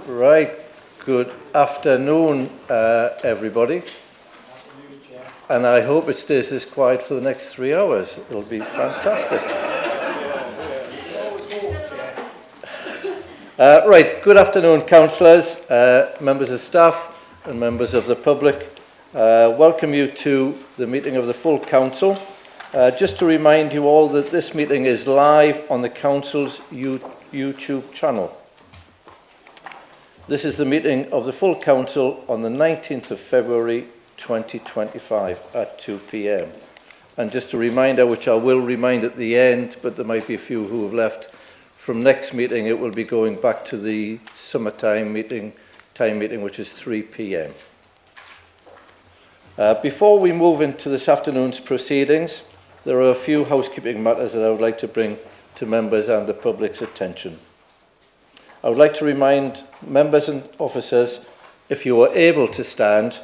Right, good afternoon, everybody. And I hope it stays this quiet for the next 3 hours. It'll be fantastic. Right, good afternoon, councillors, members of staff and members of the public. Welcome you to the meeting of the full council. Just to remind you all that this meeting is live on the council's YouTube channel. This is the meeting of the full council on the 19th of February 2025 at 2 p.m. And just a reminder, which I will remind at the end, but there might be a few who have left, from next meeting it will be going back to the summertime meeting, which is 3 p.m. Before we move into this afternoon's proceedings, there are a few housekeeping matters that I would like to bring to members and the public's attention. I would like to remind members and officers, if you are able to stand,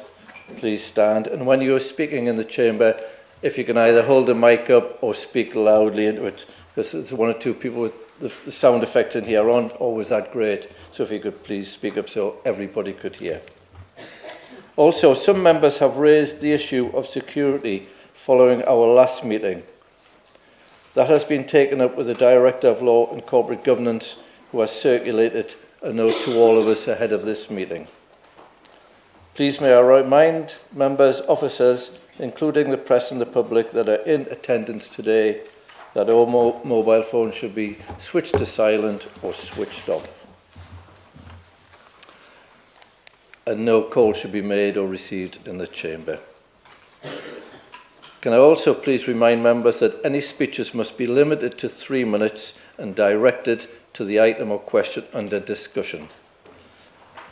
please stand. And when you are speaking in the chamber, if you can either hold the mic up or speak loudly into it, because there's one or two people with the sound effects in here aren't always that great. So if you could please speak up so everybody could hear. Also, some members have raised the issue of security following our last meeting. That has been taken up with the Director of Law and Corporate Governance, who has circulated a note to all of us ahead of this meeting. Please may I remind members, officers, including the press and the public that are in attendance today, that all mobile phones should be switched to silent or switched off. And no call should be made or received in the chamber. Can I also please remind members that any speeches must be limited to 3 minutes and directed to the item or question under discussion.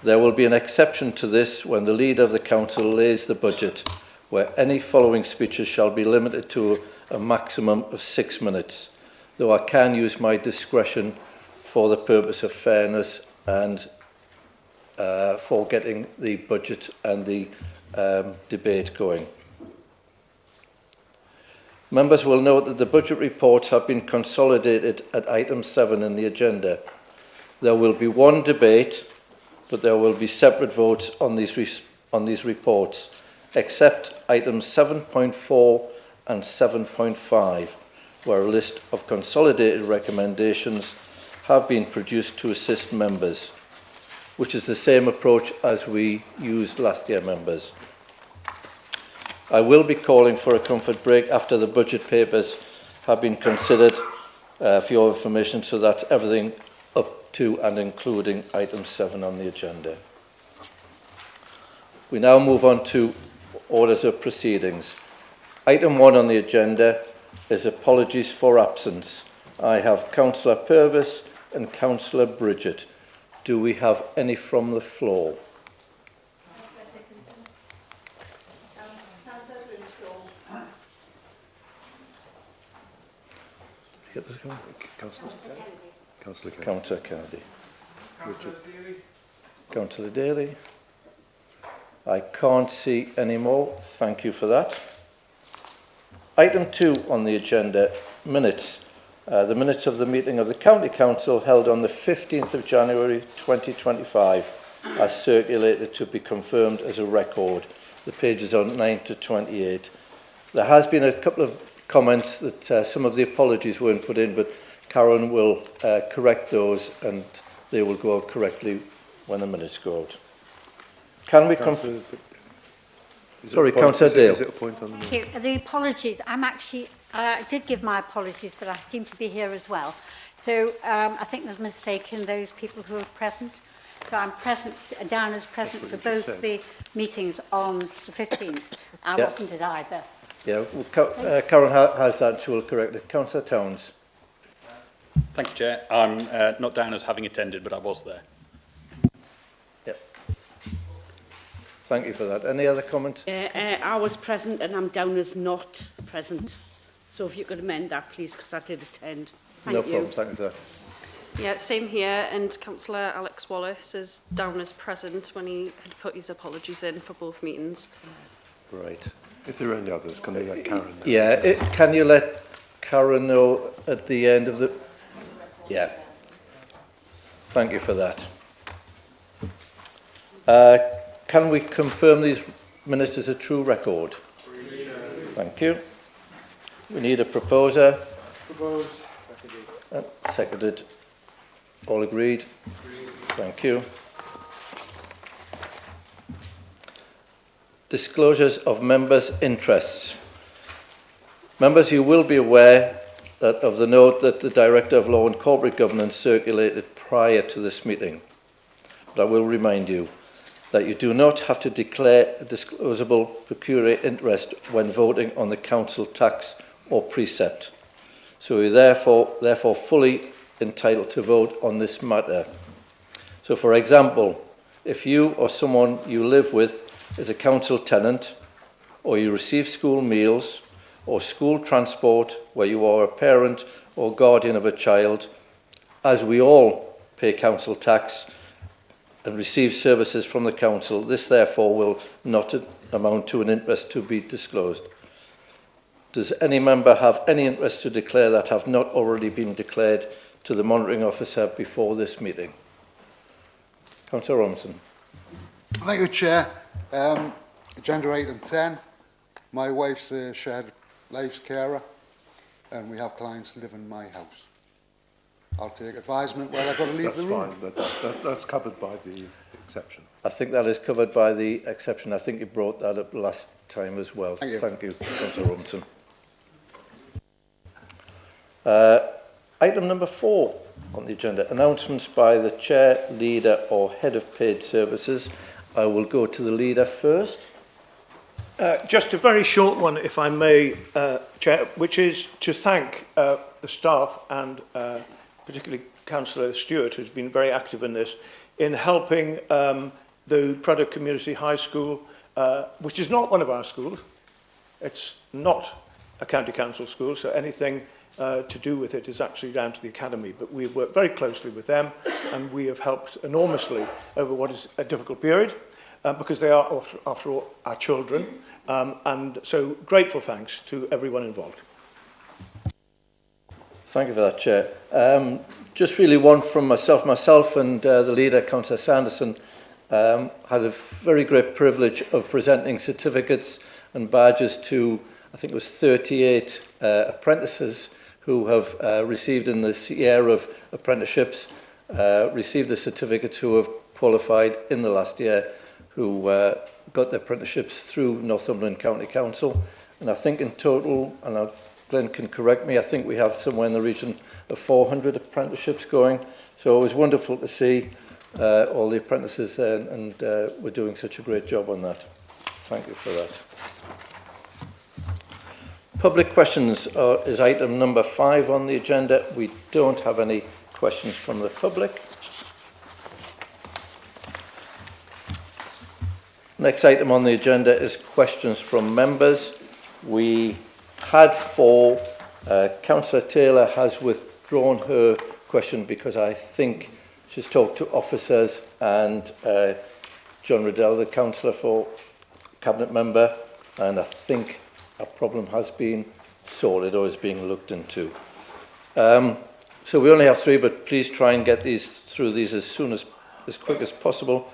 There will be an exception to this when the leader of the council lays the budget, where any following speeches shall be limited to a maximum of 6 minutes, though I can use my discretion for the purpose of fairness and for getting the budget and the debate going. Members will note that the budget reports have been consolidated at item 7 in the agenda. There will be one debate, but there will be separate votes on these reports, except items 7.4 and 7.5, where a list of consolidated recommendations have been produced to assist members, which is the same approach as we used last year, members. I will be calling for a comfort break after the budget papers have been considered for your information, so that's everything up to and including item 7 on the agenda. We now move on to orders of proceedings. Item 1 on the agenda is apologies for absence. I have Councillor Purvis and Councillor Bridget. Do we have any from the floor? Councillor Kennedy. Councillor Daly. I can't see any more. Thank you for that. Item 2 on the agenda, minutes. The minutes of the meeting of the County Council held on the 15th of January 2025 are circulated to be confirmed as a record. The pages are 9 to 28. There has been a couple of comments that some of the apologies weren't put in, but Karen will correct those and they will go out correctly when the minutes go out. Can we confirm? Sorry, Councillor Dale. Is it a point on the Thank you. The apologies. I did give my apologies, but I seem to be here as well. So I think there's a mistake in those people who are present. So I'm present, down as present for both the meetings on the 15th. I wasn't it either. Yeah, well, Karen has that, she will correct it. Councillor Towns. Thank you, Chair. I'm not down as having attended, but I was there. Yep. Thank you for that. Any other comments? I was present and I'm down as not present. So if you could amend that, please, because I did attend. Thank you. No problem. Thank you for that. Yeah, same here, and Councillor Alex Wallace is down as present when he had put his apologies in for both meetings. Right. If there are any others, can they let Karen know? Yeah, can you let Karen know at the end of the... Yeah. Thank you for that. Can we confirm these minutes as a true record? Thank you. We need a proposer. Proposed. Seconded. All agreed? Thank you. Disclosures of members' interests. Members, you will be aware that of the note that the Director of Law and Corporate Governance circulated prior to this meeting. But I will remind you that you do not have to declare a disclosable peculiar interest when voting on the council tax or precept. So you're therefore fully entitled to vote on this matter. So for example, if you or someone you live with is a council tenant, or you receive school meals or school transport where you are a parent or guardian of a child, as we all pay council tax and receive services from the council, this therefore will not amount to an interest to be disclosed. Does any member have any interest to declare that have not already been declared to the monitoring officer before this meeting? Councillor Robinson. Thank you, Chair. Agenda item 10. My wife's a shared lives carer, and we have clients live in my house. I'll take advisement where I've got to leave the room. That's fine. That's covered by the exception. I think that is covered by the exception. I think you brought that up last time as well. Thank you. Councillor Robinson. Item number 4 on the agenda, announcements by the Chair, Leader or Head of Paid Services. I will go to the Leader first. Just a very short one, if I may, Chair, which is to thank the staff and particularly Councillor Stewart, who's been very active in this, in helping the Prudhoe Community High School, which is not one of our schools. It's not a county council school, so anything to do with it is actually down to the academy. But we work very closely with them, and we have helped enormously over what is a difficult period, because they are, after all, our children. And so grateful thanks to everyone involved. Thank you for that, Chair. Just really one from myself and the Leader, Councillor Sanderson, had a very great privilege of presenting certificates and badges to, I think it was 38 apprentices who have received in this year of apprenticeships, received the certificates who have qualified in the last year, who got their apprenticeships through Northumberland County Council. And I think in total, and Glenn can correct me, I think we have somewhere in the region of 400 apprenticeships going. So it was wonderful to see all the apprentices there, and we're doing such a great job on that. Thank you for that. Public questions is item number 5 on the agenda. We don't have any questions from the public. Next item on the agenda is questions from members. We had 4. Councillor Taylor has withdrawn her question because I think she's talked to officers, and John Riddell, the councillor for cabinet member, and I think a problem has been sorted or is being looked into. So we only have 3, but please try and get through these as quick as possible.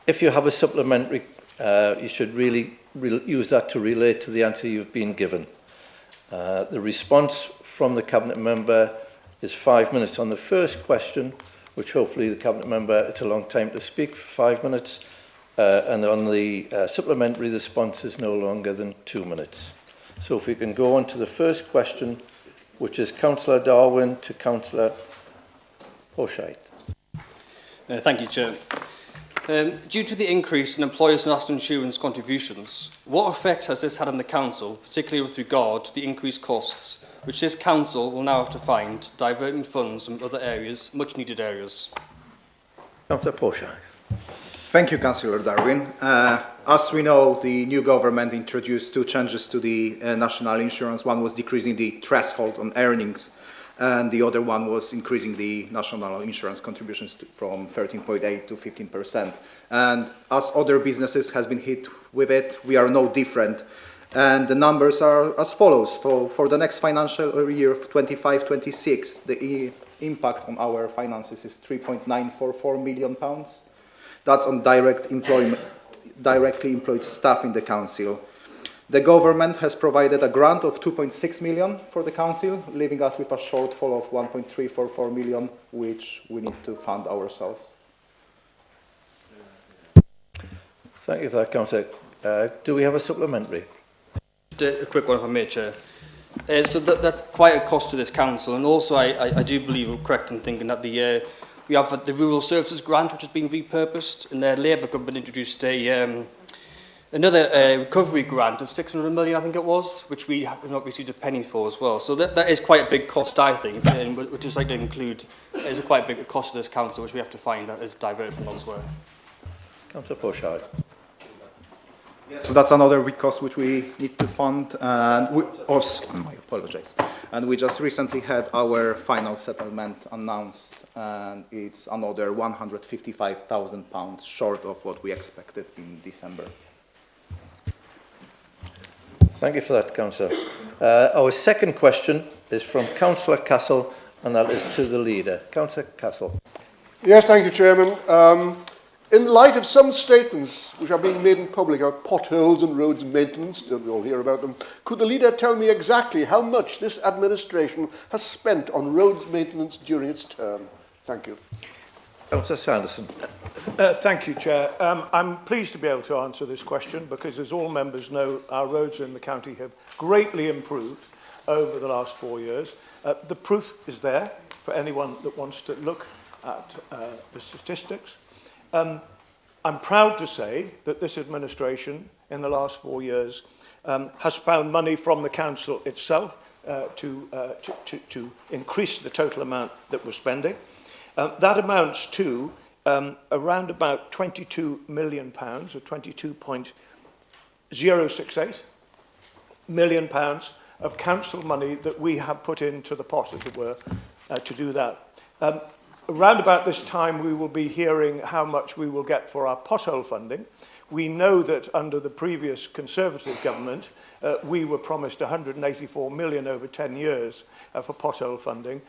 If you have a supplementary, you should really use that to relate to the answer you've been given. The response from the cabinet member is 5 minutes on the first question, which hopefully the cabinet member, it's a long time to speak for 5 minutes. And on the supplementary, the response is no longer than 2 minutes. So if we can go on to the first question, which is Councillor Darwin to Councillor Forsyth. Thank you, Chair. Due to the increase in employers' national insurance contributions, what effect has this had on the council, particularly with regard to the increased costs, which this council will now have to find diverting funds from other areas, much needed areas? Councillor Forsyth. Thank you, Councillor Darwin. As we know, the new government introduced 2 changes to the national insurance. One was decreasing the threshold on earnings, and the other one was increasing the national insurance contributions from 13.8 to 15%. And as other businesses has been hit with it, we are no different. And the numbers are as follows. For the next financial year of 25-26, the impact on our finances is £3.944 million. That's on directly employed staff in the council. The government has provided a grant of 2.6 million for the council, leaving us with a shortfall of 1.344 million, which we need to fund ourselves. Thank you for that, Councillor. Do we have a supplementary? Just a quick one if I may, Chair. So that's quite a cost to this council, and also I do believe we're correct in thinking that we have the Rural Services Grant, which has been repurposed, and the Labour government introduced another recovery grant of 600 million, I think it was, which we have not received a penny for as well. So that is quite a big cost, I think, and we'd just like to include, it is a quite big cost to this council, which we have to find that is diverted from elsewhere. Councillor Poshard. So that's another big cost which we need to fund, and I apologize. And we just recently had our final settlement announced, and it's another £155,000 short of what we expected in December. Thank you for that, Councillor. Our second question is from Councillor Castle, and that is to the leader. Councillor Castle. Yes, thank you, Chairman. In light of some statements which are being made in public about potholes and roads maintenance, don't we all hear about them, could the leader tell me exactly how much this administration has spent on roads maintenance during its term? Thank you. Councillor Sanderson. Thank you, Chair. I'm pleased to be able to answer this question because, as all members know, our roads in the county have greatly improved over the last 4 years. The proof is there for anyone that wants to look at the statistics. I'm proud to say that this administration, in the last 4 years, has found money from the council itself to increase the total amount that we're spending. That amounts to around about £22 million, or £22.068 million of council money that we have put into the pot, as it were, to do that. Around about this time, we will be hearing how much we will get for our pothole funding. We know that under the previous Conservative government, we were promised 184 million over 10 years for pothole funding.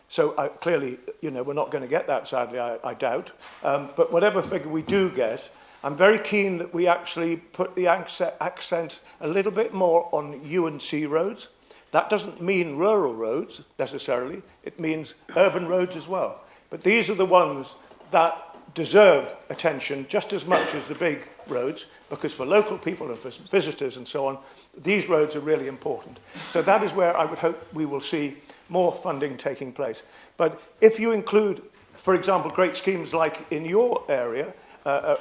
So clearly, you know, we're not going to get that, sadly, I doubt. But whatever figure we do get, I'm very keen that we actually put the accent a little bit more on U&C roads. That doesn't mean rural roads, necessarily. It means urban roads as well. But these are the ones that deserve attention just as much as the big roads, because for local people and for visitors and so on, these roads are really important. So that is where I would hope we will see more funding taking place. But if you include, for example, great schemes like in your area,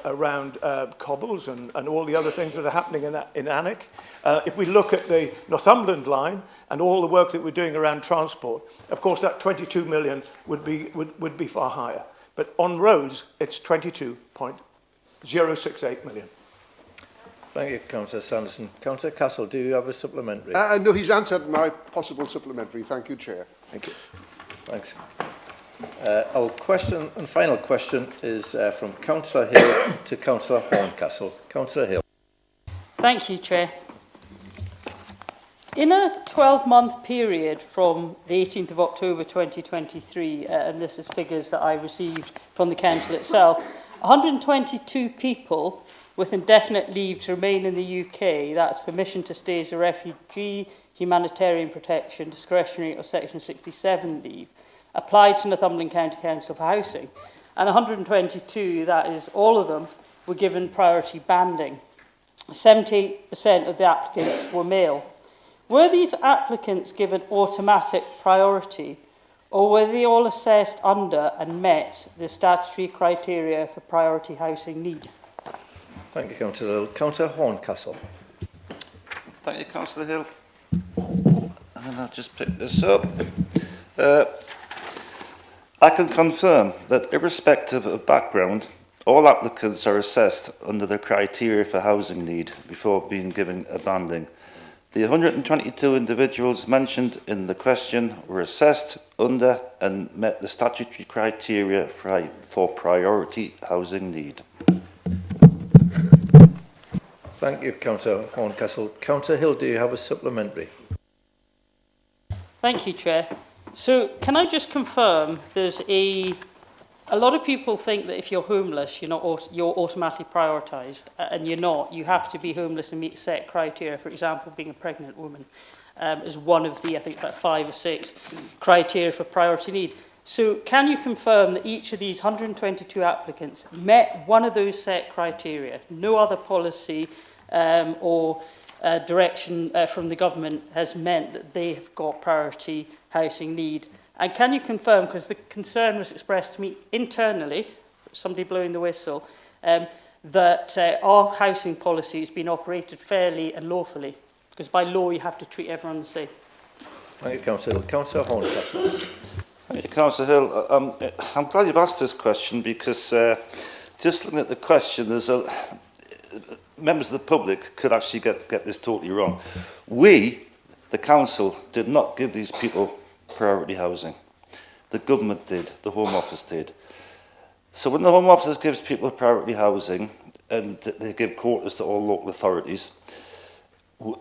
around cobbles and all the other things that are happening in Alnwick. If we look at the Northumberland line and all the work that we're doing around transport, of course that 22 million would be far higher. But on roads, it's 22.068 million. Thank you, Councillor Sanderson. Councillor Castle, do you have a supplementary? No, he's answered my possible supplementary. Thank you, Chair. Thank you. Thanks. Our question and final question is from Councillor Hill to Councillor Horncastle. Councillor Hill. Thank you, Chair. In a 12-month period from the 18th of October 2023, and this is figures that I received from the council itself, 122 people with indefinite leave to remain in the UK, that's permission to stay as a refugee, humanitarian protection, discretionary or Section 67 leave, applied to Northumberland County Council for housing, and 122, that is all of them, were given priority banding. 78% of the applicants were male. Were these applicants given automatic priority, or were they all assessed under and met the statutory criteria for priority housing need? Thank you, Councillor Hill. Councillor Horncastle. Thank you, Councillor Hill. And I'll just pick this up. I can confirm that irrespective of background, all applicants are assessed under the criteria for housing need before being given a banding. The 122 individuals mentioned in the question were assessed under and met the statutory criteria for priority housing need. Thank you, Councillor Horncastle. Councillor Hill, do you have a supplementary? Thank you, Chair. So can I just confirm there's a A lot of people think that if you're homeless, you're automatically prioritised, and you're not. You have to be homeless and meet set criteria. For example, being a pregnant woman is one of the, I think, about 5 or 6 criteria for priority need. So can you confirm that each of these 122 applicants met one of those set criteria? No other policy or direction from the government has meant that they have got priority housing need. And can you confirm, because the concern was expressed to me internally, somebody blowing the whistle, that our housing policy has been operated fairly and lawfully? Because by law you have to treat everyone the same. Thank you, Councillor Hill. Councillor Horncastle. Thank you, Councillor Hill. I'm glad you've asked this question because just looking at the question, there's members of the public could actually get this totally wrong. We, the council, did not give these people priority housing. The government did, the Home Office did. So when the Home Office gives people priority housing and they give quotas to all local authorities,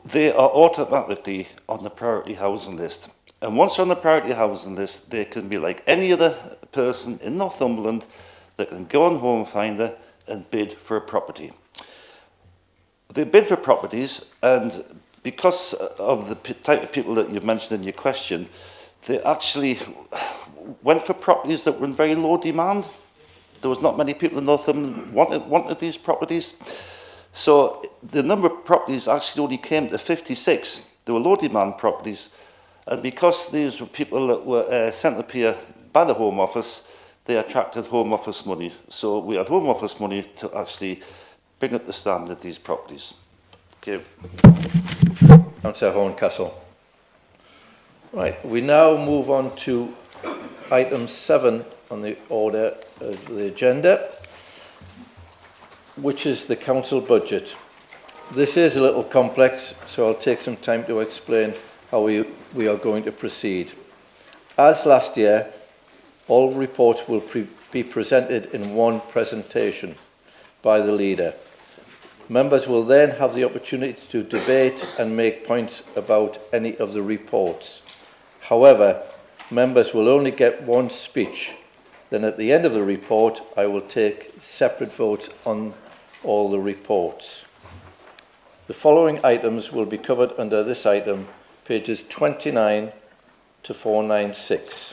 they are automatically on the priority housing list. And once they're on the priority housing list, they can be like any other person in Northumberland that can go on Home Finder and bid for a property. They bid for properties, and because of the type of people that you've mentioned in your question, they actually went for properties that were in very low demand. There was not many people in Northumberland wanted these properties. So the number of properties actually only came to 56. They were low demand properties. And because these were people that were sent up here by the Home Office, they attracted Home Office money. So we had Home Office money to actually bring up the standard of these properties. Thank you. Councillor Horncastle. Right, we now move on to item 7 on the order of the agenda, which is the council budget. This is a little complex, so I'll take some time to explain how we are going to proceed. As last year, all reports will be presented in one presentation by the leader. Members will then have the opportunity to debate and make points about any of the reports. However, members will only get one speech. Then at the end of the report, I will take separate votes on all the reports. The following items will be covered under this item, pages 29 to 496.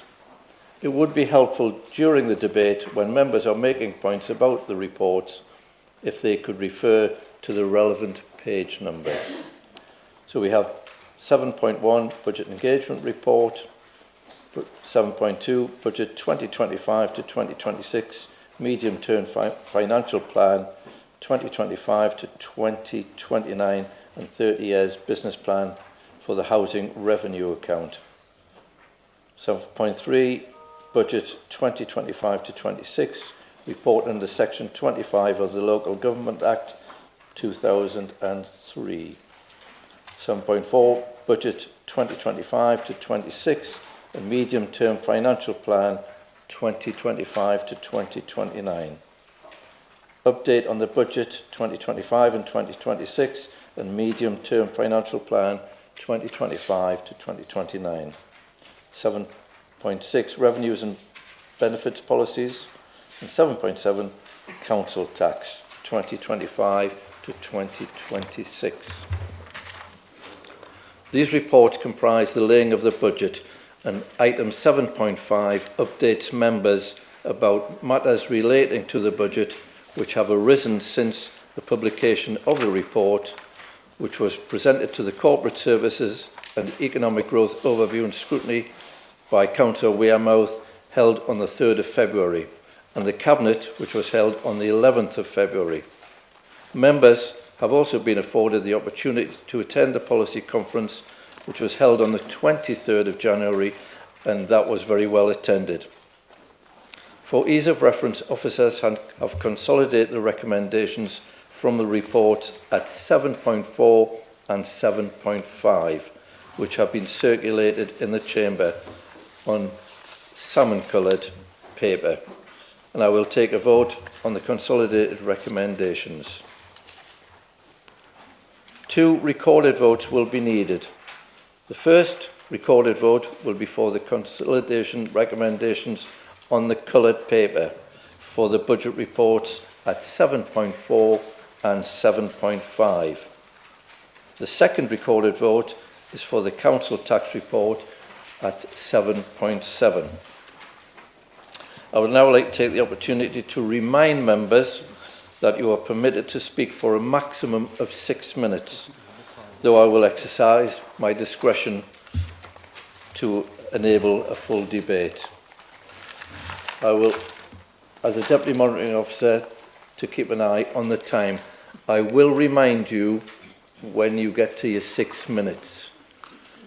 It would be helpful during the debate when members are making points about the reports if they could refer to the relevant page number. So we have 7.1 Budget Engagement Report, 7.2 Budget 2025 to 2026 Medium Term Financial Plan 2025 to 2029 and 30 years Business Plan for the Housing Revenue Account. 7.3 Budget 2025 to 26 Report under Section 25 of the Local Government Act 2003. 7.4 Budget 2025 to 26 and Medium Term Financial Plan 2025 to 2029. Update on the Budget 2025 and 2026 and Medium Term Financial Plan 2025 to 2029. 7.6 Revenues and Benefits Policies, and 7.7 Council Tax 2025 to 2026. These reports comprise the laying of the budget, and item 7.5 updates members about matters relating to the budget which have arisen since the publication of the report, which was presented to the Corporate Services and Economic Growth Overview and Scrutiny by Councillor Wearmouth, held on the 3rd of February, and the Cabinet, which was held on the 11th of February. Members have also been afforded the opportunity to attend the policy conference, which was held on the 23rd of January, and that was very well attended. For ease of reference, officers have consolidated the recommendations from the report at 7.4 and 7.5, which have been circulated in the chamber on salmon-coloured paper. And I will take a vote on the consolidated recommendations. 2 recorded votes will be needed. The first recorded vote will be for the consolidation recommendations on the coloured paper for the budget reports at 7.4 and 7.5. The second recorded vote is for the council tax report at 7.7. I would now like to take the opportunity to remind members that you are permitted to speak for a maximum of 6 minutes, though I will exercise my discretion to enable a full debate. I will, as a Deputy Monitoring Officer, to keep an eye on the time. I will remind you when you get to your 6 minutes,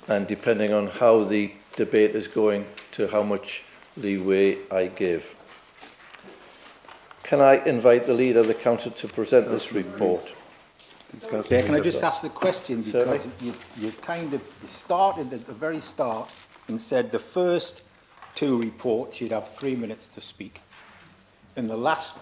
and depending on how the debate is going, to how much leeway I give. Can I invite the Leader of the Council to present this report? Okay, can I just ask the question, because you've kind of started at the very start and said the first two reports you'd have 3 minutes to speak. In the last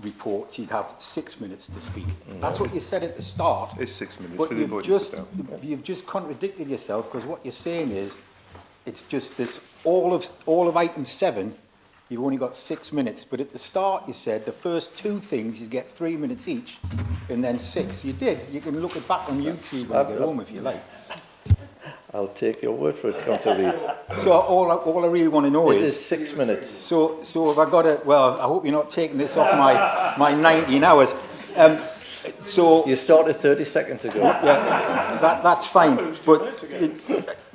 reports you'd have 6 minutes to speak. No. That's what you said at the start. It's 6 minutes. But you've just contradicted yourself, because what you're saying is it's just this all of item 7. You've only got 6 minutes, but at the start you said the first two things you get 3 minutes each, and then 6. You did. You can look it back on YouTube when you get home if you like. I'll take your word for it, Councillor Reid. So all I really want to know is... It is 6 minutes. So have I got to... Well, I hope you're not taking this off my 19 hours. So... You started 30 seconds ago. Yeah, that's fine. But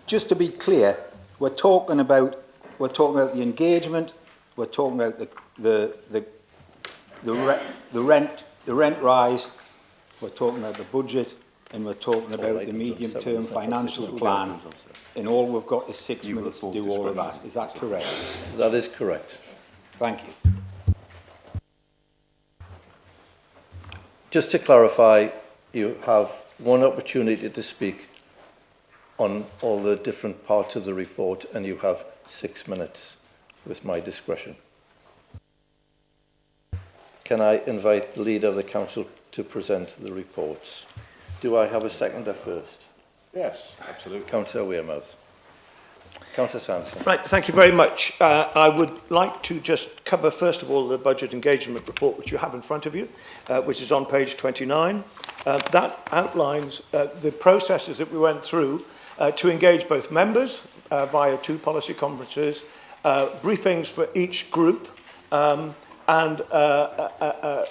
just to be clear, we're talking about the engagement, we're talking about the rent rise, we're talking about the budget, and we're talking about the medium-term financial plan, and all we've got is 6 minutes to do all of that. Is that correct? That is correct. Thank you. Just to clarify, you have one opportunity to speak on all the different parts of the report, and you have 6 minutes with my discretion. Can I invite the Leader of the Council to present the reports? Do I have a seconder first? Yes, absolutely. Councillor Wearmouth. Councillor Sanson. Right, thank you very much. I would like to just cover, first of all, the budget engagement report, which you have in front of you, which is on page 29. That outlines the processes that we went through to engage both members via 2 policy conferences, briefings for each group, and a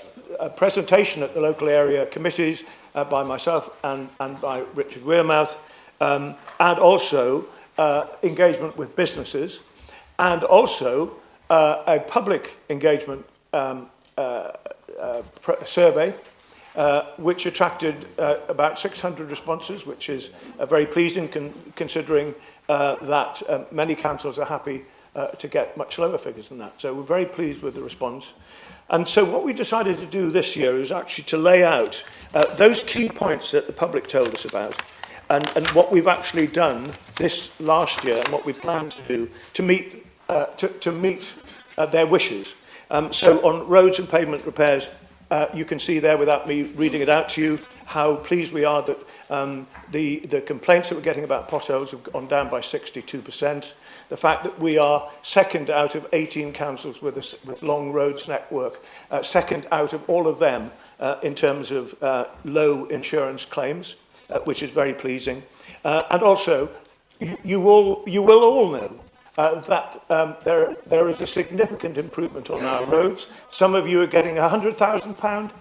presentation at the local area committees by myself and by Richard Wearmouth, and also engagement with businesses, and also a public engagement survey, which attracted about 600 responses, which is very pleasing considering that many councils are happy to get much lower figures than that. So we're very pleased with the response. And so what we decided to do this year is actually to lay out those key points that the public told us about, and what we've actually done this last year and what we plan to do to meet their wishes. So on roads and pavement repairs, you can see there, without me reading it out to you, how pleased we are that the complaints that we're getting about potholes have gone down by 62%. The fact that we are second out of 18 councils with long roads network, second out of all of them in terms of low insurance claims, which is very pleasing. And also, you will all know that there is a significant improvement on our roads. Some of you are getting £100,000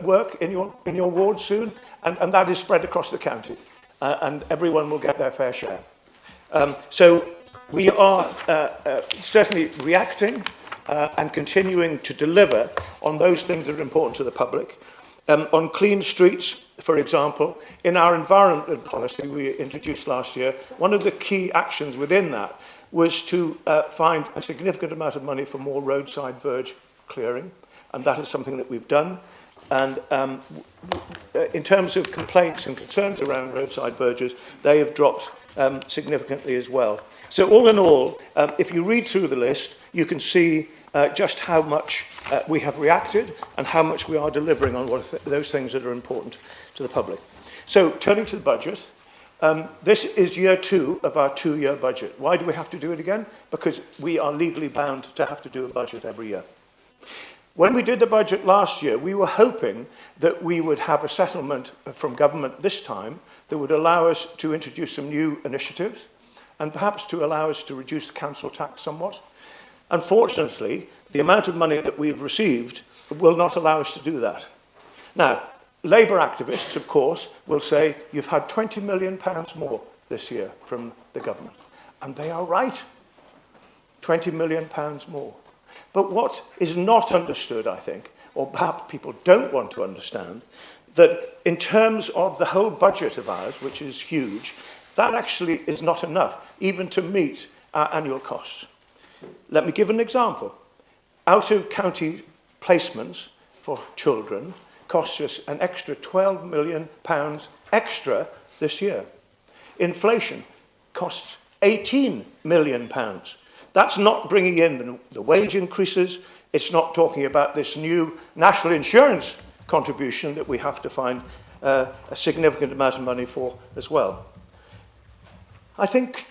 work in your ward soon, and that is spread across the county, and everyone will get their fair share. So we are certainly reacting and continuing to deliver on those things that are important to the public. On clean streets, for example, in our environment policy we introduced last year, one of the key actions within that was to find a significant amount of money for more roadside verge clearing, and that is something that we've done. And in terms of complaints and concerns around roadside verges, they have dropped significantly as well. So all in all, if you read through the list, you can see just how much we have reacted and how much we are delivering on those things that are important to the public. So turning to the budget, This is year 2 of our 2-year budget. Why do we have to do it again? Because we are legally bound to have to do a budget every year. When we did the budget last year, we were hoping that we would have a settlement from government this time that would allow us to introduce some new initiatives and perhaps to allow us to reduce the council tax somewhat. Unfortunately, the amount of money that we've received will not allow us to do that. Now, Labour activists, of course, will say, you've had £20 million more this year from the government. And they are right. £20 million more. But what is not understood, I think, or perhaps people don't want to understand, that in terms of the whole budget of ours, which is huge, that actually is not enough, even to meet our annual costs. Let me give an example. Out-of-county placements for children costs us an extra £12 million extra this year. Inflation costs £18 million. That's not bringing in the wage increases. It's not talking about this new national insurance contribution that we have to find a significant amount of money for as well. I think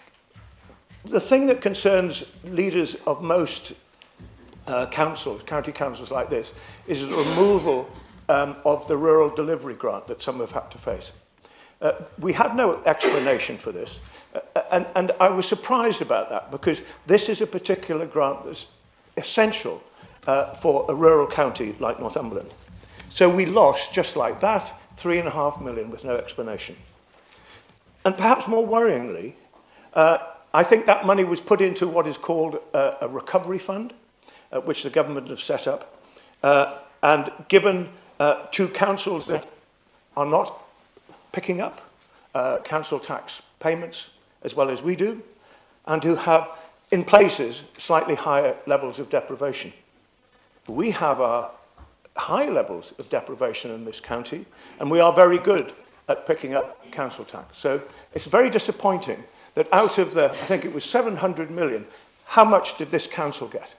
the thing that concerns leaders of most councils, county councils like this, is the removal of the rural delivery grant that some have had to face. We had no explanation for this, and I was surprised about that because this is a particular grant that's essential for a rural county like Northumberland. So we lost, just like that, £3.5 million with no explanation. And perhaps more worryingly, I think that money was put into what is called a recovery fund, which the government have set up, and given to councils that are not picking up council tax payments as well as we do, and who have, in places, slightly higher levels of deprivation. We have our high levels of deprivation in this county, and we are very good at picking up council tax. So it's very disappointing that out of the, I think it was 700 million, how much did this council get?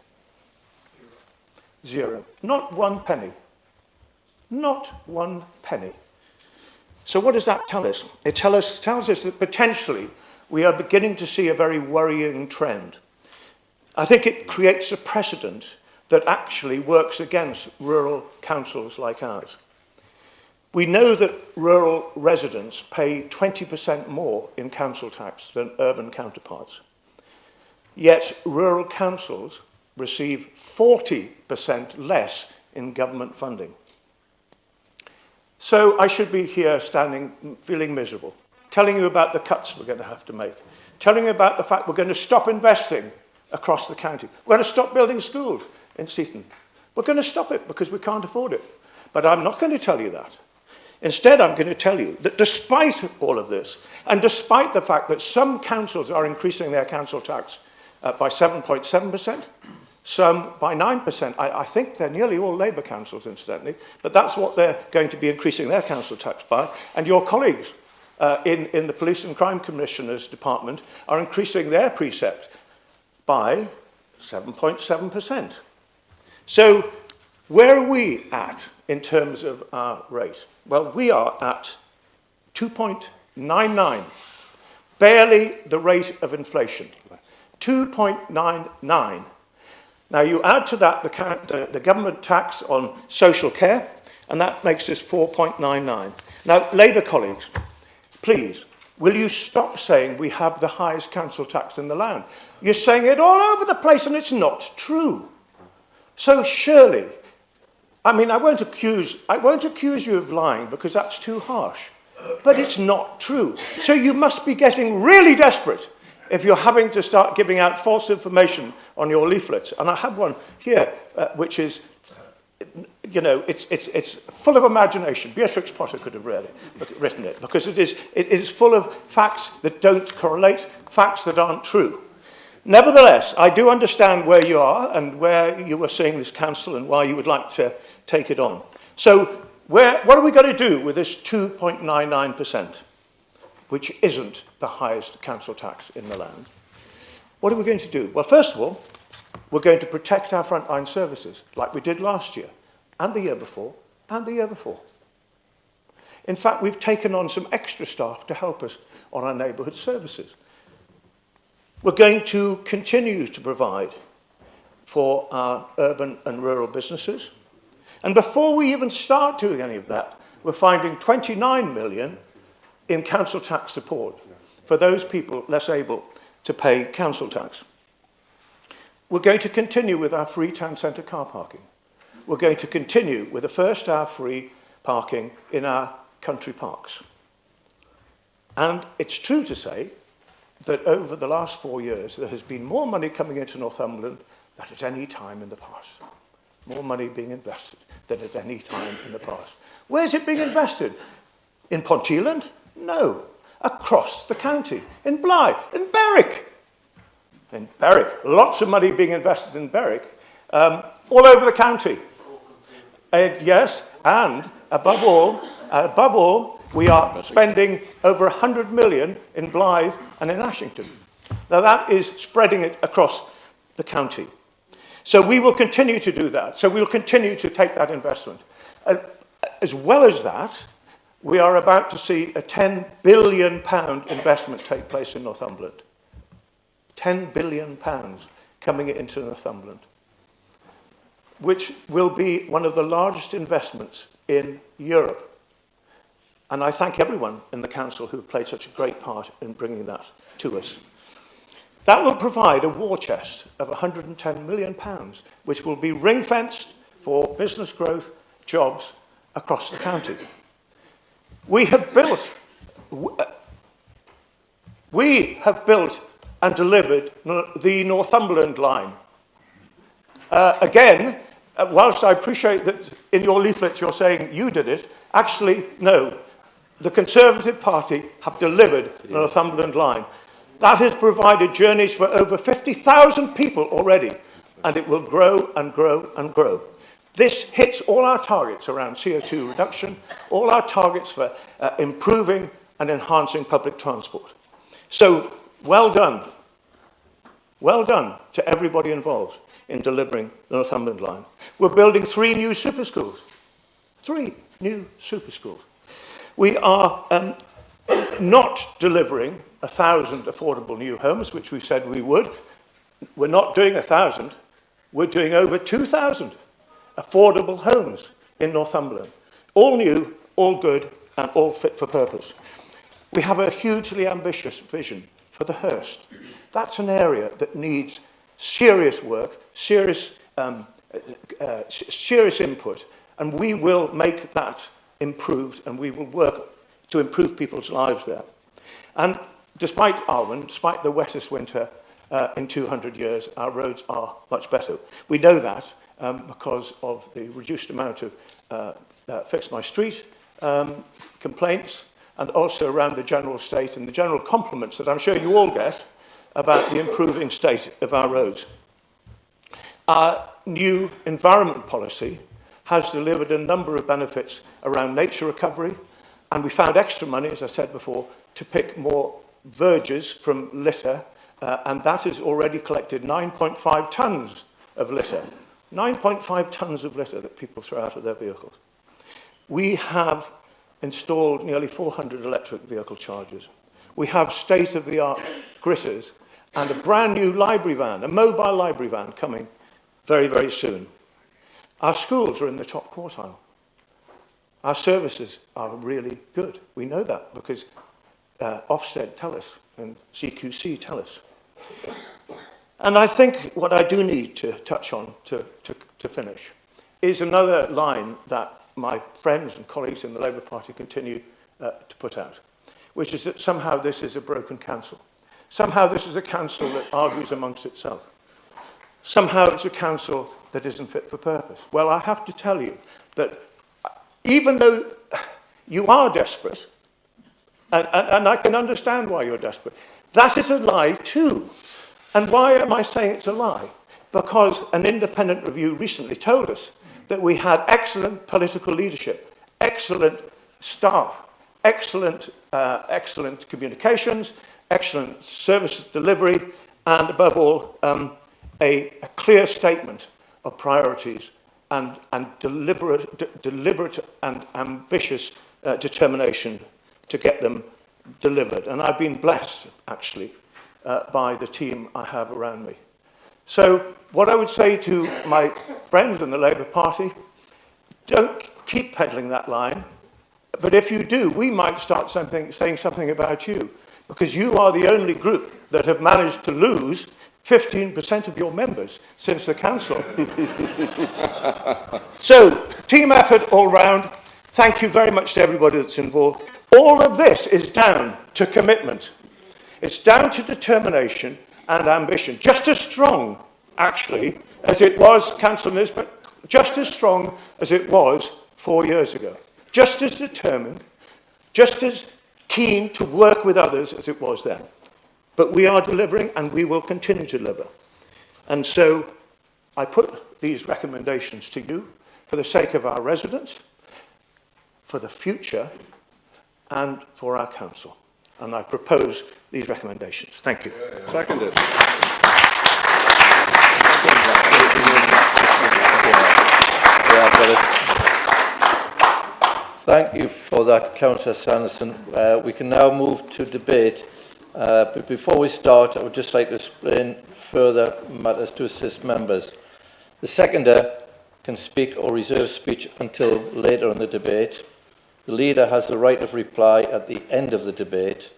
Zero. Not one penny. Not one penny. So what does that tell us? It tells us that potentially we are beginning to see a very worrying trend. I think it creates a precedent that actually works against rural councils like ours. We know that rural residents pay 20% more in council tax than urban counterparts. Yet rural councils receive 40% less in government funding. So I should be here standing, feeling miserable, telling you about the cuts we're going to have to make, telling you about the fact we're going to stop investing across the county. We're going to stop building schools in Seaton. We're going to stop it because we can't afford it. But I'm not going to tell you that. Instead, I'm going to tell you that despite all of this, and despite the fact that some councils are increasing their council tax by 7.7%, some by 9%, I think they're nearly all Labour councils, incidentally, but that's what they're going to be increasing their council tax by. And your colleagues in the Police and Crime Commissioner's Department are increasing their precept by 7.7%. So where are we at in terms of our rate? Well, we are at 2.99, barely the rate of inflation. 2.99. Now, you add to that the government tax on social care, and that makes us 4.99. Now, Labour colleagues, please, will you stop saying we have the highest council tax in the land? You're saying it all over the place, and it's not true. So surely, I mean, I won't accuse you of lying because that's too harsh, but it's not true. So you must be getting really desperate if you're having to start giving out false information on your leaflets. And I have one here, which is, you know, it's full of imagination. Beatrix Potter could have written it, because it is full of facts that don't correlate, facts that aren't true. Nevertheless, I do understand where you are and where you were seeing this council and why you would like to take it on. So what are we going to do with this 2.99%? Which isn't the highest council tax in the land? What are we going to do? Well, first of all, we're going to protect our frontline services, like we did last year, and the year before, and the year before. In fact, we've taken on some extra staff to help us on our neighbourhood services. We're going to continue to provide for our urban and rural businesses. And before we even start doing any of that, we're finding 29 million in council tax support for those people less able to pay council tax. We're going to continue with our free town centre car parking. We're going to continue with the first hour free parking in our country parks. And it's true to say that over the last 4 years, there has been more money coming into Northumberland than at any time in the past. More money being invested than at any time in the past. Where's it being invested? In Ponteland? No. Across the county. In Bly. In Berwick. In Berwick. Lots of money being invested in Berwick. All over the county. Yes, and above all, we are spending over 100 million in Blythe and in Ashington. Now that is spreading it across the county. So we will continue to do that. So we'll continue to take that investment. As well as that, we are about to see a £10 billion investment take place in Northumberland. £10 billion coming into Northumberland, which will be one of the largest investments in Europe. And I thank everyone in the council who played such a great part in bringing that to us. That will provide a war chest of £110 million, which will be ring-fenced for business growth, jobs across the county. We have built and delivered the Northumberland line. Again, whilst I appreciate that in your leaflets you're saying you did it, actually, no. The Conservative Party have delivered the Northumberland line. That has provided journeys for over 50,000 people already, and it will grow and grow and grow. This hits all our targets around CO2 reduction, all our targets for improving and enhancing public transport. So, well done. Well done to everybody involved in delivering the Northumberland line. We're building 3 new super schools. 3 new super schools. We are not delivering 1,000 affordable new homes, which we said we would. We're not doing 1,000. We're doing over 2,000 affordable homes in Northumberland. All new, all good, and all fit for purpose. We have a hugely ambitious vision for the Hurst. That's an area that needs serious work, serious input, and we will make that improved, and we will work to improve people's lives there. And despite Arwen, despite the wettest winter in 200 years, our roads are much better. We know that because of the reduced amount of Fix My Street complaints, and also around the general state and the general compliments that I'm sure you all get about the improving state of our roads. Our new environment policy has delivered a number of benefits around nature recovery, and we found extra money, as I said before, to pick more verges from litter, and that has already collected 9.5 tonnes of litter. 9.5 tonnes of litter that people throw out of their vehicles. We have installed nearly 400 electric vehicle chargers. We have state-of-the-art gritters and a brand new library van, a mobile library van coming very, very soon. Our schools are in the top quartile. Our services are really good. We know that because Ofsted tell us and CQC tell us. And I think what I do need to touch on to finish is another line that my friends and colleagues in the Labour Party continue to put out, which is that somehow this is a broken council. Somehow this is a council that argues amongst itself. Somehow it's a council that isn't fit for purpose. Well, I have to tell you that even though you are desperate, and I can understand why you're desperate, that is a lie too. And why am I saying it's a lie? Because an independent review recently told us that we had excellent political leadership, excellent staff, excellent communications, excellent service delivery, and above all, a clear statement of priorities and deliberate and ambitious determination to get them delivered. And I've been blessed, actually, by the team I have around me. So what I would say to my friends in the Labour Party, don't keep peddling that line. But if you do, we might start saying something about you, because you are the only group that have managed to lose 15% of your members since the council. So, team effort all round. Thank you very much to everybody that's involved. All of this is down to commitment. It's down to determination and ambition. Just as strong, actually, as it was, Councillor Nisbet, just as strong as it was 4 years ago. Just as determined, just as keen to work with others as it was then. But we are delivering, and we will continue to deliver. And so I put these recommendations to you for the sake of our residents, for the future, and for our council. And I propose these recommendations. Thank you. Seconded. Thank you for that, Councillor Sanderson. We can now move to debate. But before we start, I would just like to explain further matters to assist members. The seconder can speak or reserve speech until later in the debate. The leader has the right of reply at the end of the debate.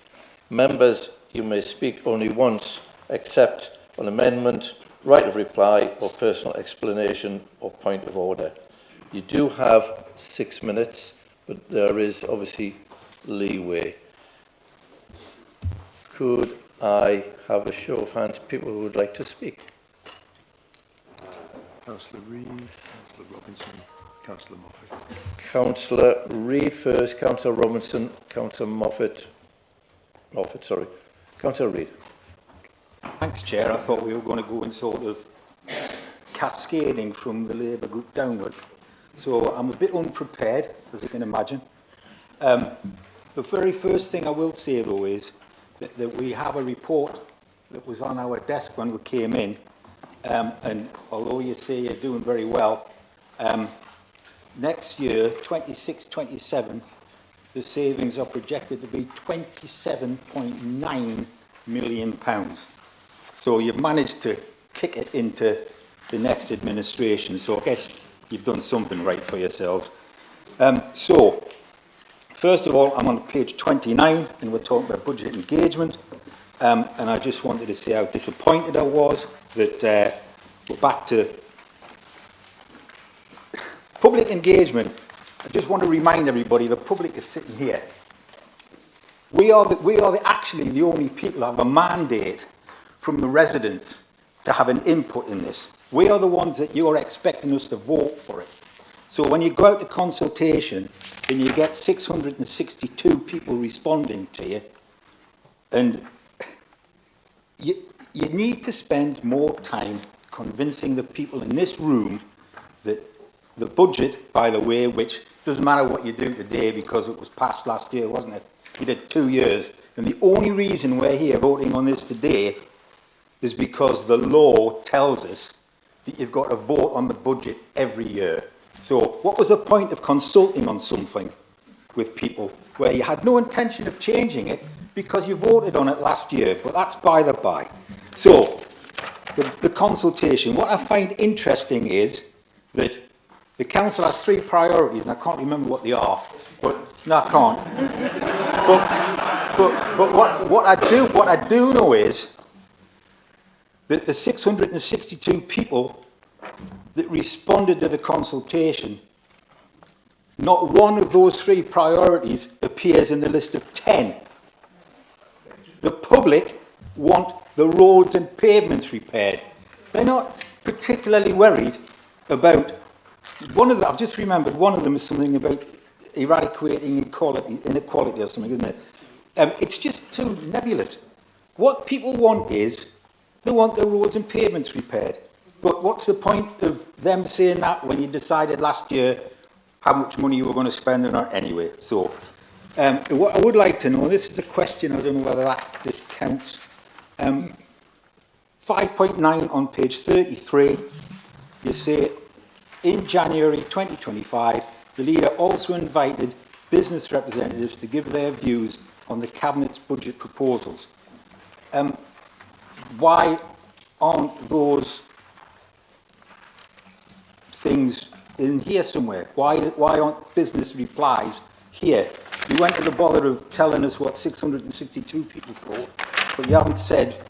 Members, you may speak only once, except on amendment, right of reply, or personal explanation or point of order. You do have 6 minutes, but there is obviously leeway. Could I have a show of hands, people who would like to speak? Councillor Reid, Councillor Robinson, Councillor Moffat. Councillor Reid first, Councillor Robinson, Councillor Moffat, sorry. Councillor Reid. Thanks, Chair. I thought we were going to go in sort of cascading from the Labour group downwards. So I'm a bit unprepared, as you can imagine. The very first thing I will say, though, is that we have a report that was on our desk when we came in, and although you say you're doing very well, next year, 26-27, the savings are projected to be £27.9 million. So you've managed to kick it into the next administration, so I guess you've done something right for yourselves. So, first of all, I'm on page 29, and we're talking about budget engagement. And I just wanted to say how disappointed I was that we're back to public engagement. I just want to remind everybody the public is sitting here. We are actually the only people who have a mandate from the residents to have an input in this. We are the ones that you're expecting us to vote for it. So when you go out to consultation and you get 662 people responding to you, and you need to spend more time convincing the people in this room that the budget, by the way, which doesn't matter what you do today because it was passed last year, wasn't it? We did 2 years. And the only reason we're here voting on this today is because the law tells us that you've got to vote on the budget every year. So what was the point of consulting on something with people where you had no intention of changing it because you voted on it last year? But that's by the by. So the consultation, what I find interesting is that the council has 3 priorities, and I can't remember what they are. But no, I can't. but what I do know is that the 662 people that responded to the consultation, not one of those 3 priorities appears in the list of 10. The public want the roads and pavements repaired. They're not particularly worried about I've just remembered one of them is something about eradicating inequality or something, isn't it? It's just too nebulous. What people want is, they want their roads and pavements repaired. But what's the point of them saying that when you decided last year how much money you were going to spend on it anyway? So, what I would like to know, this is a question, I don't know whether this counts. 5.9 on page 33, you say, in January 2025, the leader also invited business representatives to give their views on the Cabinet's budget proposals. Why aren't those things in here somewhere? Why aren't business replies here? You went to the bother of telling us what 662 people thought, but you haven't said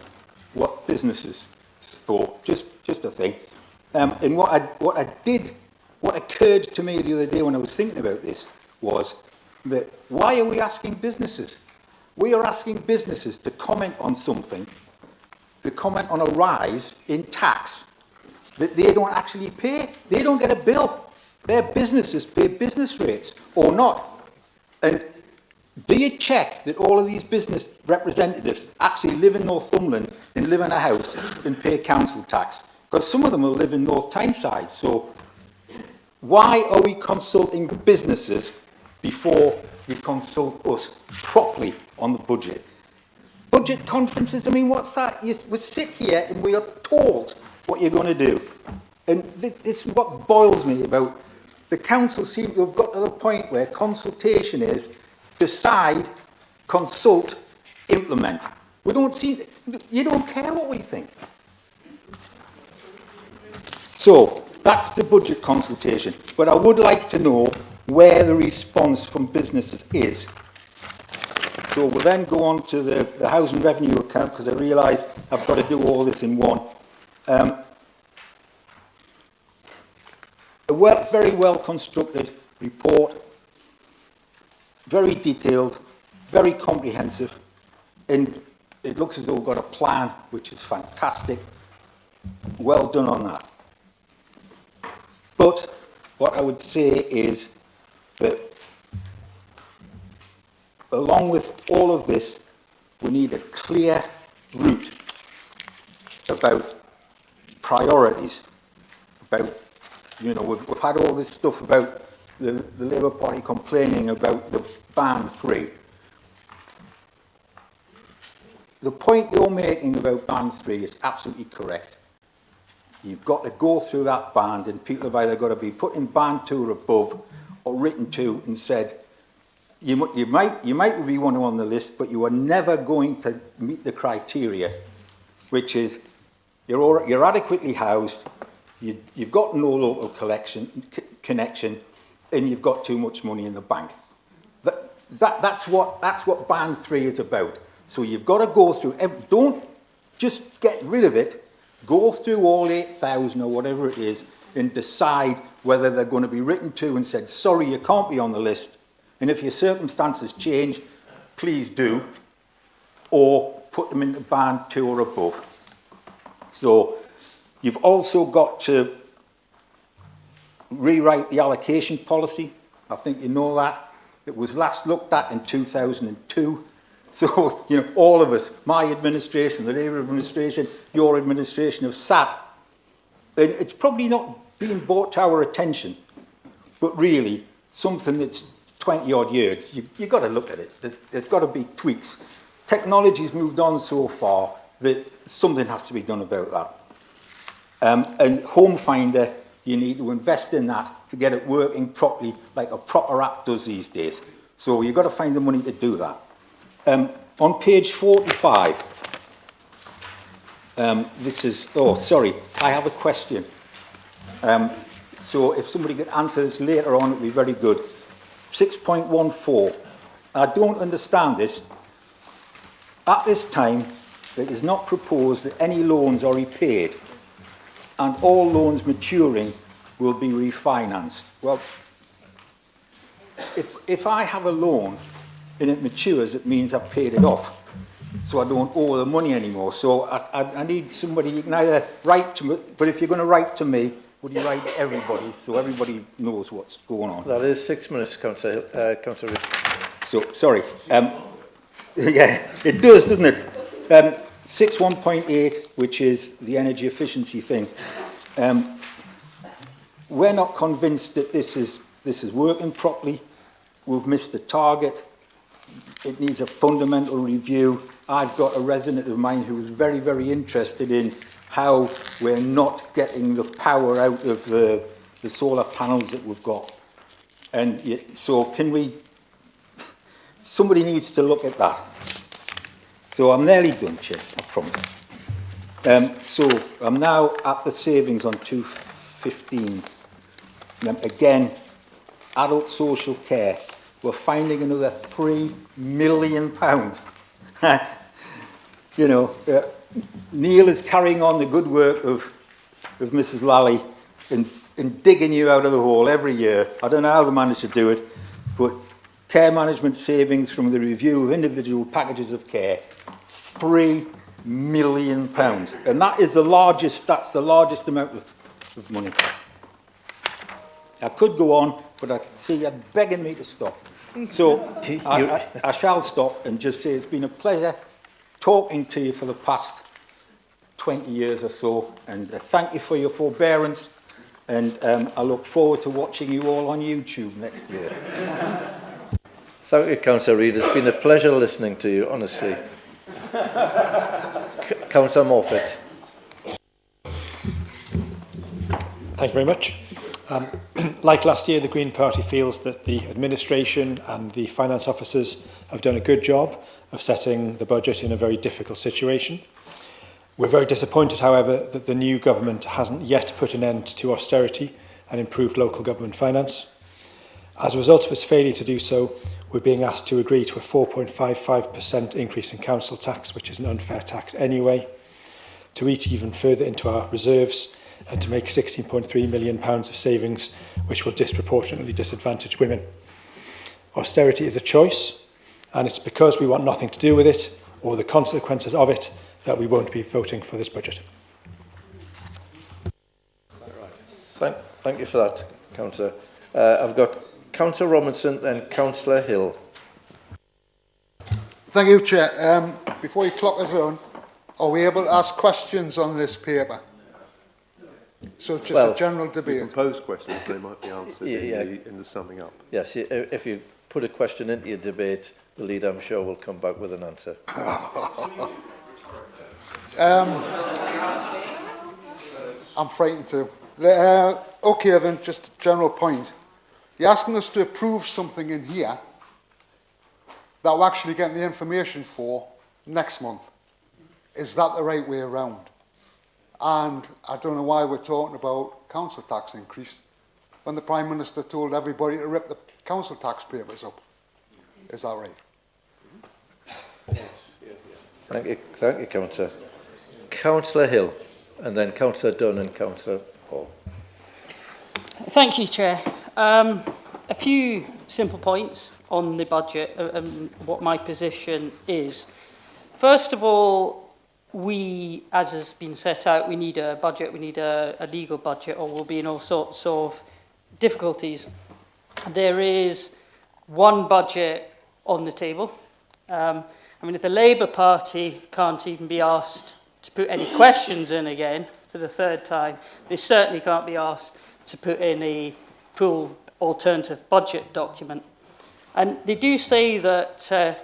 what businesses thought. Just a thing. And what occurred to me the other day when I was thinking about this was that why are we asking businesses? We are asking businesses to comment on something, to comment on a rise in tax that they don't actually pay. They don't get a bill. Their businesses pay business rates or not. And do you check that all of these business representatives actually live in Northumberland and live in a house and pay council tax? Because some of them will live in North Tyneside. So why are we consulting businesses before you consult us properly on the budget? Budget conferences, I mean, what's that? We sit here and we are told what you're going to do. And this is what boils me about the council seem to have got to the point where consultation is decide, consult, implement. We don't see, you don't care what we think. So that's the budget consultation. But I would like to know where the response from businesses is. So we'll then go on to the housing revenue account, because I realise I've got to do all this in one. A very well constructed report, very detailed, very comprehensive, and it looks as though we've got a plan which is fantastic. Well done on that. But what I would say is that along with all of this, we need a clear route about priorities, about, you know, we've had all this stuff about the Labour Party complaining about the Band 3. The point you're making about Band 3 is absolutely correct. You've got to go through that band, and people have either got to be put in Band 2 or above, or written to and said, you might be one on the list, but you are never going to meet the criteria, which is you're adequately housed, you've got no local connection, and you've got too much money in the bank. That's what Band 3 is about. So you've got to go through, don't just get rid of it, go through all 8,000 or whatever it is and decide whether they're going to be written to and said, sorry, you can't be on the list. And if your circumstances change, please do, or put them into Band 2 or above. So you've also got to rewrite the allocation policy. I think you know that. It was last looked at in 2002. So, you know, all of us, my administration, the Labour administration, your administration have sat. And it's probably not being brought to our attention, but really something that's 20-odd years, you've got to look at it. There's got to be tweaks. Technology's moved on so far that something has to be done about that. And Home Finder, you need to invest in that to get it working properly, like a proper app does these days. So you've got to find the money to do that. On page 45, this is, oh, sorry, I have a question. So if somebody could answer this later on, it would be very good. 6.14, I don't understand this. At this time, it is not proposed that any loans are repaid and all loans maturing will be refinanced. Well, if I have a loan and it matures, it means I've paid it off. So I don't owe the money anymore. So I need somebody, you can either write to me, but if you're going to write to me, would you write to everybody so everybody knows what's going on? That is 6 minutes, Councillor. So, sorry. Yeah, it does, doesn't it? 6.1.8, which is the energy efficiency thing. We're not convinced that this is working properly. We've missed the target. It needs a fundamental review. I've got a resident of mine who is very, very interested in how we're not getting the power out of the solar panels that we've got. And so can we somebody needs to look at that. So I'm nearly done, Chair, I promise. So I'm now at the savings on 215. Again, adult social care. We're finding another £3 million. You know, Neil is carrying on the good work of Mrs. Lally in digging you out of the hole every year. I don't know how they manage to do it, but care management savings from the review of individual packages of care, £3 million. And that is that's the largest amount of money. I could go on, but I see you're begging me to stop. So I shall stop and just say it's been a pleasure talking to you for the past 20 years or so, and thank you for your forbearance, and I look forward to watching you all on YouTube next year. Thank you, Councillor Reid. It's been a pleasure listening to you, honestly. Councillor Morfitt. Thank you very much. Like last year, the Green Party feels that the administration and the finance officers have done a good job of setting the budget in a very difficult situation. We're very disappointed, however, that the new government hasn't yet put an end to austerity and improved local government finance. As a result of its failure to do so, we're being asked to agree to a 4.55% increase in council tax, which is an unfair tax anyway, to eat even further into our reserves, and to make £16.3 million of savings, which will disproportionately disadvantage women. Austerity is a choice, and it's because we want nothing to do with it, or the consequences of it, that we won't be voting for this budget. Thank you for that, Councillor. I've got Councillor Robinson and Councillor Hill. Thank you, Chair. Before you clock us on, are we able to ask questions on this paper? So it's just a general debate. You can pose questions, they might be answered in the summing up. Yes, if you put a question into your debate, the leader, I'm sure, will come back with an answer. I'm frightened too. Okay, then, just a general point. You're asking us to approve something in here that we're actually getting the information for next month. Is that the right way around? And I don't know why we're talking about council tax increase when the Prime Minister told everybody to rip the council tax papers up. Is that right? Thank you, Councillor. Councillor Hill, and then Councillor Dunn and Councillor Hall. Thank you, Chair. A few simple points on the budget and what my position is. First of all, we, as has been set out, we need a budget, we need a legal budget, or we'll be in all sorts of difficulties. There is one budget on the table. I mean, if the Labour Party can't even be asked to put any questions in again for the third time, they certainly can't be asked to put in a full alternative budget document. And they do say that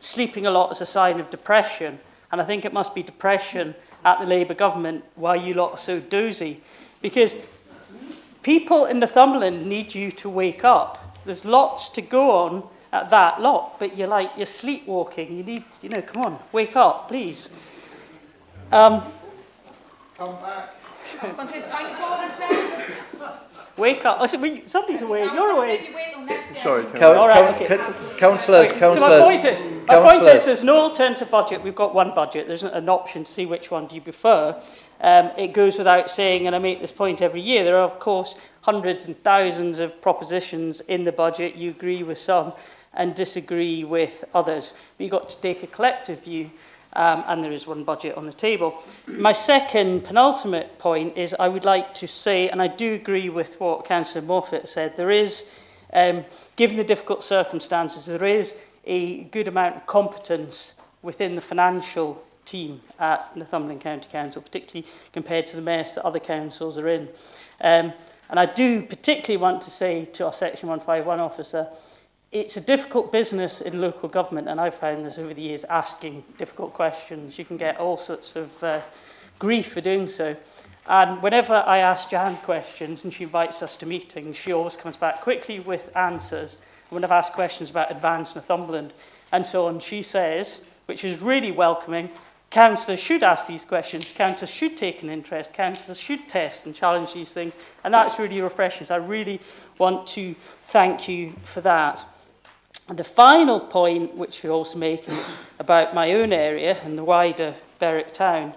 sleeping a lot is a sign of depression. And I think it must be depression at the Labour government why you lot are so dozy. Because people in Northumberland need you to wake up. There's lots to go on at that lot, but you're sleepwalking. You need, come on, wake up, please. Come back. I was going to say the point of order, Wake up. I said, somebody's awake. You're awake. Sorry, Councillors. So my point is, there's no alternative budget. We've got one budget. There's an option to see which one do you prefer. It goes without saying, and I make this point every year, there are, of course, hundreds and thousands of propositions in the budget. You agree with some and disagree with others. But you've got to take a collective view, and there is one budget on the table. My second penultimate point is I would like to say, and I do agree with what Councillor Morfitt said, there is, given the difficult circumstances, there is a good amount of competence within the financial team at Northumberland County Council, particularly compared to the mess that other councils are in. And I do particularly want to say to our Section 151 officer, it's a difficult business in local government, and I've found this over the years, asking difficult questions. You can get all sorts of grief for doing so. And whenever I ask Jan questions and she invites us to meetings, she always comes back quickly with answers. when I've asked questions about Advance Northumberland and so on, she says, which is really welcoming, councillors should ask these questions, councillors should take an interest, councillors should test and challenge these things, and that's really refreshing. So I really want to thank you for that. And the final point, which you're also making about my own area and the wider Berwick town,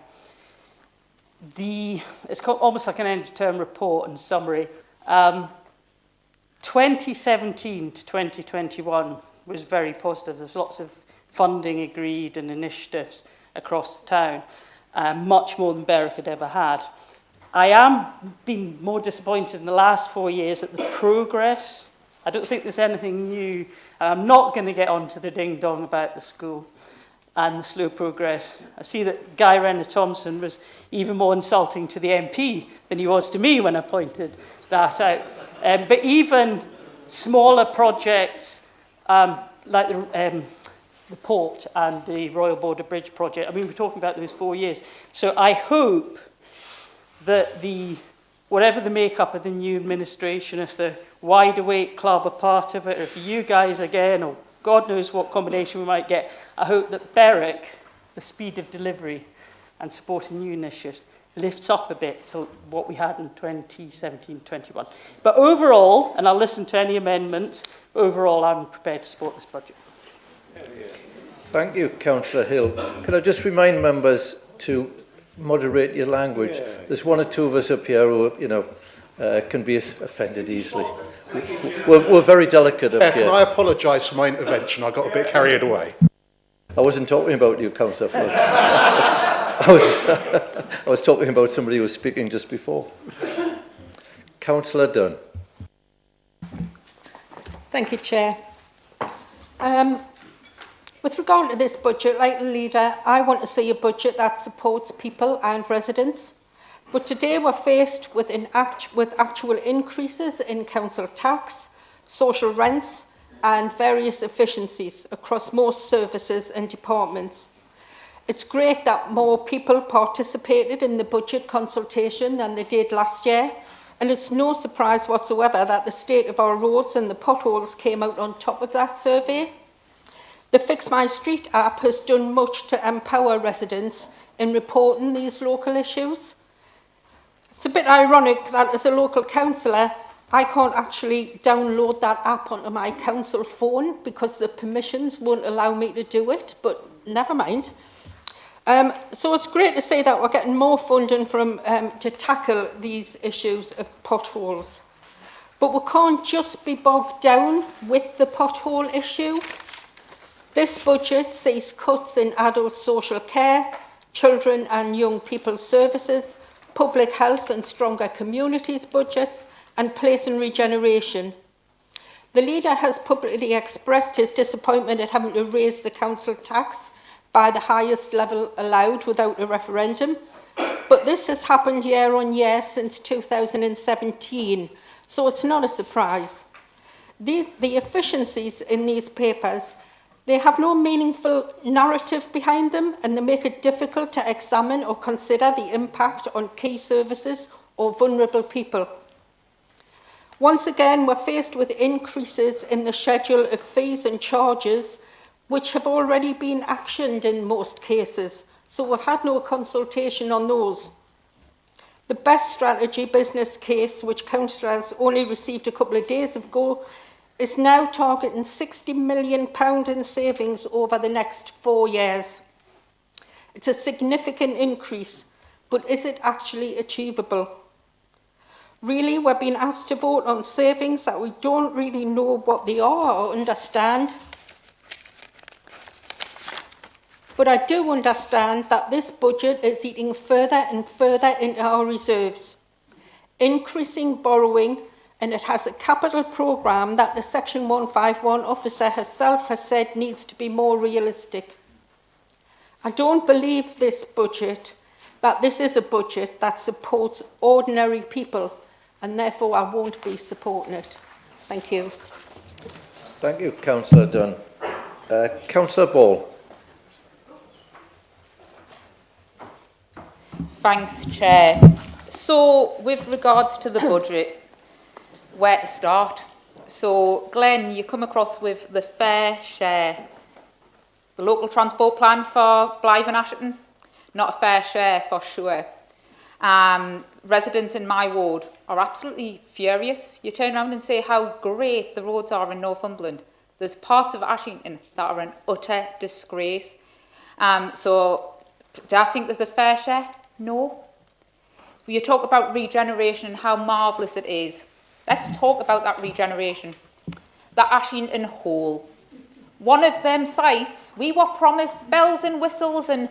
it's almost like an end-of-term report and summary. 2017 to 2021 was very positive. There's lots of funding agreed and initiatives across the town, much more than Berwick had ever had. I am being more disappointed in the last 4 years at the progress. I don't think there's anything new. I'm not going to get onto the ding-dong about the school and the slow progress. I see that Guy Renner-Thompson was even more insulting to the MP than he was to me when I pointed that out. But even smaller projects like the port and the Royal Border Bridge project, I mean, we're talking about those 4 years. So I hope that whatever the makeup of the new administration, if the Wide Awake Club are part of it, or if you guys again, or God knows what combination we might get, I hope that Berwick, the speed of delivery and supporting new initiatives, lifts up a bit to what we had in 2017-21. But overall, and I'll listen to any amendments, overall I'm prepared to support this budget. Thank you, Councillor Hill. Could I just remind members to moderate your language? There's one or two of us up here who, can be offended easily. We're very delicate up here. Can I apologise for my intervention? I got a bit carried away. I wasn't talking about you, Councillor Flux. I was talking about somebody who was speaking just before. Councillor Dunn. Thank you, Chair. With regard to this budget, like the leader, I want to see a budget that supports people and residents. But today we're faced with actual increases in council tax, social rents and various efficiencies across most services and departments. It's great that more people participated in the budget consultation than they did last year, and it's no surprise whatsoever that the state of our roads and the potholes came out on top of that survey. The Fix My Street app has done much to empower residents in reporting these local issues. It's a bit ironic that as a local councillor, I can't actually download that app onto my council phone because the permissions won't allow me to do it, but never mind. So it's great to see that we're getting more funding to tackle these issues of potholes. But we can't just be bogged down with the pothole issue. This budget sees cuts in adult social care, children and young people's services, public health and stronger communities budgets, and place and regeneration. The leader has publicly expressed his disappointment at having to raise the council tax by the highest level allowed without a referendum, but this has happened year on year since 2017, so it's not a surprise. The efficiencies in these papers, they have no meaningful narrative behind them, and they make it difficult to examine or consider the impact on key services or vulnerable people. Once again, we're faced with increases in the schedule of fees and charges, which have already been actioned in most cases, so we've had no consultation on those. The best strategy business case, which councillors only received a couple of days ago, is now targeting £60 million in savings over the next 4 years. It's a significant increase, but is it actually achievable? Really, we're being asked to vote on savings that we don't really know what they are or understand. But I do understand that this budget is eating further and further into our reserves, increasing borrowing, and it has a capital programme that the Section 151 officer herself has said needs to be more realistic. I don't believe this is a budget that supports ordinary people, and therefore I won't be supporting it. Thank you. Thank you, Councillor Dunn. Councillor Ball. Thanks, Chair. So, with regards to the budget, where to start? So, Glenn, you come across with the fair share. The local transport plan for Blythe and Ashton, not a fair share for sure. Residents in my ward are absolutely furious. You turn around and say how great the roads are in Northumberland. There's parts of Ashington that are an utter disgrace. So, do I think there's a fair share? No. You talk about regeneration and how marvellous it is. Let's talk about that regeneration. The Ashington Hall. One of them sites, we were promised bells and whistles and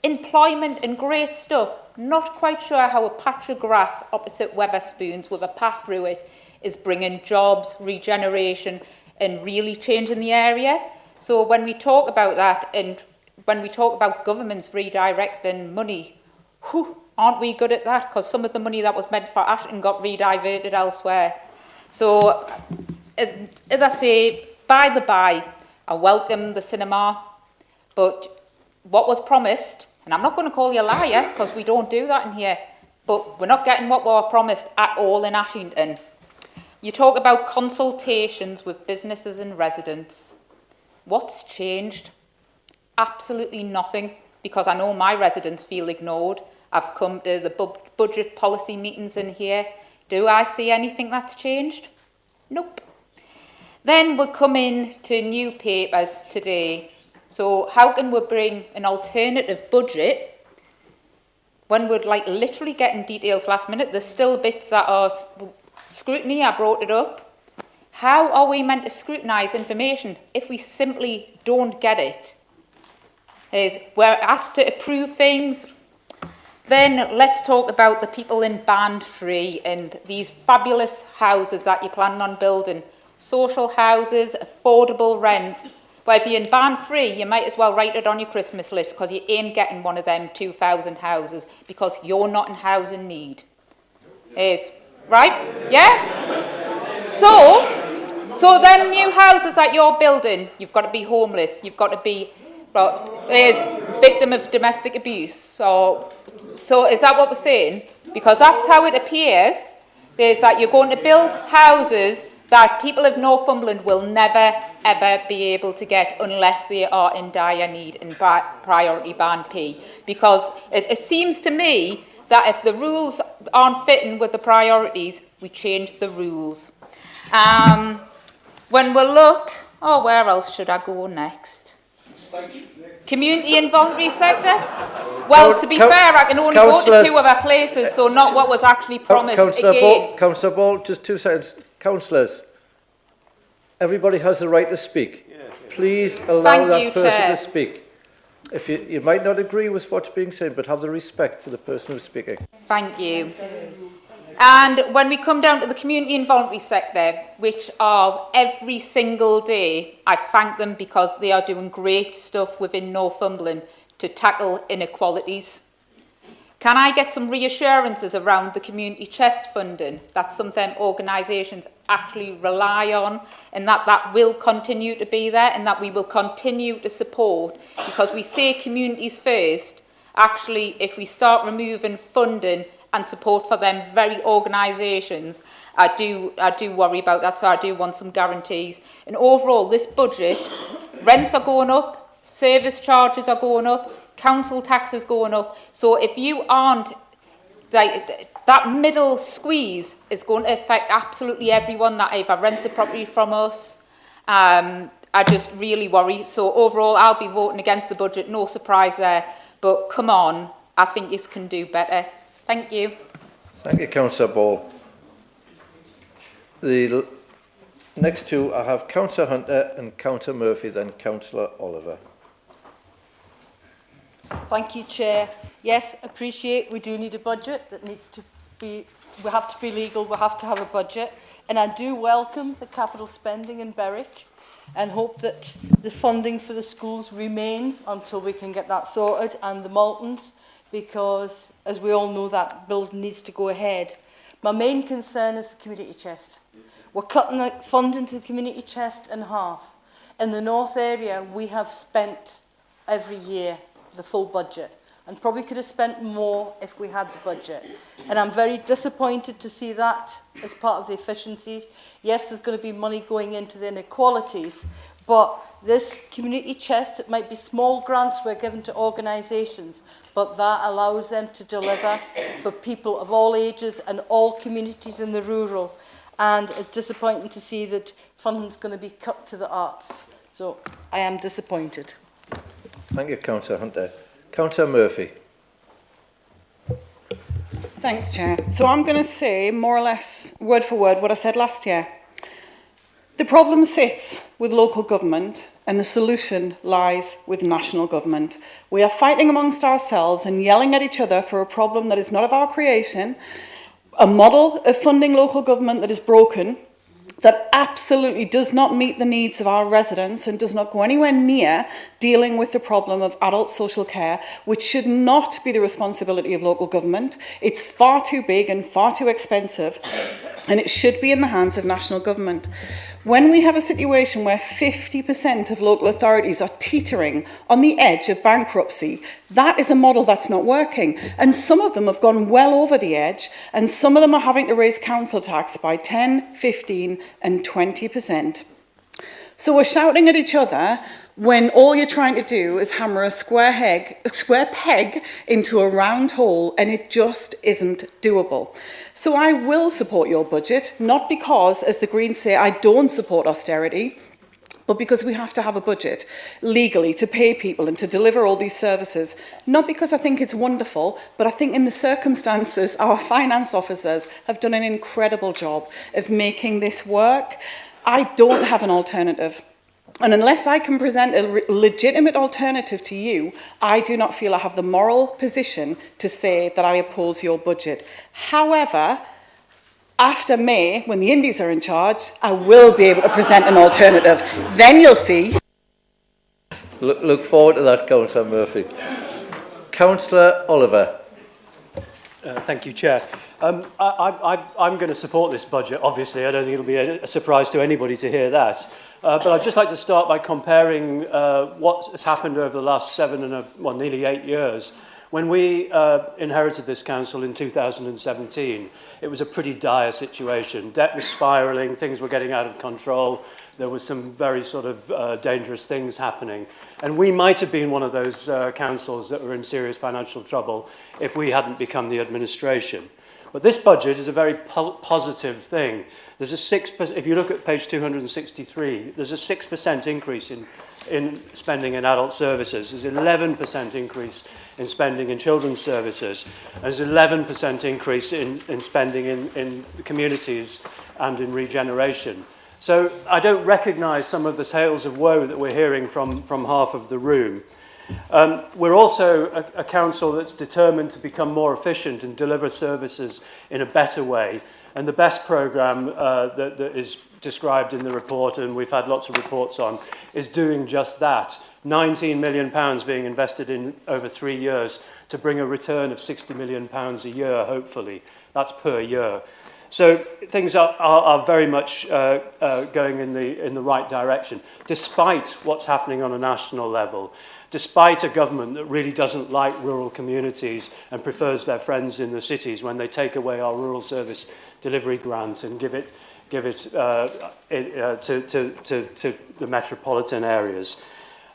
employment and great stuff. Not quite sure how a patch of grass opposite Wetherspoons with a path through it is bringing jobs, regeneration and really changing the area. So when we talk about that and when we talk about governments redirecting money, aren't we good at that? Because some of the money that was meant for Ashton got rediverted elsewhere. So, as I say, by the by, I welcome the cinema, but what was promised, and I'm not going to call you a liar, because we don't do that in here, but we're not getting what we were promised at all in Ashington. You talk about consultations with businesses and residents. What's changed? Absolutely nothing, because I know my residents feel ignored. I've come to the budget policy meetings in here. Do I see anything that's changed? Nope. Then we come in to new papers today. So how can we bring an alternative budget when we're like literally getting details last minute? There's still bits that are scrutiny, I brought it up. How are we meant to scrutinise information if we simply don't get it? We're asked to approve things. Then let's talk about the people in Band 3 and these fabulous houses that you're planning on building. Social houses, affordable rents. Well, if you're in Band 3, you might as well write it on your Christmas list because you ain't getting one of them 2,000 houses because you're not in housing need. Right? Yeah? So them new houses that you're building, you've got to be homeless, you've got to be victim of domestic abuse. So is that what we're saying? Because that's how it appears. There's that you're going to build houses that people of Northumberland will never, ever be able to get unless they are in dire need in priority band P. Because it seems to me that if the rules aren't fitting with the priorities, we change the rules. When we look, where else should I go next? Community and voluntary sector? Well, to be fair, I can only go to 2 other places, so not what was actually promised again. Councillor Ball, just 2 seconds. Councillors, everybody has the right to speak. Please allow that person to speak. If you might not agree with what's being said, but have the respect for the person who's speaking. Thank you. And when we come down to the community and voluntary sector, which are every single day, I thank them because they are doing great stuff within Northumberland to tackle inequalities. Can I get some reassurances around the community chest funding that some of them organisations actually rely on and that will continue to be there and that we will continue to support? Because we say communities first, actually if we start removing funding and support for them very organisations, I do worry about that, so I do want some guarantees. And overall, this budget, rents are going up, service charges are going up, council tax is going up. So if you aren't, that middle squeeze is going to affect absolutely everyone that either rents a property from us. I just really worry. So overall, I'll be voting against the budget, no surprise there. But come on, I think you can do better. Thank you. Thank you, Councillor Ball. The next 2, I have Councillor Hunter and Councillor Murphy, then Councillor Oliver. Thank you, Chair. Yes, appreciate we do need a budget that needs to be, we have to be legal, we have to have a budget. And I do welcome the capital spending in Berwick and hope that the funding for the schools remains until we can get that sorted, and the Maltons, because, as we all know, that build needs to go ahead. My main concern is the community chest. We're cutting the funding to the community chest in half. In the north area, we have spent every year the full budget. and probably could have spent more if we had the budget. And I'm very disappointed to see that as part of the efficiencies. Yes, there's going to be money going into the inequalities, but this community chest, it might be small grants we're given to organisations, but that allows them to deliver for people of all ages and all communities in the rural. And it's disappointing to see that funding's going to be cut to the arts. So I am disappointed. Thank you, Councillor Hunter. Councillor Murphy. Thanks, Chair. So I'm going to say, more or less, word for word, what I said last year. The problem sits with local government and the solution lies with national government. We are fighting amongst ourselves and yelling at each other for a problem that is not of our creation, a model of funding local government that is broken, that absolutely does not meet the needs of our residents and does not go anywhere near dealing with the problem of adult social care, which should not be the responsibility of local government. It's far too big and far too expensive, and it should be in the hands of national government. When we have a situation where 50% of local authorities are teetering on the edge of bankruptcy, that is a model that's not working. And some of them have gone well over the edge, and some of them are having to raise council tax by 10, 15 and 20%. So we're shouting at each other when all you're trying to do is hammer a square peg into a round hole, and it just isn't doable. So I will support your budget, not because, as the Greens say, I don't support austerity, but because we have to have a budget legally to pay people and to deliver all these services. Not because I think it's wonderful, but I think in the circumstances, our finance officers have done an incredible job of making this work. I don't have an alternative. And unless I can present a legitimate alternative to you, I do not feel I have the moral position to say that I oppose your budget. However, after May, when the Indies are in charge, I will be able to present an alternative. Then you'll see. Look forward to that, Councillor Murphy. Councillor Oliver. Thank you, Chair. I'm going to support this budget, obviously. I don't think it'll be a surprise to anybody to hear that. But I'd just like to start by comparing what has happened over the last nearly 8 years. When we inherited this council in 2017, it was a pretty dire situation. Debt was spiralling, things were getting out of control. There was some very sort of dangerous things happening. And we might have been one of those councils that were in serious financial trouble if we hadn't become the administration. But this budget is a very positive thing. There's a 6%, if you look at page 263, there's a 6% increase in spending in adult services. There's an 11% increase in spending in children's services. There's an 11% increase in spending in the communities and in regeneration. So I don't recognise some of the tales of woe that we're hearing from half of the room. We're also a council that's determined to become more efficient and deliver services in a better way. And the BEST programme that is described in the report, and we've had lots of reports on, is doing just that. £19 million being invested in over 3 years to bring a return of £60 million a year, hopefully. That's per year. So things are very much going in the right direction, despite what's happening on a national level, despite a government that really doesn't like rural communities and prefers their friends in the cities when they take away our rural service delivery grant and give it to the metropolitan areas.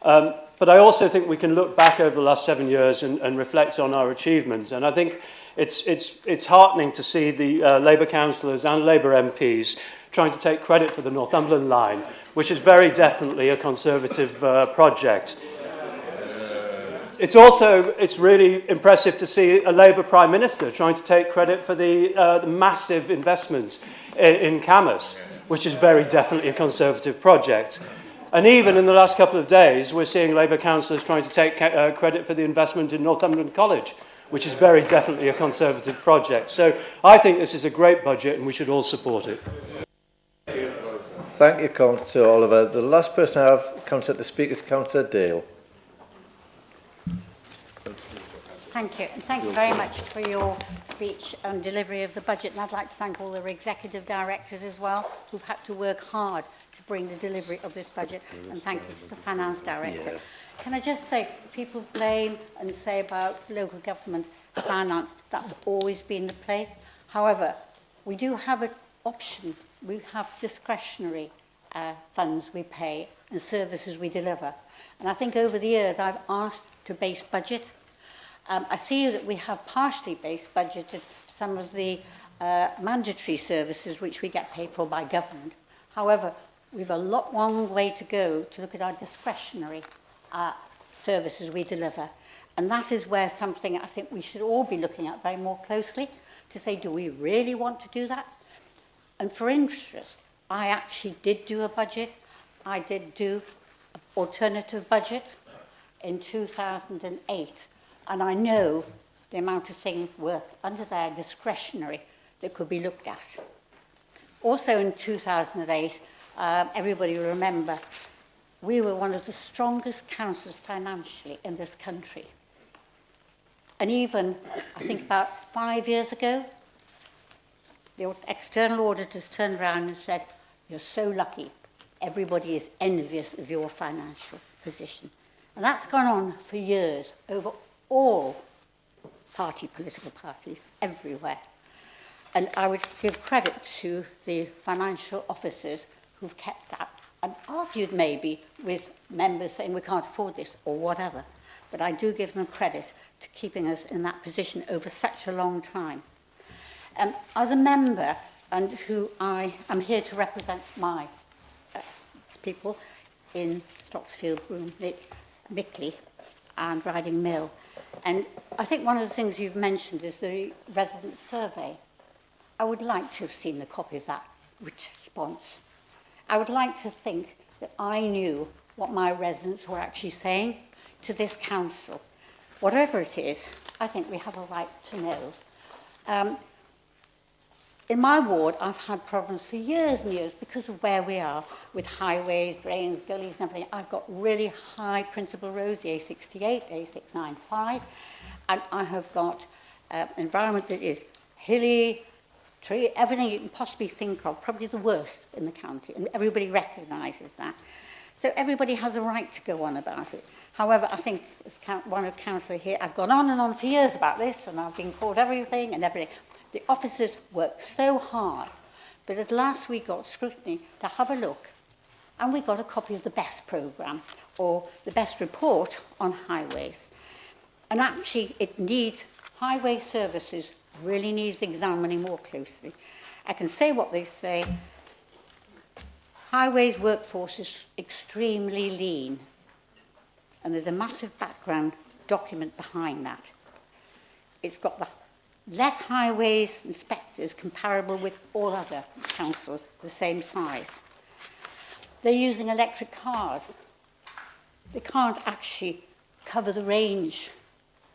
But I also think we can look back over the last 7 years and reflect on our achievements. And I think it's heartening to see the Labour councillors and Labour MPs trying to take credit for the Northumberland line, which is very definitely a Conservative project. It's really impressive to see a Labour Prime Minister trying to take credit for the massive investments in Camas, which is very definitely a Conservative project. And even in the last couple of days, we're seeing Labour councillors trying to take credit for the investment in Northumberland College, which is very definitely a Conservative project. So I think this is a great budget and we should all support it. Thank you, Councillor Oliver. The last person I have, Councillor, to speak is Councillor Dale. Thank you. And thank you very much for your speech and delivery of the budget. And I'd like to thank all the executive directors as well, who've had to work hard to bring the delivery of this budget. And thank you to the finance director. Can I just say, people blame and say about local government finance, that's always been the place. However, we do have an option. We have discretionary funds we pay and services we deliver. And I think over the years I've asked to base budget. I see that we have partially base budgeted some of the mandatory services which we get paid for by government. However, we've a long way to go to look at our discretionary services we deliver. And that is where something I think we should all be looking at very more closely to say, do we really want to do that? And for interest, I actually did do a budget. I did do an alternative budget in 2008. And I know the amount of things work under there discretionary that could be looked at. Also in 2008, everybody will remember, we were one of the strongest councils financially in this country. And even, I think about 5 years ago, the external auditors turned around and said, you're so lucky. Everybody is envious of your financial position. And that's gone on for years over all political parties, everywhere. And I would give credit to the financial officers who've kept that and argued maybe with members saying we can't afford this or whatever. But I do give them credit to keeping us in that position over such a long time. As a member, and who I am here to represent my people in Stocksfield, Broome, Mickley and Riding Mill. And I think one of the things you've mentioned is the resident survey. I would like to have seen the copy of that response. I would like to think that I knew what my residents were actually saying to this council. Whatever it is, I think we have a right to know. In my ward, I've had problems for years and years because of where we are with highways, drains, gullies and everything. I've got really high principal roads, the A68, A695, and I have got environment that is hilly, tree, everything you can possibly think of, probably the worst in the county, and everybody recognises that. So everybody has a right to go on about it. However, I think, as one of councillor here, I've gone on and on for years about this, and I've been called everything and everything. The officers worked so hard, but at last we got scrutiny to have a look, and we got a copy of the best programme, or the best report on highways. And actually, it needs, highway services really needs examining more closely. I can say what they say. Highways workforce is extremely lean, and there's a massive background document behind that. It's got the less highways inspectors comparable with all other councils the same size. They're using electric cars. They can't actually cover the range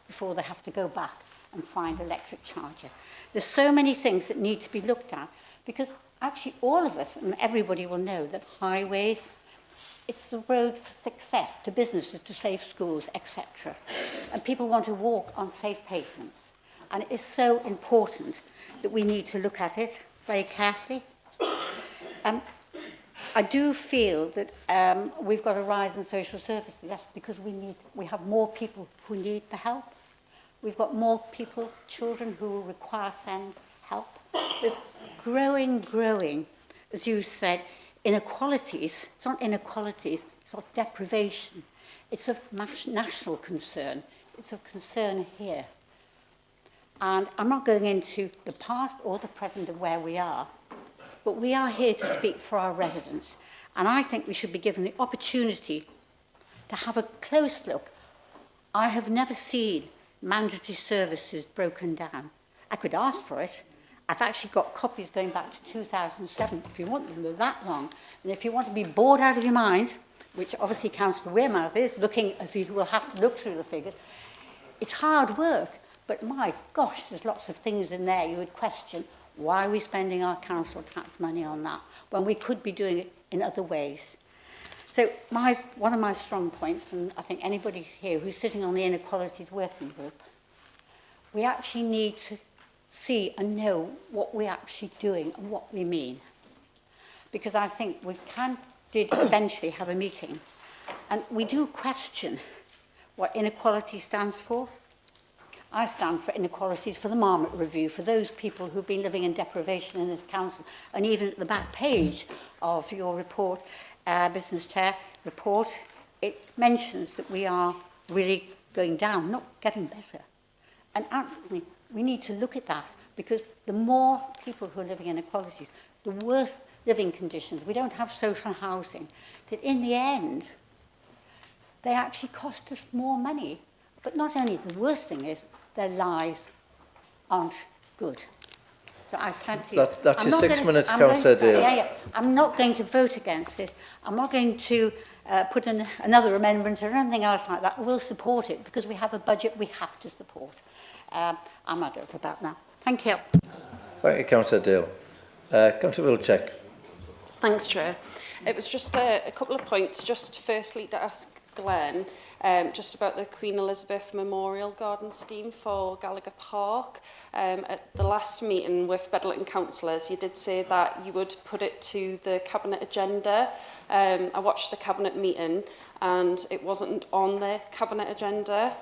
before they have to go back and find an electric charger. There's so many things that need to be looked at because actually all of us and everybody will know that highways, it's the road for success to businesses, to safe schools, etc. And people want to walk on safe pavements. And it is so important that we need to look at it very carefully. I do feel that we've got a rise in social services. That's because we have more people who need the help. We've got more people, children who require help. There's growing, as you said, inequalities. It's not inequalities, it's not deprivation. It's of national concern. It's of concern here. And I'm not going into the past or the present of where we are, but we are here to speak for our residents. And I think we should be given the opportunity to have a close look. I have never seen mandatory services broken down. I could ask for it. I've actually got copies going back to 2007, if you want them, they're that long. And if you want to be bored out of your mind, which obviously Councillor Wearmouth is, looking as he will have to look through the figures, it's hard work. But my gosh, there's lots of things in there you would question. Why are we spending our council tax money on that when we could be doing it in other ways? So one of my strong points, and I think anybody here who's sitting on the inequalities working group, we actually need to see and know what we're actually doing and what we mean. Because I think we did eventually have a meeting, And we do question what inequality stands for. I stand for inequalities for the Marmot Review, for those people who've been living in deprivation in this council. And even at the back page of your report, Business Chair report, it mentions that we are really going down, not getting better. And actually, we need to look at that, because the more people who are living in inequalities, the worse living conditions, we don't have social housing, that in the end, they actually cost us more money. But not only, the worst thing is, their lives aren't good. So I thank you. That's your 6 minutes, Councillor Dale. Yeah. I'm not going to vote against it. I'm not going to put in another amendment or anything else like that. We'll support it because we have a budget we have to support. I'm adult about that. Thank you. Thank you, Councillor Dale. Councillor Wilczek. Thanks, Chair. It was just a couple of points. Just firstly to ask Glenn, just about the Queen Elizabeth Memorial Garden Scheme for Gallagher Park. At the last meeting with Bedlington councillors, you did say that you would put it to the Cabinet agenda. I watched the Cabinet meeting and it wasn't on the Cabinet agenda.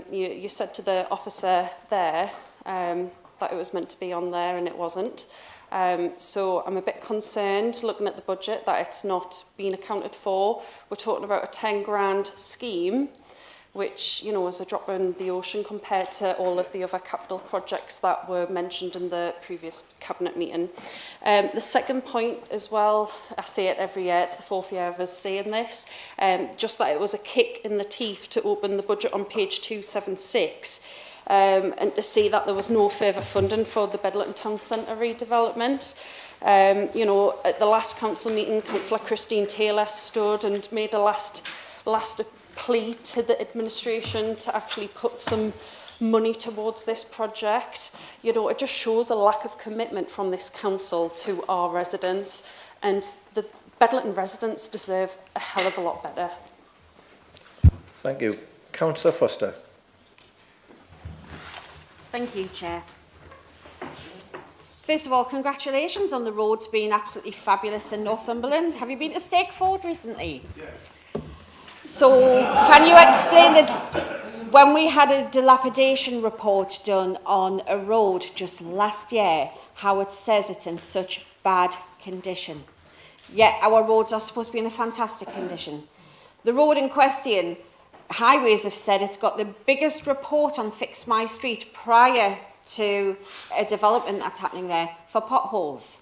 You said to the officer there that it was meant to be on there and it wasn't. So I'm a bit concerned looking at the budget that it's not being accounted for. We're talking about a 10 grand scheme, which, you know, is a drop in the ocean compared to all of the other capital projects that were mentioned in the previous Cabinet meeting. The second point as well, I say it every year, it's the fourth year of us saying this, just that it was a kick in the teeth to open the budget on page 276. And to see that there was no further funding for the Bedlington Town Centre redevelopment. You know, at the last council meeting, Councillor Christine Taylor stood and made a last plea to the administration to actually put some money towards this project. You know, it just shows a lack of commitment from this council to our residents, and the Bedlington residents deserve a hell of a lot better. Thank you. Councillor Foster. Thank you, Chair. First of all, congratulations on the roads being absolutely fabulous in Northumberland. Have you been to Stakeford recently? Yes. So, can you explain that when we had a dilapidation report done on a road just last year, how it says it's in such bad condition? Yet our roads are supposed to be in a fantastic condition. The road in question, Highways have said it's got the biggest report on Fix My Street prior to a development that's happening there for potholes.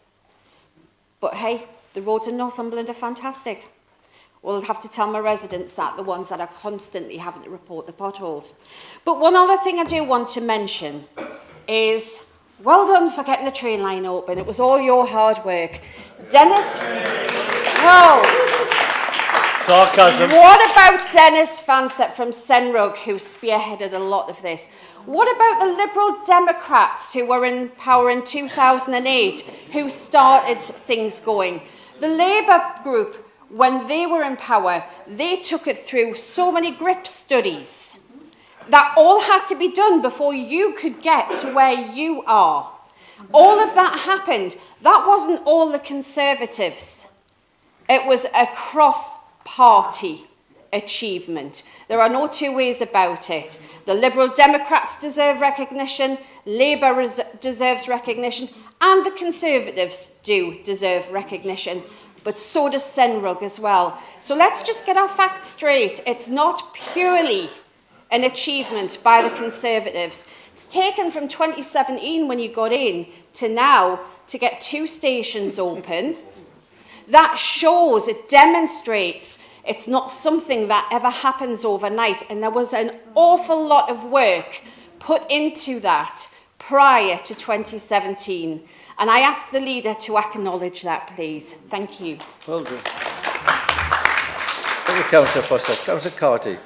But hey, the roads in Northumberland are fantastic. We'll have to tell my residents that, the ones that are constantly having to report the potholes. But one other thing I do want to mention is, well done for getting the train line open. It was all your hard work. Dennis... Whoa! Sarcasm. What about Dennis Fansett from Senrug, who spearheaded a lot of this? What about the Liberal Democrats who were in power in 2008, who started things going? The Labour group, when they were in power, they took it through so many grip studies that all had to be done before you could get to where you are. All of that happened. That wasn't all the Conservatives. It was a cross-party achievement. There are no two ways about it. The Liberal Democrats deserve recognition, Labour deserves recognition, and the Conservatives do deserve recognition. But so does Senrug as well. So let's just get our facts straight. It's not purely an achievement by the Conservatives. It's taken from 2017 when you got in to now to get 2 stations open. That shows, it demonstrates it's not something that ever happens overnight. And there was an awful lot of work put into that prior to 2017. And I ask the leader to acknowledge that, please. Thank you. Well done. Thank you, Councillor Foster. Councillor Carty.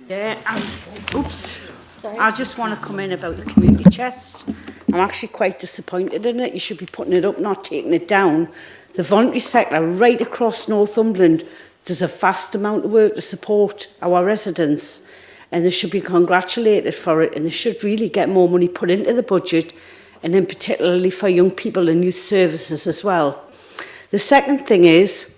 Yeah, I just want to come in about the community chest. I'm actually quite disappointed in it. You should be putting it up, not taking it down. The voluntary sector right across Northumberland does a vast amount of work to support our residents, and they should be congratulated for it, and they should really get more money put into the budget, and then particularly for young people and youth services as well. The second thing is,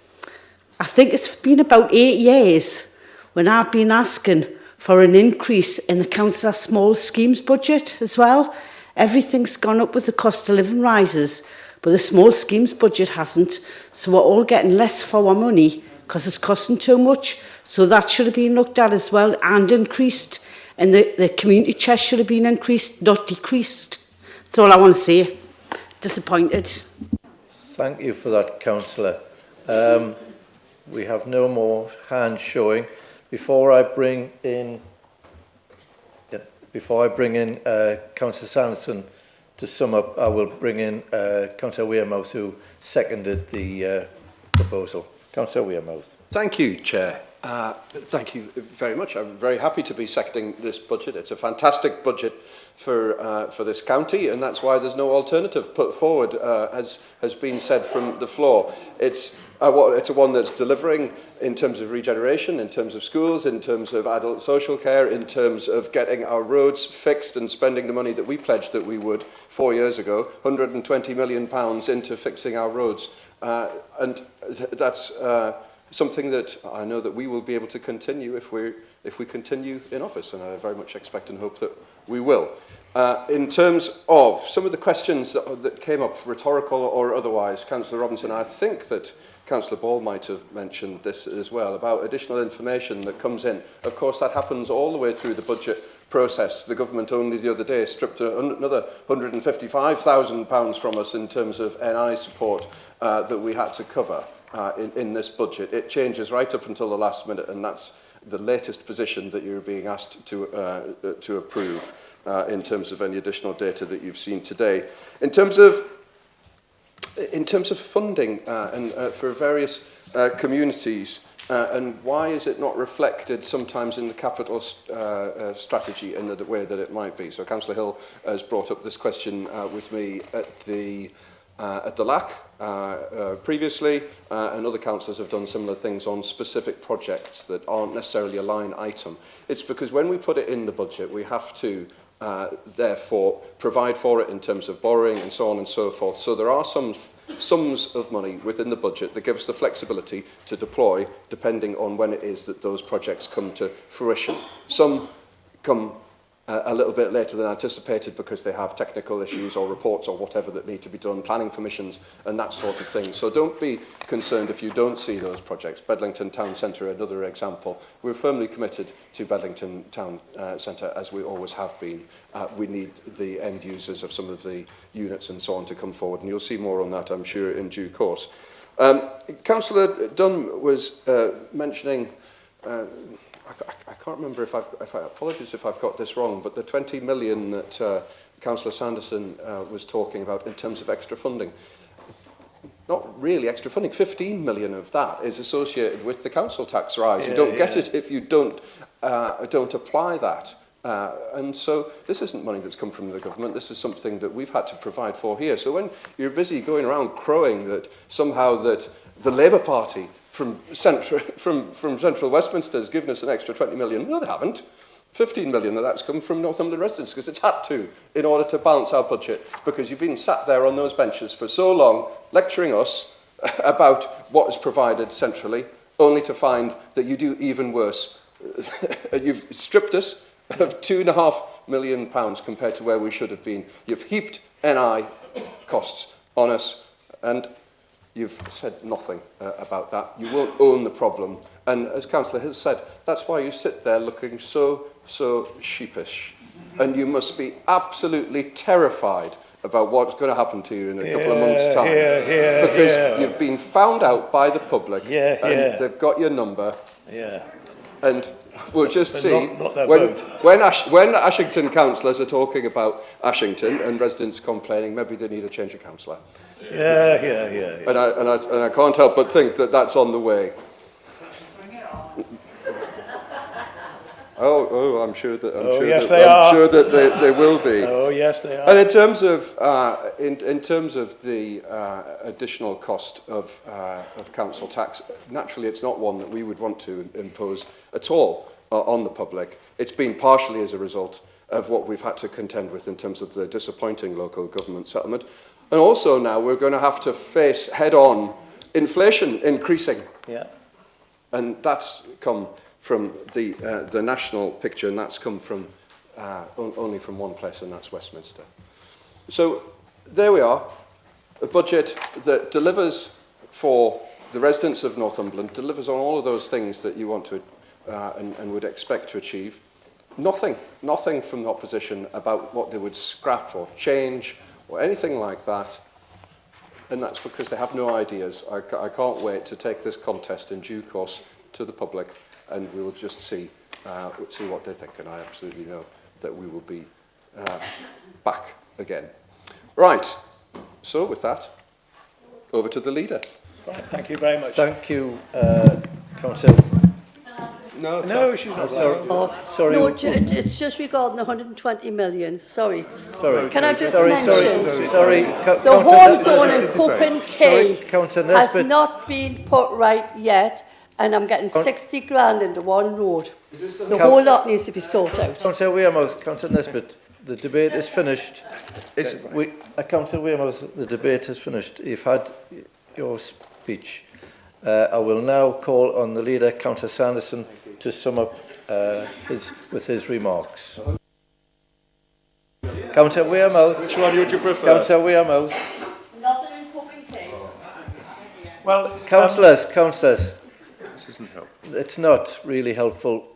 I think it's been about 8 years when I've been asking for an increase in the council small schemes budget as well. Everything's gone up with the cost of living rises, but the small schemes budget hasn't. So we're all getting less for our money because it's costing too much. So that should have been looked at as well and increased. And the community chest should have been increased, not decreased. That's all I want to say. Disappointed. Thank you for that, Councillor. We have no more hands showing. Before I bring in Councillor Sanderson to sum up, I will bring in Councillor Wearmouth, who seconded the proposal. Councillor Wearmouth. Thank you, Chair. Thank you very much. I'm very happy to be seconding this budget. It's a fantastic budget for this county, and that's why there's no alternative put forward, as has been said from the floor. It's a one that's delivering in terms of regeneration, in terms of schools, in terms of adult social care, in terms of getting our roads fixed and spending the money that we pledged that we would 4 years ago, £120 million into fixing our roads. And that's something that I know that we will be able to continue if we continue in office, and I very much expect and hope that we will. In terms of some of the questions that came up, rhetorical or otherwise, Councillor Robinson, I think that Councillor Ball might have mentioned this as well, about additional information that comes in. Of course, that happens all the way through the budget process. The government only the other day stripped another £155,000 from us in terms of NI support that we had to cover in this budget. It changes right up until the last minute, and that's the latest position that you're being asked to approve in terms of any additional data that you've seen today. In terms of funding and for various communities, and why is it not reflected sometimes in the capital strategy in the way that it might be? So Councillor Hill has brought up this question with me at the LAC previously, and other councillors have done similar things on specific projects that aren't necessarily a line item. It's because when we put it in the budget, we have to therefore provide for it in terms of borrowing and so on and so forth. So there are some sums of money within the budget that give us the flexibility to deploy depending on when it is that those projects come to fruition. Some come a little bit later than anticipated because they have technical issues or reports or whatever that need to be done, planning permissions and that sort of thing. So don't be concerned if you don't see those projects. Bedlington Town Centre, another example. We're firmly committed to Bedlington Town Centre, as we always have been. We need the end users of some of the units and so on to come forward, and you'll see more on that, I'm sure, in due course. Councillor Dunn was mentioning I can't remember if apologies if I've got this wrong, but the 20 million that Councillor Sanderson was talking about in terms of extra funding. Not really extra funding. 15 million of that is associated with the council tax rise. You don't get it if you don't apply that. And so this isn't money that's come from the government. This is something that we've had to provide for here. So when you're busy going around crowing that somehow that the Labour Party from Central Westminster has given us an extra 20 million. No, they haven't. 15 million of that's come from Northumberland residents because it's had to in order to balance our budget, because you've been sat there on those benches for so long lecturing us about what is provided centrally, only to find that you do even worse. You've stripped us of £2.5 million compared to where we should have been. You've heaped NI costs on us, and you've said nothing about that. You won't own the problem. And as Councillor has said, that's why you sit there looking so sheepish. And you must be absolutely terrified about what's going to happen to you in a couple of months' time. Because you've been found out by the public, and they've got your number. And we'll just see, when Ashington councillors are talking about Ashington and residents complaining, maybe they need a change of councillor. And I can't help but think that that's on the way. I'm sure that they will be. Oh, yes, they are. And in terms of the additional cost of council tax, naturally, it's not one that we would want to impose at all on the public. It's been partially as a result of what we've had to contend with in terms of the disappointing local government settlement. And also now we're going to have to face head-on inflation increasing. And that's come from the national picture, and that's come from only from one place, and that's Westminster. So there we are, a budget that delivers for the residents of Northumberland, delivers on all of those things that you want to and would expect to achieve. Nothing from the opposition about what they would scrap or change or anything like that. And that's because they have no ideas. I can't wait to take this contest in due course to the public, and we will just see what they think. And I absolutely know that we will be back again. Right. So with that, over to the leader. Right, thank you very much. Thank you, Councillor. No, she's not. Sorry. No, it's just regarding the 120 million. Sorry. Sorry. Can I just sorry, mention? Sorry. The home zone in Copen K has Nesbitt. not been put right yet, and I'm getting 60 grand into one road. The whole lot needs to be sorted out. Councillor Wearmouth, Councillor Nesbitt, the debate is finished. Councillor Wearmouth, the debate is finished. You've had your speech. I will now call on the leader, Councillor Sanderson, to sum up with his remarks. Councillor Wearmouth. Which one would you prefer? Councillor Wearmouth. Nothing in Copen K. Well, councillors. This isn't helpful. It's not really helpful.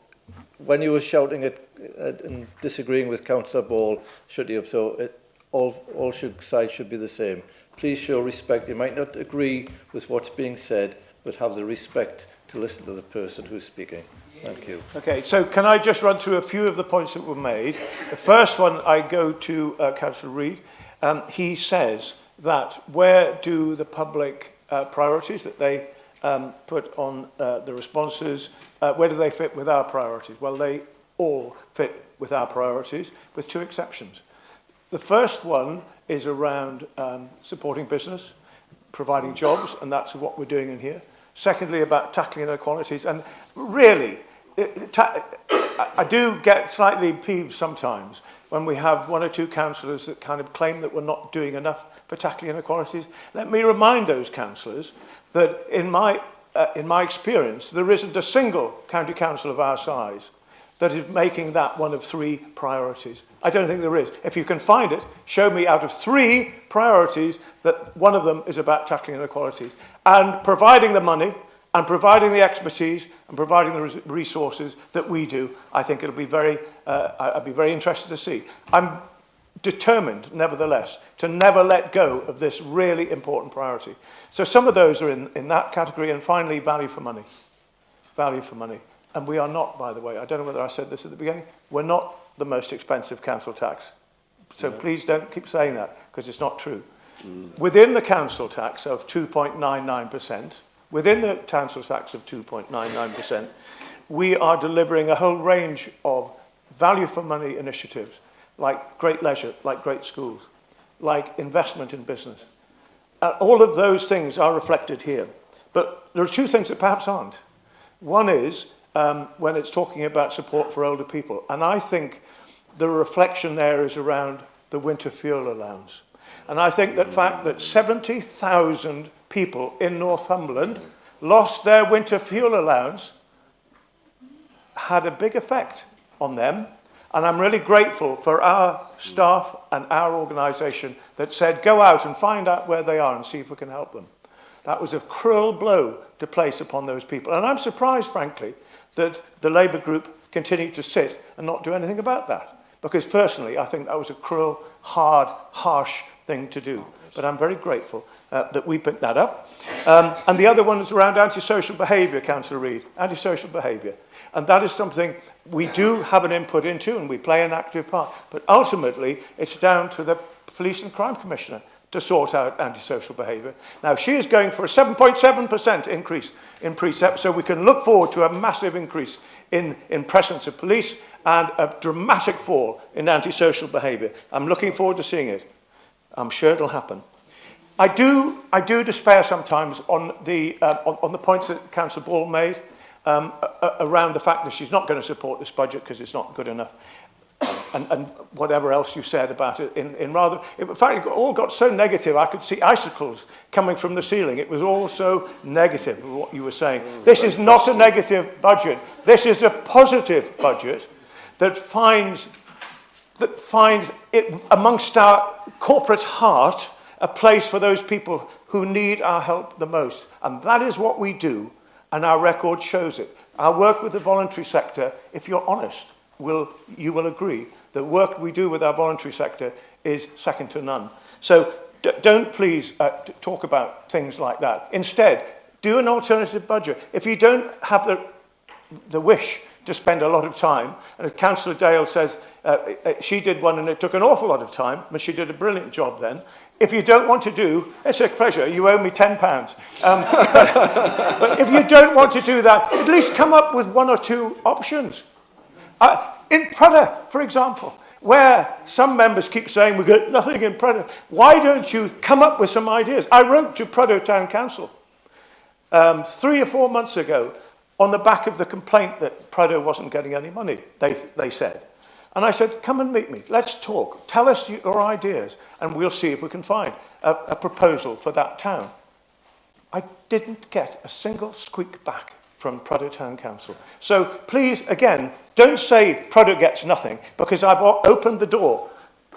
When you were shouting at and disagreeing with Councillor Ball, should you have so, all sides should be the same. Please show respect. You might not agree with what's being said, but have the respect to listen to the person who's speaking. Thank you. Okay, so can I just run through a few of the points that were made? The first one, I go to Councillor Reid. He says that where do the public priorities that they put on the responses, where do they fit with our priorities? Well, they all fit with our priorities, with two exceptions. The first one is around supporting business, providing jobs, and that's what we're doing in here. Secondly, about tackling inequalities. And really, I do get slightly peeved sometimes when we have one or two councillors that kind of claim that we're not doing enough for tackling inequalities. Let me remind those councillors that in my experience, there isn't a single county council of our size that is making that one of three priorities. I don't think there is. If you can find it, show me out of three priorities that one of them is about tackling inequalities. And providing the money, and providing the expertise, and providing the resources that we do, I think it'll be I'd be very interested to see. I'm determined, nevertheless, to never let go of this really important priority. So some of those are in that category, and finally, value for money. Value for money. And we are not, by the way, I don't know whether I said this at the beginning, we're not the most expensive council tax. So please don't keep saying that, because it's not true. Within the council tax of 2.99%, within the council tax of 2.99%, we are delivering a whole range of value for money initiatives, like great leisure, like great schools, like investment in business. All of those things are reflected here. But there are two things that perhaps aren't. One is when it's talking about support for older people. And I think the reflection there is around the winter fuel allowance. And I think that fact that 70,000 people in Northumberland lost their winter fuel allowance had a big effect on them. And I'm really grateful for our staff and our organisation that said, go out and find out where they are and see if we can help them. That was a cruel blow to place upon those people. And I'm surprised, frankly, that the Labour group continued to sit and not do anything about that. Because personally, I think that was a cruel, hard, harsh thing to do. But I'm very grateful that we picked that up. And the other one is around antisocial behaviour, Councillor Reid. Antisocial behaviour. And that is something we do have an input into, and we play an active part. But ultimately, it's down to the Police and Crime Commissioner to sort out antisocial behaviour. Now, she is going for a 7.7% increase in precepts, so we can look forward to a massive increase in presence of police and a dramatic fall in antisocial behaviour. I'm looking forward to seeing it. I'm sure it'll happen. I do despair sometimes on the points that Councillor Ball made around the fact that she's not going to support this budget because it's not good enough. and whatever else you said about it in rather, in fact, it all got so negative, I could see icicles coming from the ceiling. It was all so negative, what you were saying. This is not a negative budget. This is a positive budget that finds it amongst our corporate heart a place for those people who need our help the most. And that is what we do, and our record shows it. Our work with the voluntary sector, if you're honest, you will agree, the work we do with our voluntary sector is second to none. So don't please talk about things like that. Instead, do an alternative budget. If you don't have the wish to spend a lot of time, and Councillor Dale says she did one and it took an awful lot of time, but she did a brilliant job then. If you don't want to do, it's a pleasure, you owe me £10. But if you don't want to do that, at least come up with one or two options. In Prada, for example, where some members keep saying we've got nothing in Prada, why don't you come up with some ideas? I wrote to Prado Town Council 3 or 4 months ago on the back of the complaint that Prado wasn't getting any money, they said. And I said, come and meet me, let's talk, tell us your ideas, and we'll see if we can find a proposal for that town. I didn't get a single squeak back from Prado Town Council. So please, again, don't say Prado gets nothing, because I've opened the door.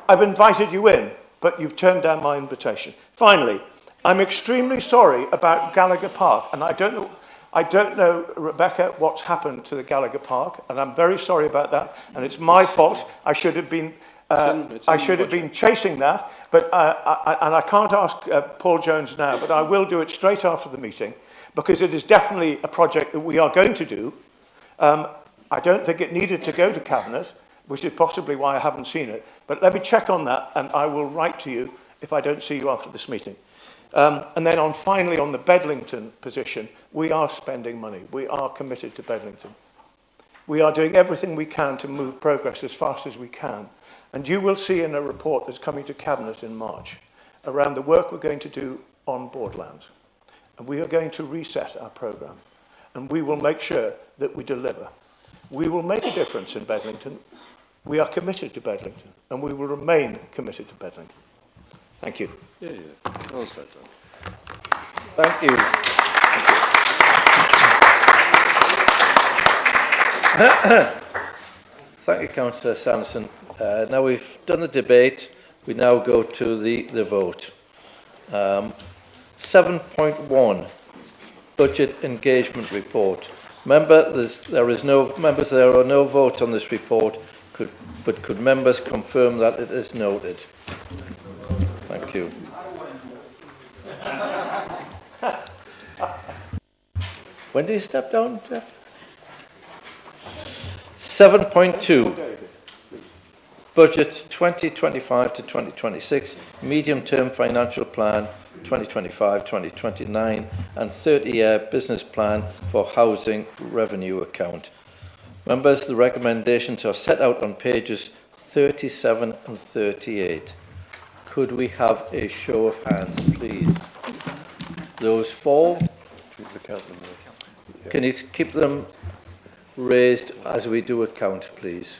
I've invited you in, but you've turned down my invitation. Finally, I'm extremely sorry about Gallagher Park, and I don't know, Rebecca, what's happened to the Gallagher Park, and I'm very sorry about that, and it's my fault. I should have been chasing that, but and I can't ask Paul Jones now, but I will do it straight after the meeting, because it is definitely a project that we are going to do. I don't think it needed to go to Cabinet, which is possibly why I haven't seen it, but let me check on that, and I will write to you if I don't see you after this meeting. And then finally on the Bedlington position, we are spending money. We are committed to Bedlington. We are doing everything we can to move progress as fast as we can. And you will see in a report that's coming to Cabinet in March around the work we're going to do on Borderlands. And we are going to reset our programme. And we will make sure that we deliver. We will make a difference in Bedlington. We are committed to Bedlington. And we will remain committed to Bedlington. Thank you. Yeah. Well said, Thank you. Thank you, Councillor Sanderson. Now we've done the debate, we now go to the vote. 7.1, Budget Engagement Report. There are no votes on this report, but could members confirm that it is noted? Thank you. When do you step down, Jeff? 7.2, Budget 2025 to 2026, Medium-Term Financial Plan 2025-2029 and 30-year Business Plan for Housing Revenue Account. Members, the recommendations are set out on pages 37 and 38. Could we have a show of hands, please? Those for? Can you keep them raised as we do a count, please?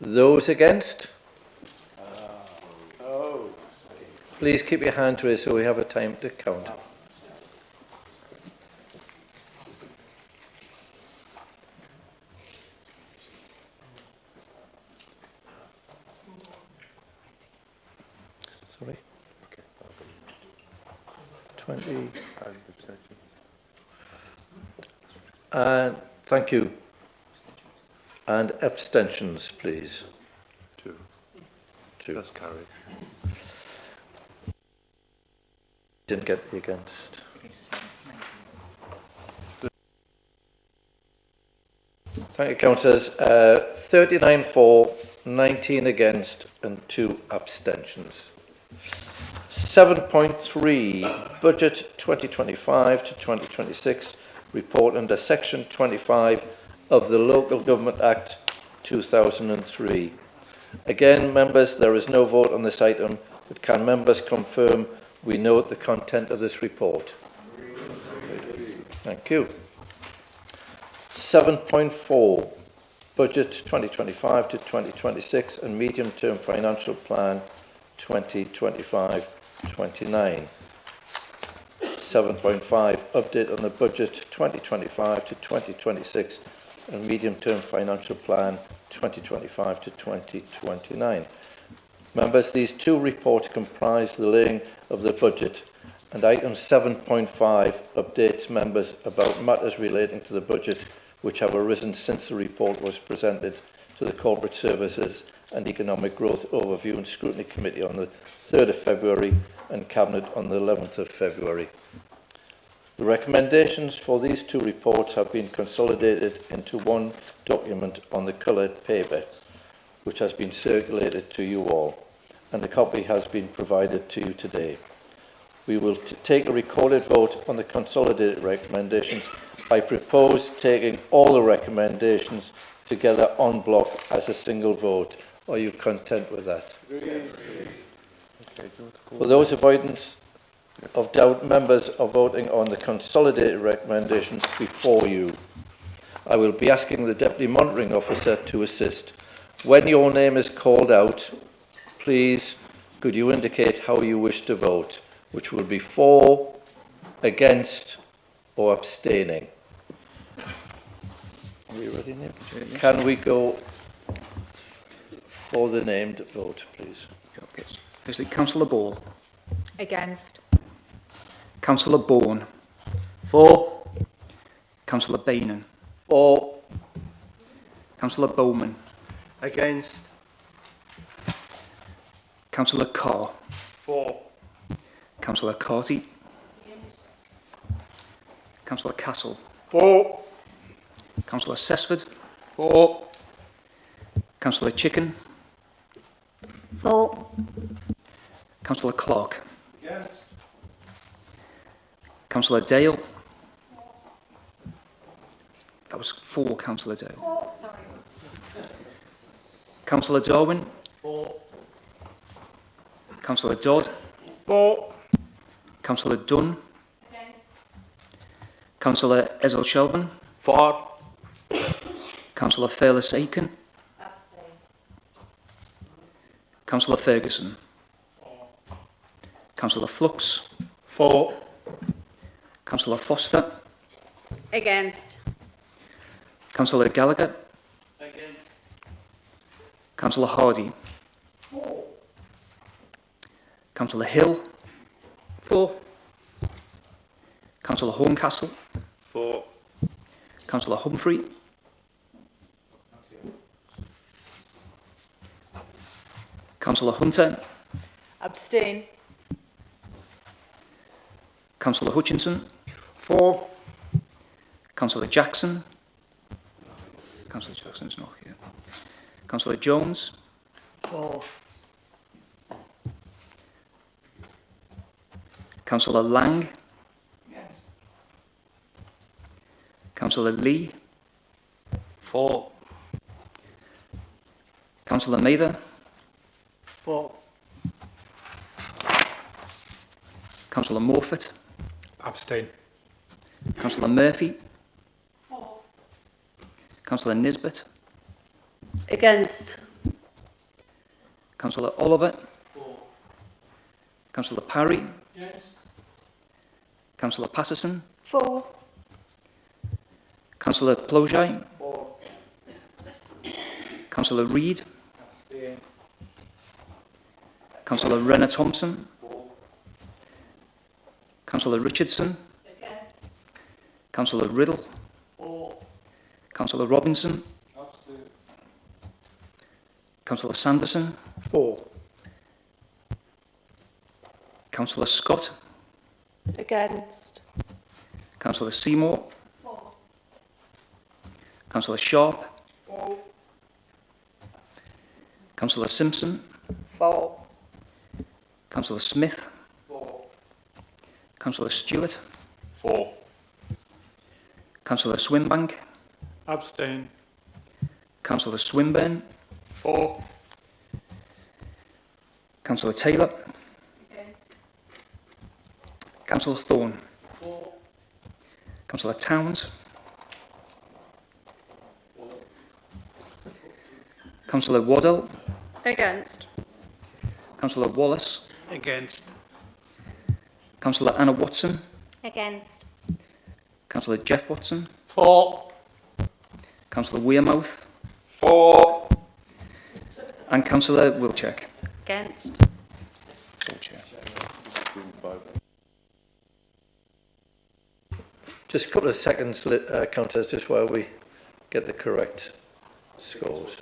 Those against? Please keep your hand raised so we have a time to count. Sorry. 20. And thank you. And abstentions, please. 2. That's carried. Didn't get the against. Thank you, councillors. 39 for, 19 against, and 2 abstentions. 7.3 Budget 2025 to 2026 report under Section 25 of the Local Government Act 2003. Again, members, there is no vote on this item, but can members confirm we note the content of this report? Thank you. 7.4 Budget 2025 to 2026 and Medium Term Financial Plan 2025-29. 7.5 Update on the Budget 2025 to 2026 and Medium Term Financial Plan 2025 to 2029. Members, these two reports comprise the laying of the budget, and item 7.5 updates members about matters relating to the budget which have arisen since the report was presented to the Corporate Services and Economic Growth Overview and Scrutiny Committee on the 3rd of February and Cabinet on the 11th of February. The recommendations for these two reports have been consolidated into one document on the coloured paper, which has been circulated to you all, and a copy has been provided to you today. We will take a recorded vote on the consolidated recommendations. I propose taking all the recommendations together en bloc as a single vote. Are you content with that? Okay, for those avoidance of doubt, members are voting on the consolidated recommendations before you. I will be asking the Deputy Monitoring Officer to assist. When your name is called out, please could you indicate how you wish to vote, which will be for, against or abstaining. Are we ready now? Can we go for the named vote, please? Okay. Firstly, Councillor Ball. Against. Councillor Bourne. For. Councillor Bainan. For. Councillor Bowman. Against. Councillor Carr. For. Councillor Carty. Councillor Castle. For. Councillor Sesford. For. Councillor Chicken. For. Councillor Clark. Against. Councillor Dale. That was for Councillor Dale. Oh, sorry. Councillor Darwin. For. Councillor Dodd. For. Councillor Dunn. Councillor Ezel-Shelvan. For. Councillor Fairless Aiken. Councillor Ferguson. Councillor Flux. For. Councillor Foster. Against. Councillor Gallagher. Against. Councillor Hardy. For. Councillor Hill. For. Councillor Horncastle. For. Councillor Humphrey. Councillor Hunter. Abstain. Councillor Hutchinson. For. Councillor Jackson. Councillor Jackson's not here. Councillor Jones. For. Councillor Lang. Councillor Lee. For. Councillor Mather. For. Councillor Morfitt. Abstain. Councillor Murphy. Councillor Nisbet. Against. Councillor Oliver. Councillor Parry. Yes. Councillor Patterson. For. Councillor Plojai. For. Councillor Reid. Abstain. Councillor Renner Thompson. For. Councillor Richardson. Against. Councillor Riddle. For. Councillor Robinson. Abstain. Councillor Sanderson. For. Councillor Scott. Against. Councillor Seymour. Councillor Sharp. For. Councillor Simpson. For. Councillor Smith. Councillor Stewart. For. Councillor Swinbank. Abstain. Councillor Swinburne. For. Councillor Taylor. Councillor Thorne. Councillor Towns. Councillor Waddell. Against. Councillor Wallace. Against. Councillor Anna Watson. Against. Councillor Jeff Watson. For. Councillor Wearmouth. For. And Councillor Wilczek. Against. Full chair. Just a couple of seconds, councillors, just while we get the correct scores.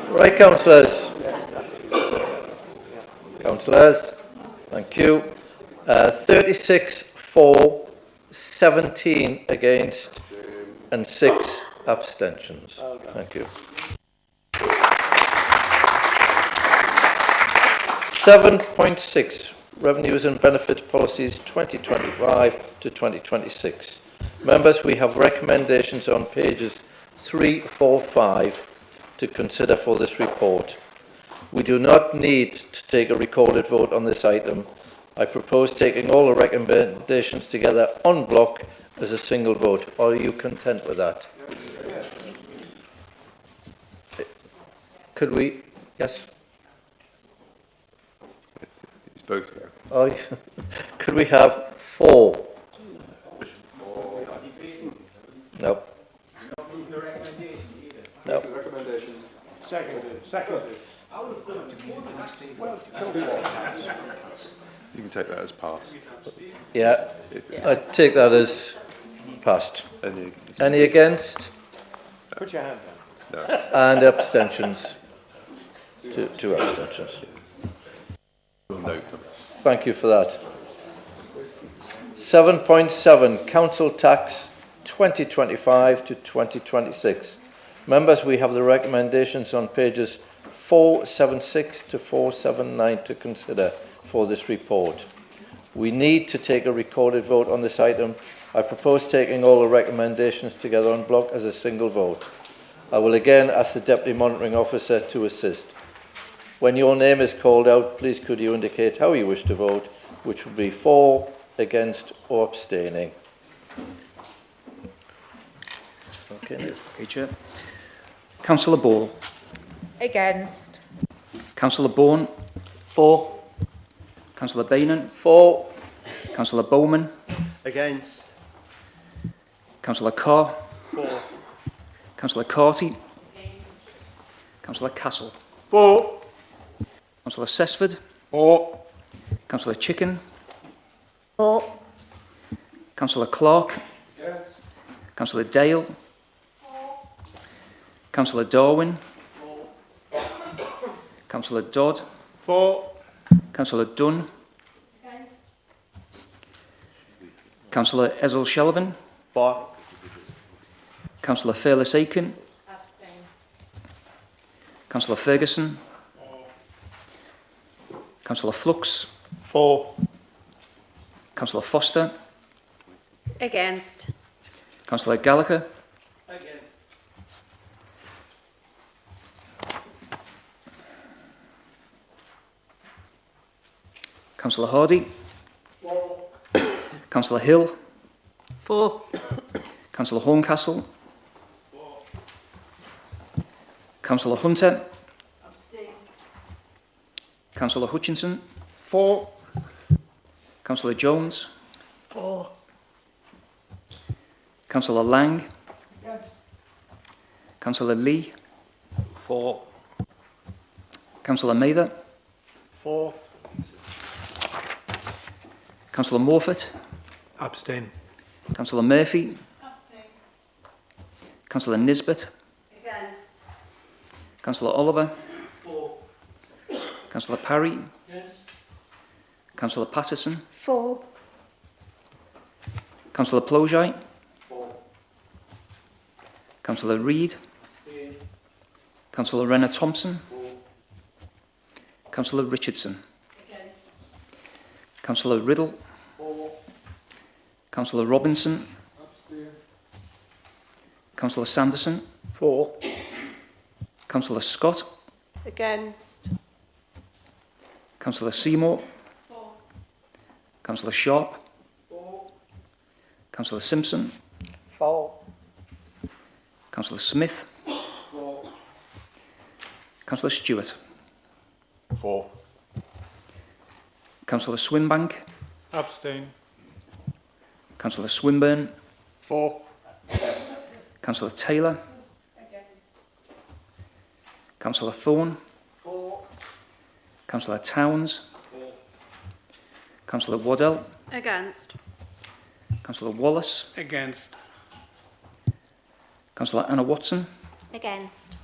Right, councillors. Councillors, thank you. 36 for, 17 against, and 6 abstentions. Thank you. 7.6 Revenues and Benefit Policies 2025 to 2026. Members, we have recommendations on pages 3, 4, 5 to consider for this report. We do not need to take a recorded vote on this item. I propose taking all the recommendations together en bloc as a single vote. Are you content with that? Could we? Yes? It's voting. Oh, could we have 4? No. No. Recommendations. Seconded. Seconded. You can take that as passed. Yeah, I take that as passed. Any against? Put your hand down. No. And abstentions? Two abstentions. No. Thank you for that. 7.7 Council Tax 2025 to 2026. Members, we have the recommendations on pages 476 to 479 to consider for this report. We need to take a recorded vote on this item. I propose taking all the recommendations together en bloc as a single vote. I will again ask the Deputy Monitoring Officer to assist. When your name is called out, please could you indicate how you wish to vote, which would be for, against or abstaining. Okay. Okay, Chair. Councillor Ball. Against. Councillor Bourne. For. Councillor Bainan. For. Councillor Bowman. Against. Councillor Carr. For. Councillor Carty. Councillor Castle. For. Councillor Sesford. For. Councillor Chicken. For. Councillor Clark. Yes. Councillor Dale. Councillor Darwin. Councillor Dodd. For. Councillor Dunn. Councillor Ezel Shelvin. For. Councillor Fairless Aiken. Councillor Ferguson. Councillor Flux. For. Councillor Foster. Against. Councillor Gallagher. Against. Councillor Hardy. Councillor Hill. For. Councillor Horncastle. Councillor Hunter. Abstain. Councillor Hutchinson. For. Councillor Jones. For. Councillor Lang. Councillor Lee. For. Councillor Mather. For. Councillor Morford. Abstain. Councillor Murphy. Abstain. Councillor Nisbet. Against. Councillor Oliver. For. Councillor Parry. Yes. Councillor Patterson. For. Councillor Plojai. For. Councillor Reid. Abstain. Councillor Renner Thompson. For. Councillor Richardson. Against. Councillor Riddle. For. Councillor Robinson. Abstain. Councillor Sanderson. For. Councillor Scott. Against. Councillor Seymour. For. Councillor Sharp. For. Councillor Simpson. For. Councillor Smith. For. Councillor Stewart. For. Councillor Swinbank. Abstain. Councillor Swinburne. For. Councillor Taylor. Against. Councillor Thorne. For. Councillor Towns. For. Councillor Waddell. Against. Councillor Wallace. Against. Councillor Anna Watson. Against.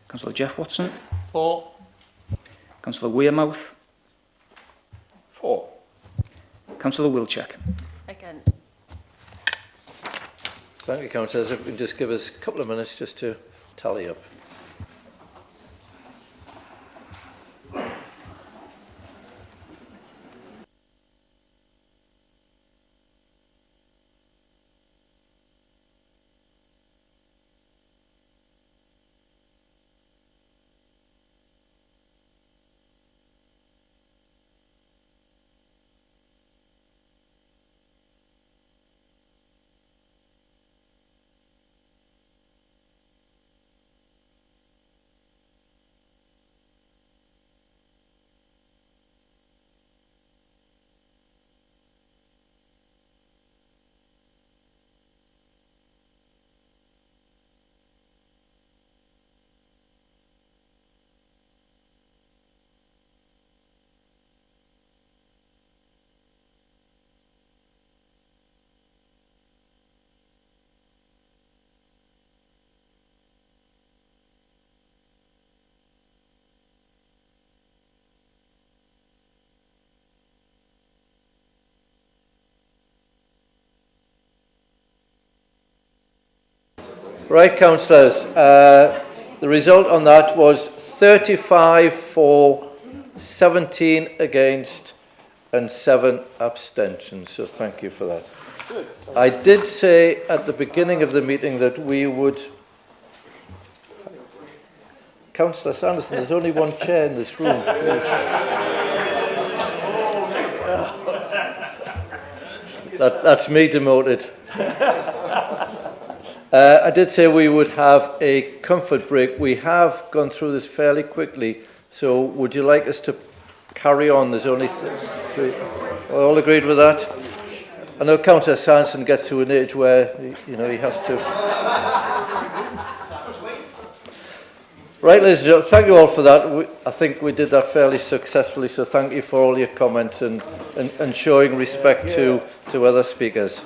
Councillor Jeff Watson. For. Councillor Wearmouth. For. Councillor Wilczek. Against. Thank you, councillors. If you can just give us a couple of minutes just to tally up. Right, councillors, the result on that was 35 for, 17 against and 7 abstentions, so thank you for that. I did say at the beginning of the meeting that we would... Councillor Sanderson, there's only one chair in this room, please. That's me demoted. I did say we would have a comfort break. We have gone through this fairly quickly, so would you like us to carry on? There's only three. All agreed with that? I know Councillor Sanderson gets to an age where, he has to... Right, ladies and gentlemen, thank you all for that. I think we did that fairly successfully, so thank you for all your comments and showing respect to other speakers.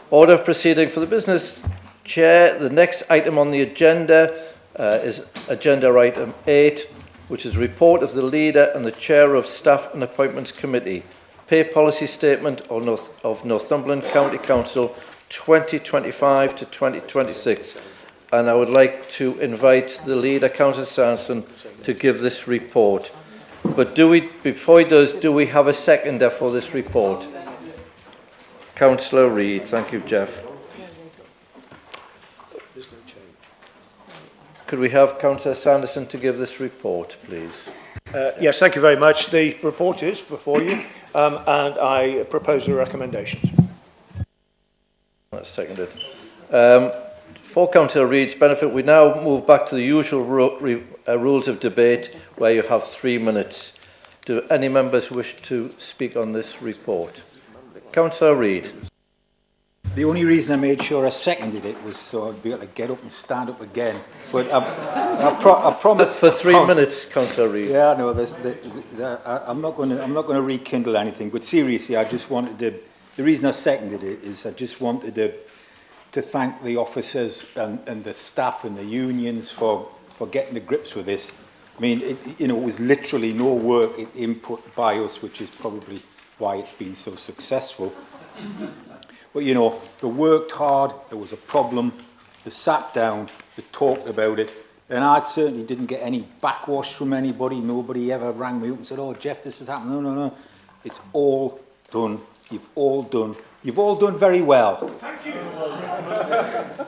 Order of proceeding for the business chair. The next item on the agenda is agenda item 8, which is report of the leader and the chair of Staff and Appointments Committee. Pay policy statement of Northumberland County Council 2025 to 2026. And I would like to invite the leader, Councillor Sanderson, to give this report. But before he does, do we have a seconder for this report? Councillor Reid. Thank you, Jeff. Could we have Councillor Sanderson to give this report, please? Yes, thank you very much. The report is before you, and I propose the recommendations. That's seconded. For Councillor Reid's benefit, we now move back to the usual rules of debate, where you have 3 minutes. Do any members wish to speak on this report? Councillor Reid. The only reason I made sure I seconded it was so I'd be able to get up and stand up again. But I promise. For 3 minutes, Councillor Reid. Yeah, no, I'm not going to rekindle anything. But seriously, I just wanted to. The reason I seconded it is I just wanted to thank the officers and the staff and the unions for getting to grips with this. I mean, it was literally no work input by us, which is probably why it's been so successful. But, they worked hard, there was a problem, they sat down, they talked about it, and I certainly didn't get any backwash from anybody. Nobody ever rang me up and said, "Oh, Jeff, this has happened." No. It's all done. You've all done very well. Thank you.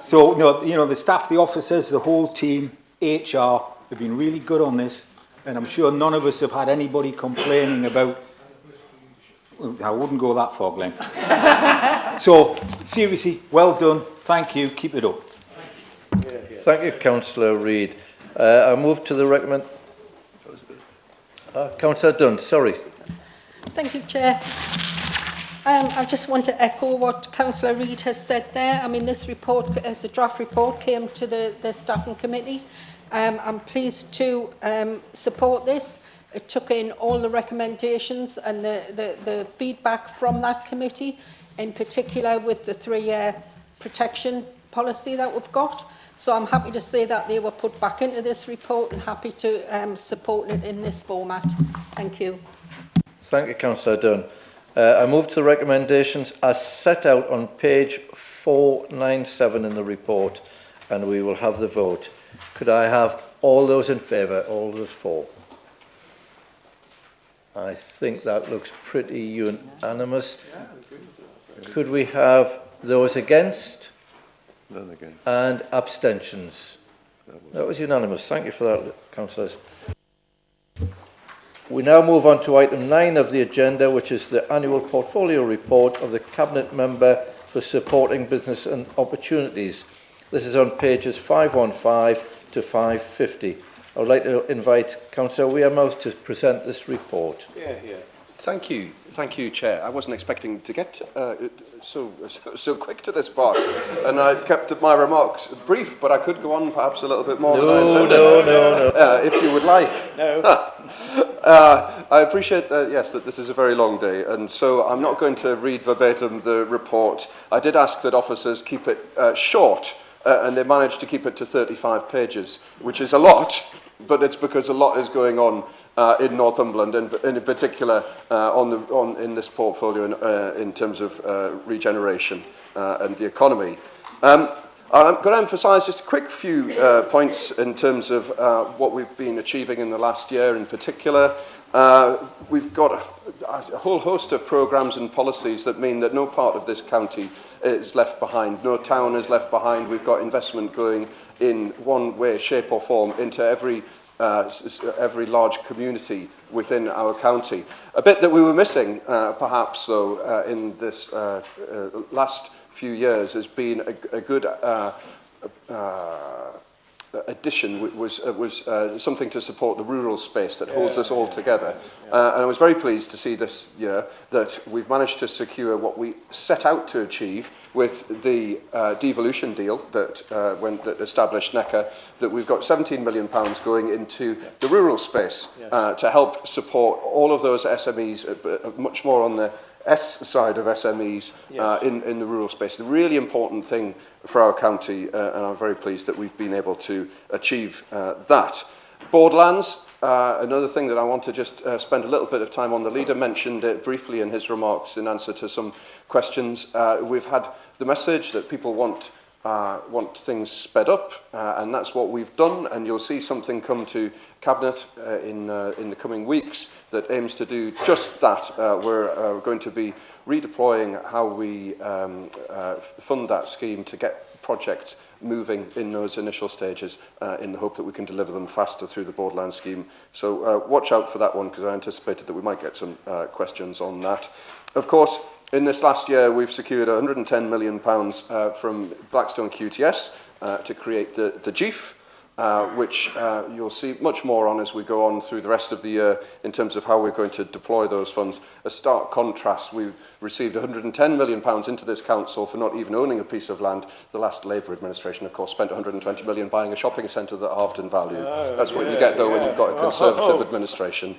So, the staff, the officers, the whole team, HR, have been really good on this, and I'm sure none of us have had anybody complaining about. I wouldn't go that far, Glenn. So, seriously, well done. Thank you. Keep it up. Thank you, Councillor Reid. I move to the recommend. Councillor Dunn, sorry. Thank you, Chair. I just want to echo what Councillor Reid has said there. I mean, this report, as a draft report, came to the staffing committee. I'm pleased to support this. It took in all the recommendations and the feedback from that committee, in particular with the 3-year protection policy that we've got. So I'm happy to say that they were put back into this report and happy to support it in this format. Thank you. Thank you, Councillor Dunn. I move to the recommendations as set out on page 497 in the report, and we will have the vote. Could I have all those in favour, all those for? I think that looks pretty unanimous. Could we have those against? None against. And abstentions? That was unanimous. Thank you for that, councillors. We now move on to item 9 of the agenda, which is the annual portfolio report of the Cabinet Member for Supporting Business and Opportunities. This is on pages 515 to 550. I would like to invite Councillor Wearmouth to present this report. Thank you, Chair. I wasn't expecting to get so quick to this part, and I kept my remarks brief, but I could go on perhaps a little bit more than I intended. No. If you would like. No. I appreciate that, yes, that this is a very long day, and so I'm not going to read verbatim the report. I did ask that officers keep it short, and they managed to keep it to 35 pages, which is a lot, but it's because a lot is going on in Northumberland, and in particular in this portfolio in terms of regeneration and the economy. I'm going to emphasise just a quick few points in terms of what we've been achieving in the last year in particular. We've got a whole host of programmes and policies that mean that no part of this county is left behind, no town is left behind. We've got investment going in one way, shape or form into every large community within our county. A bit that we were missing, perhaps, though, in this last few years has been a good addition was something to support the rural space that holds us all together. And I was very pleased to see this year that we've managed to secure what we set out to achieve with the devolution deal that established NECA, that we've got £17 million going into the rural space to help support all of those SMEs, much more on the S side of SMEs in the rural space. The really important thing for our county, and I'm very pleased that we've been able to achieve that. Boardlands, another thing that I want to just spend a little bit of time on. The leader mentioned it briefly in his remarks in answer to some questions. We've had the message that people want want things sped up, and that's what we've done, and you'll see something come to Cabinet in the coming weeks that aims to do just that. We're going to be redeploying how we fund that scheme to get projects moving in those initial stages in the hope that we can deliver them faster through the Borderland scheme. So watch out for that one, because I anticipated that we might get some questions on that. Of course, in this last year, we've secured £110 million from Blackstone QTS to create the GIF, which you'll see much more on as we go on through the rest of the year in terms of how we're going to deploy those funds. A stark contrast, we've received £110 million into this council for not even owning a piece of land. The last Labour administration, of course, spent £120 million buying a shopping centre that halved in value. That's what you get, though, when you've got a Conservative administration.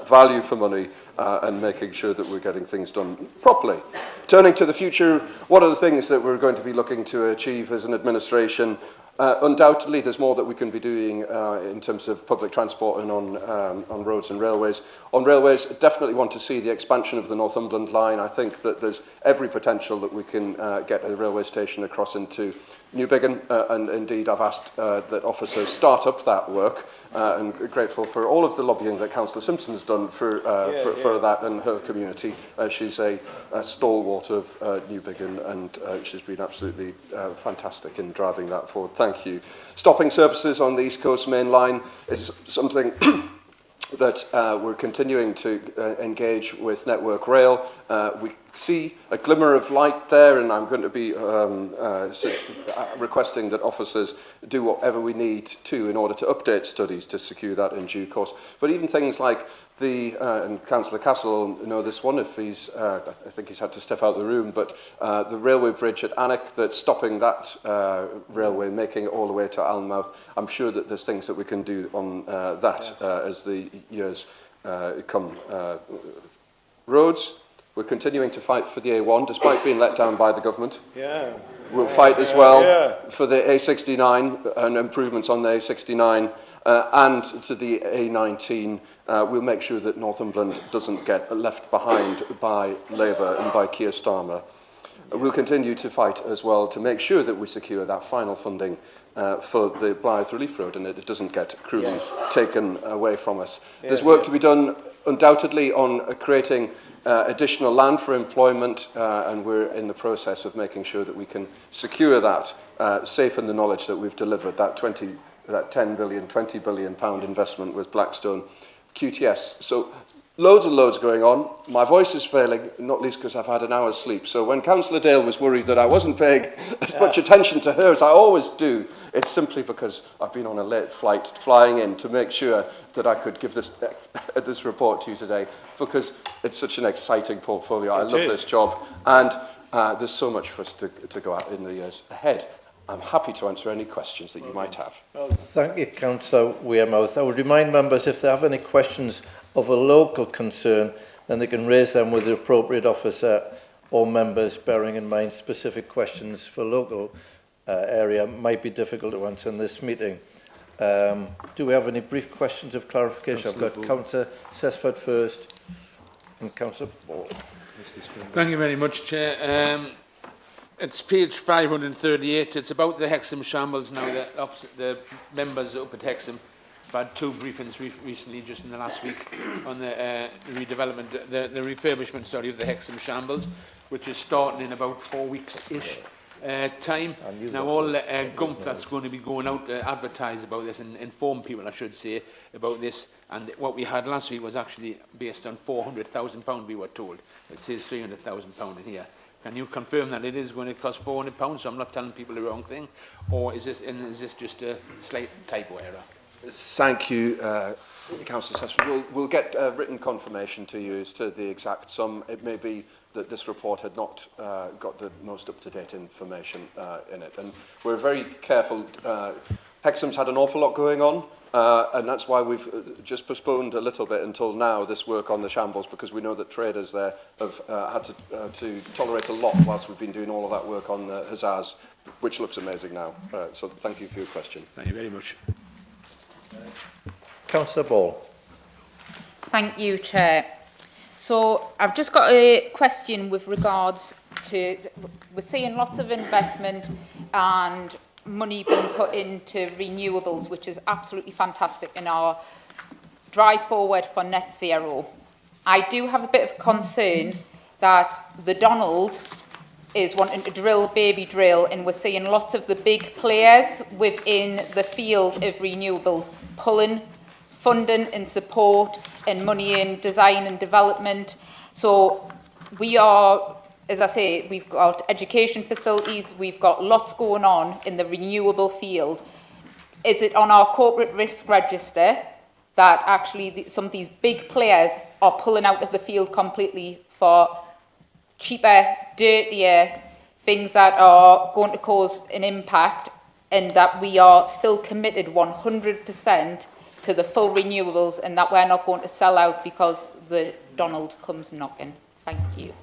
Value for money and making sure that we're getting things done properly. Turning to the future, what are the things that we're going to be looking to achieve as an administration? Undoubtedly, there's more that we can be doing in terms of public transport and on roads and railways. On railways, definitely want to see the expansion of the Northumberland line. I think that there's every potential that we can get a railway station across into Newbiggin, and indeed I've asked that officers start up that work, and grateful for all of the lobbying that Councillor Simpson has done for that and her community. She's a stalwart of Newbiggin, and she's been absolutely fantastic in driving that forward. Thank you. Stopping services on the East Coast Main Line is something that we're continuing to engage with Network Rail. We see a glimmer of light there, and I'm going to be requesting that officers do whatever we need to in order to update studies to secure that in due course. But even things like and Councillor Castle will know this one if he's, I think he's had to step out of the room, but the railway bridge at Alnwick that's stopping that railway, making it all the way to Alnmouth. I'm sure that there's things that we can do on that as the years come. Roads. We're continuing to fight for the A1, despite being let down by the government. We'll fight as well for the A69 and improvements on the A69 and to the A19. We'll make sure that Northumberland doesn't get left behind by Labour and by Keir Starmer. We'll continue to fight as well to make sure that we secure that final funding for the Blythe Relief Road and that it doesn't get cruelly taken away from us. There's work to be done undoubtedly on creating additional land for employment, and we're in the process of making sure that we can secure that, safe in the knowledge that we've delivered that 10 billion, 20 billion pound investment with Blackstone QTS. So loads and loads going on. My voice is failing, not least because I've had an hour's sleep. So when Councillor Dale was worried that I wasn't paying as much attention to her as I always do, it's simply because I've been on a late flight flying in to make sure that I could give this report to you today, because it's such an exciting portfolio. I love this job, and there's so much for us to go at in the years ahead. I'm happy to answer any questions that you might have. Well, thank you, Councillor Wearmouth. I would remind members, if they have any questions of a local concern, then they can raise them with the appropriate officer or members, bearing in mind specific questions for local area might be difficult to answer in this meeting. Do we have any brief questions of clarification? I've got Councillor Sesford first and Councillor Ball. Thank you very much, Chair. It's page 538. It's about the Hexham shambles now. The members up at Hexham have had two briefings recently, just in the last week, on the redevelopment, the refurbishment, of the Hexham shambles, which is starting in about 4 weeks-ish time. Now, all the gumph that's going to be going out to advertise about this and inform people, I should say, about this. And what we had last week was actually based on £400,000, we were told. It says £300,000 in here. Can you confirm that it is going to cost £400, so I'm not telling people the wrong thing? Or is this just a slight typo error? Thank you, Councillor Sesford. We'll get written confirmation to you as to the exact sum. It may be that this report had not got the most up-to-date information in it. And we're very careful. Hexham's had an awful lot going on. And that's why we've just postponed a little bit until now this work on the shambles, because we know that traders there have had to tolerate a lot whilst we've been doing all of that work on the huzzahs, which looks amazing now. So thank you for your question. Thank you very much. Councillor Ball. Thank you, Chair. So I've just got a question with regards to, we're seeing lots of investment and money being put into renewables, which is absolutely fantastic in our drive forward for net zero. I do have a bit of concern that the Donald is wanting to drill, baby drill, and we're seeing lots of the big players within the field of renewables pulling funding and support and money in design and development. So we are, as I say, we've got education facilities, we've got lots going on in the renewable field. Is it on our corporate risk register that actually some of these big players are pulling out of the field completely for cheaper, dirtier things that are going to cause an impact, and that we are still committed 100% to the full renewables, and that we're not going to sell out because the Donald comes knocking? Thank you.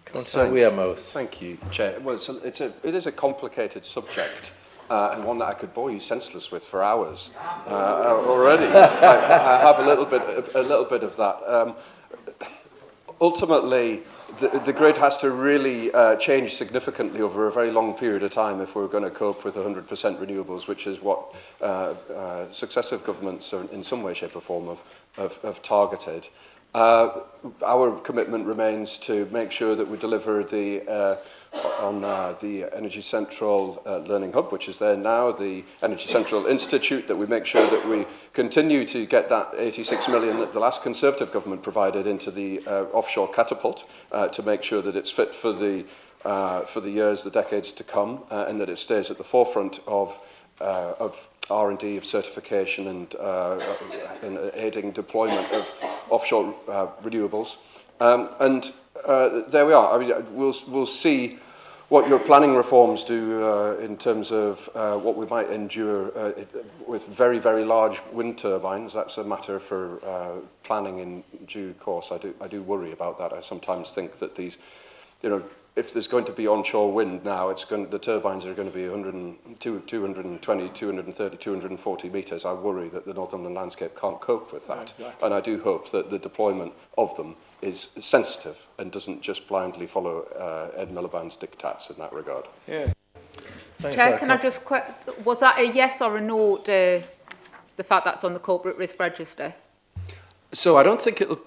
Councillor Wearmouth. Thank you, Chair. Well, it is a complicated subject, and one that I could bore you senseless with for hours already. I have a little bit of that. Ultimately, the grid has to really change significantly over a very long period of time if we're going to cope with 100% renewables, which is what successive governments in some way, shape or form have targeted. Our commitment remains to make sure that we deliver on the Energy Central Learning Hub, which is there now, the Energy Central Institute, that we make sure that we continue to get that 86 million that the last Conservative government provided into the offshore catapult to make sure that it's fit for the years, the decades to come, and that it stays at the forefront of R&D, of certification, and aiding deployment of offshore renewables. There we are. I mean, we'll see what your planning reforms do in terms of what we might endure with very, very large wind turbines. That's a matter for planning in due course. I do worry about that. I sometimes think that these, if there's going to be onshore wind now, the turbines are going to be 220, 230, 240 metres. I worry that the Northumberland landscape can't cope with that. Exactly. And I do hope that the deployment of them is sensitive and doesn't just blindly follow Ed Miliband's diktats in that regard. Yeah. Chair, can I just was that a yes or a no to the fact that's on the corporate risk register? So I don't think it'll,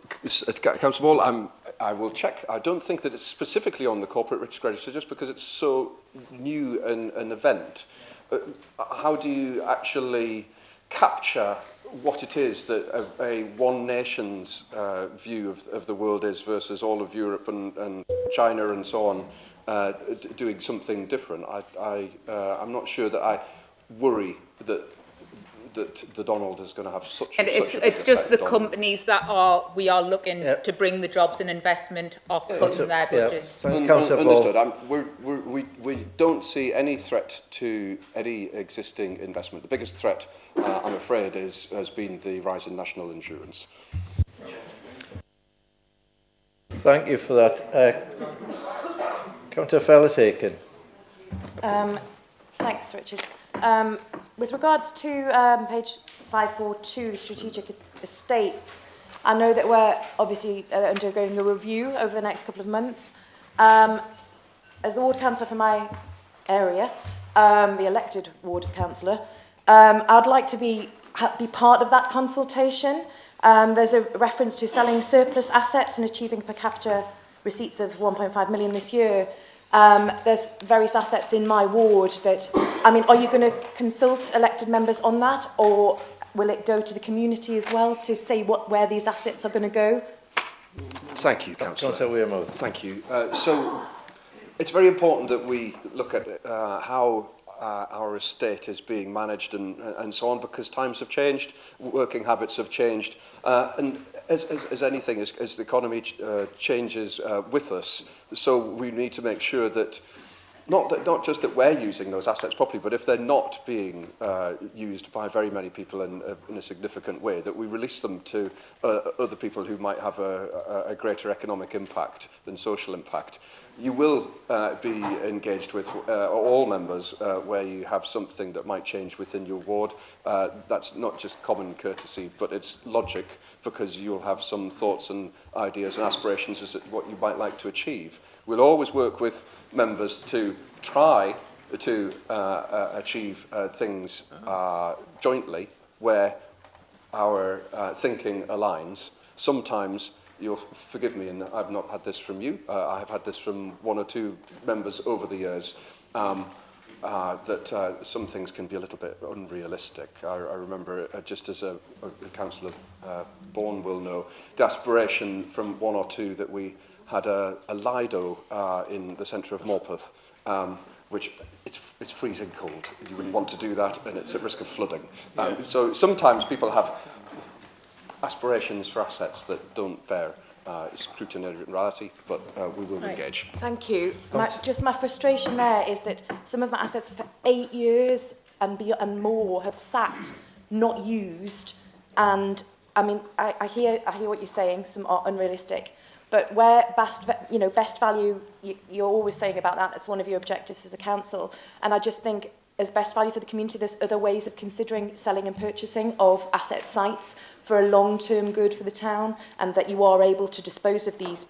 Councillor Ball, I will check. I don't think that it's specifically on the corporate risk register just because it's so new an event. How do you actually capture what it is that a one nation's view of the world is versus all of Europe and China and so on doing something different? I'm not sure that I worry that the Donald is going to have such. And it's just the companies that we are looking to bring the jobs and investment are cutting their budgets. Understood. We don't see any threat to any existing investment. The biggest threat, I'm afraid, has been the rise in national insurance. Thank you for that. Councillor Fellis-Aiken. Thanks, Richard. With regards to page 542, the strategic estates, I know that we're obviously undergoing a review over the next couple of months. As the ward councillor for my area, the elected ward councillor, I'd like to be part of that consultation. There's a reference to selling surplus assets and achieving per capita receipts of 1.5 million this year. There's various assets in my ward that, are you going to consult elected members on that, or will it go to the community as well to say where these assets are going to go? Thank you, Councillor. Councillor Wearmouth. Thank you. So it's very important that we look at how our estate is being managed and so on, because times have changed, working habits have changed, and as anything, as the economy changes with us, so we need to make sure that not just that we're using those assets properly, but if they're not being used by very many people in a significant way, that we release them to other people who might have a greater economic impact than social impact. You will be engaged with all members where you have something that might change within your ward. That's not just common courtesy, but it's logic, because you'll have some thoughts and ideas and aspirations as to what you might like to achieve. We'll always work with members to try to achieve things jointly where our thinking aligns. Sometimes, you'll forgive me, and I've not had this from you, I have had this from one or two members over the years, that some things can be a little bit unrealistic. I remember, just as a councillor Bourne will know, the aspiration from one or two that we had a Lido in the centre of Morpeth, which it's freezing cold. You wouldn't want to do that, and it's at risk of flooding. So sometimes people have aspirations for assets that don't bear scrutiny in reality, but we will engage. Thank you. My frustration there is that some of my assets for 8 years and more have sat, not used, and I mean, I hear what you're saying. Some are unrealistic, but where best value, you're always saying about that. That's one of your objectives as a council, and I just think, as best value for the community, there's other ways of considering selling and purchasing of asset sites for a long-term good for the town, and that you are able to dispose of these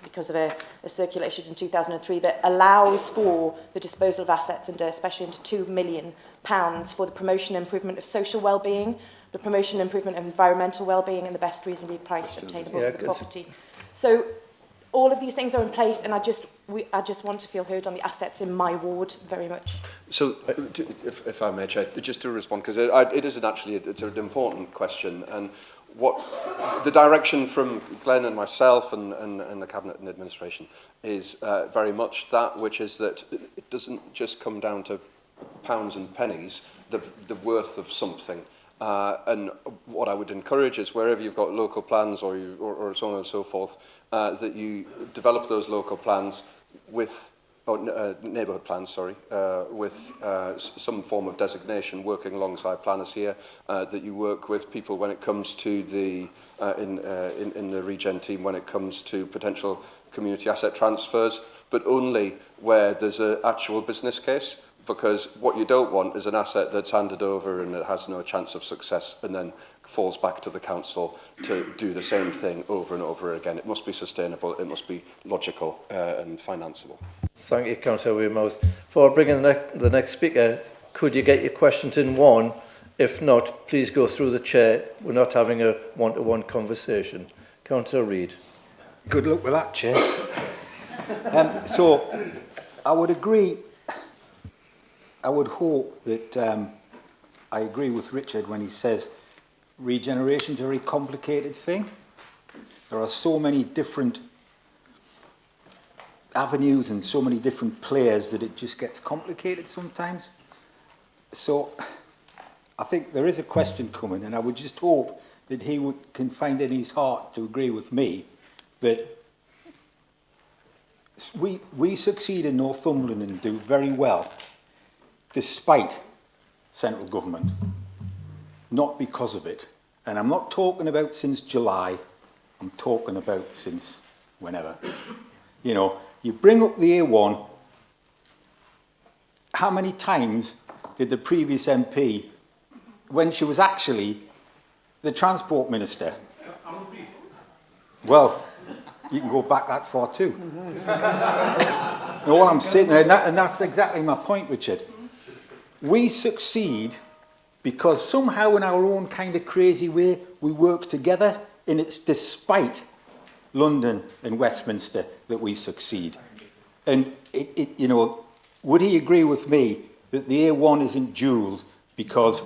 because of a circular issued in 2003 that allows for the disposal of assets, and especially into £2 million for the promotion and improvement of social well-being, the promotion and improvement of environmental well-being, and the best reasonably priced obtainable for the property. So all of these things are in place, and I just want to feel heard on the assets in my ward very much. So, if I may, Chair, just to respond, because it isn't actually, it's an important question, and what the direction from Glenn and myself and the Cabinet and Administration is very much that, which is that it doesn't just come down to pounds and pennies, the worth of something. And what I would encourage is wherever you've got local plans or so on and so forth, that you develop those local plans with, neighbourhood plans, sorry, with some form of designation, working alongside planners here, that you work with people when it comes to the, in the regen team, when it comes to potential community asset transfers, but only where there's an actual business case. Because what you don't want is an asset that's handed over and it has no chance of success and then falls back to the council to do the same thing over and over again. It must be sustainable, it must be logical and financeable. Thank you, Councillor Weymouth. For bringing the next speaker, could you get your questions in one? If not, please go through the chair. We're not having a one-to-one conversation. Councillor Reid. Good luck with that, Chair. So, I would agree. I would hope that I agree with Richard when he says regeneration is a very complicated thing. There are so many different avenues and so many different players that it just gets complicated sometimes. So I think there is a question coming, and I would just hope that he can find in his heart to agree with me that we succeed in Northumberland and do very well despite central government, not because of it. And I'm not talking about since July, I'm talking about since whenever. You know, you bring up the A1, how many times did the previous MP, when she was actually the Transport Minister? Well, you can go back that far too. All I'm saying, and that's exactly my point, Richard. We succeed because somehow in our own kind of crazy way, we work together, and it's despite London and Westminster that we succeed. And, you know, would he agree with me that the A1 isn't duelled because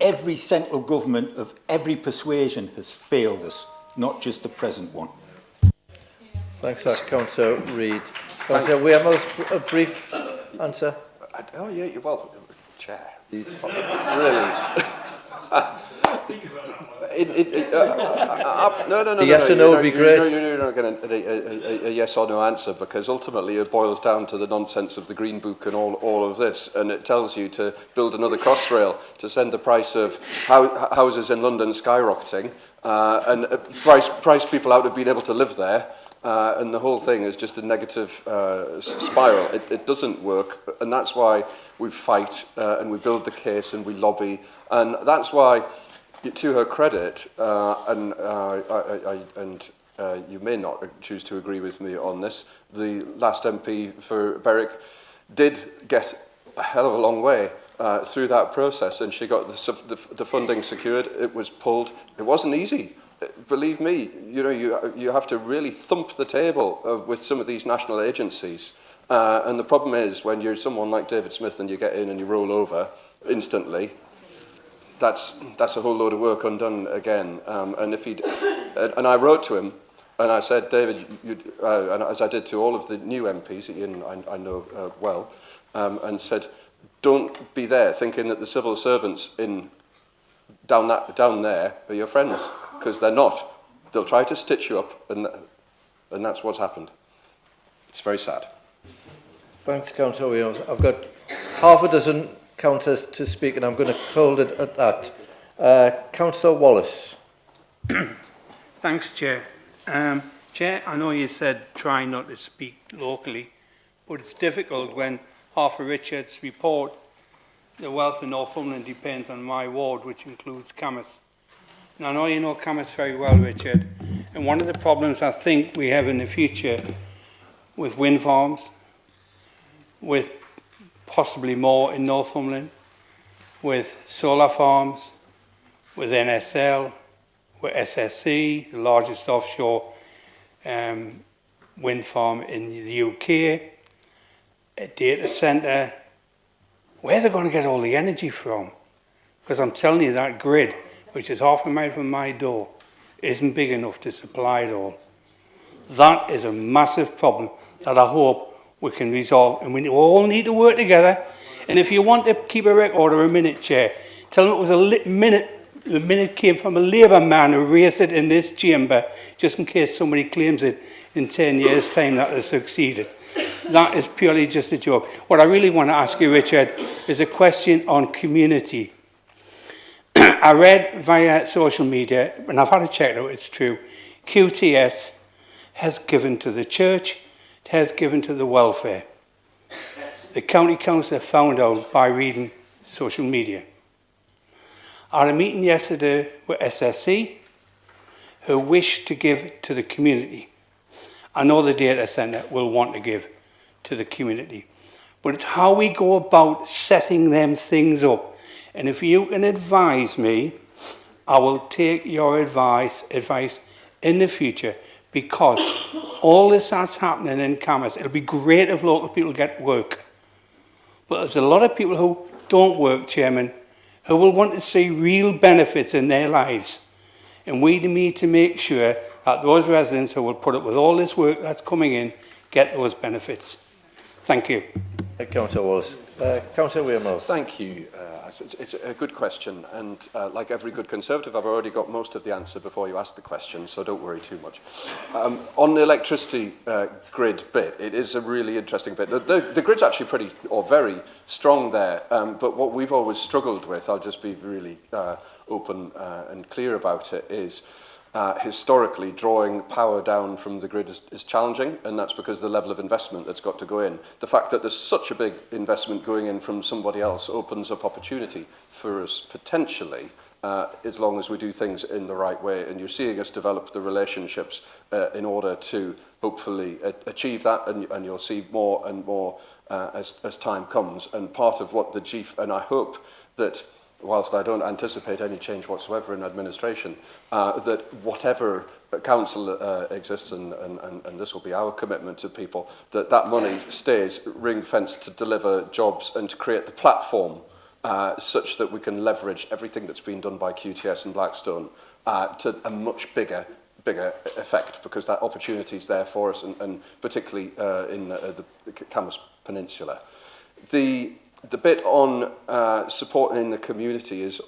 every central government of every persuasion has failed us, not just the present one? Thanks, Councillor Reid. Councillor Weymouth, a brief answer. Oh yeah, well, Chair, these really. No. Yes or no would be great. You're not getting a yes or no answer, because ultimately it boils down to the nonsense of the Green Book and all of this, and it tells you to build another Crossrail, to send the price of houses in London skyrocketing, and price people out of being able to live there. And the whole thing is just a negative spiral. It doesn't work, and that's why we fight and we build the case and we lobby, and that's why, to her credit, and you may not choose to agree with me on this, the last MP for Berwick did get a hell of a long way through that process, and she got the funding secured. It was pulled. It wasn't easy. Believe me, you know, you have to really thump the table with some of these national agencies. And the problem is, when you're someone like David Smith and you get in and you roll over instantly, that's a whole load of work undone again. And if he'd, and I wrote to him, and I said, David, and as I did to all of the new MPs, Ian I know well, and said, don't be there thinking that the civil servants down there are your friends, because they're not. They'll try to stitch you up, and that's what's happened. It's very sad. Thanks, Councillor Williams. I've got half a dozen councillors to speak, and I'm going to hold it at that. Councillor Wallace. Thanks, Chair. Chair, I know you said try not to speak locally, but it's difficult when Arthur Richards' report, the wealth of Northumberland depends on my ward, which includes Camas. And I know you know Camas very well, Richard. And one of the problems I think we have in the future with wind farms, with possibly more in Northumberland, with solar farms, with NSL, with SSE, the largest offshore wind farm in the UK, a data centre, where they're going to get all the energy from. Because I'm telling you, that grid, which is half a mile from my door, isn't big enough to supply it all. That is a massive problem that I hope we can resolve, and we all need to work together. And if you want to keep a record of a minute, Chair, tell them it was the minute came from a Labour man who raised it in this chamber, just in case somebody claims it in 10 years' time that they succeeded. That is purely just a joke. What I really want to ask you, Richard, is a question on community. I read via social media, and I've had to check out, it's true, QTS has given to the church, it has given to the welfare. The county council found out by reading social media. I had a meeting yesterday with SSE, who wish to give to the community. I know the data centre will want to give to the community, but it's how we go about setting them things up. And if you can advise me, I will take your advice in the future, because all this that's happening in Camas, it'll be great if local people get work. But there's a lot of people who don't work, Chairman, who will want to see real benefits in their lives. And we need to make sure that those residents who will put up with all this work that's coming in get those benefits. Thank you. Councillor Wallace. Councillor Wearmouth. Thank you. It's a good question, and like every good Conservative, I've already got most of the answer before you ask the question, so don't worry too much. On the electricity grid bit, it is a really interesting bit. The grid's actually very strong there, but what we've always struggled with, I'll just be really open and clear about it, is historically drawing power down from the grid is challenging, and that's because of the level of investment that's got to go in. The fact that there's such a big investment going in from somebody else opens up opportunity for us potentially, as long as we do things in the right way. And you're seeing us develop the relationships in order to hopefully achieve that, and you'll see more and more as time comes. And part of what the chief, and I hope that, whilst I don't anticipate any change whatsoever in administration, that whatever council exists, and this will be our commitment to people, that money stays ring-fenced to deliver jobs and to create the platform such that we can leverage everything that's been done by QTS and Blackstone to a much bigger effect, because that opportunity is there for us, and particularly in the Camas Peninsula. The bit on supporting the community is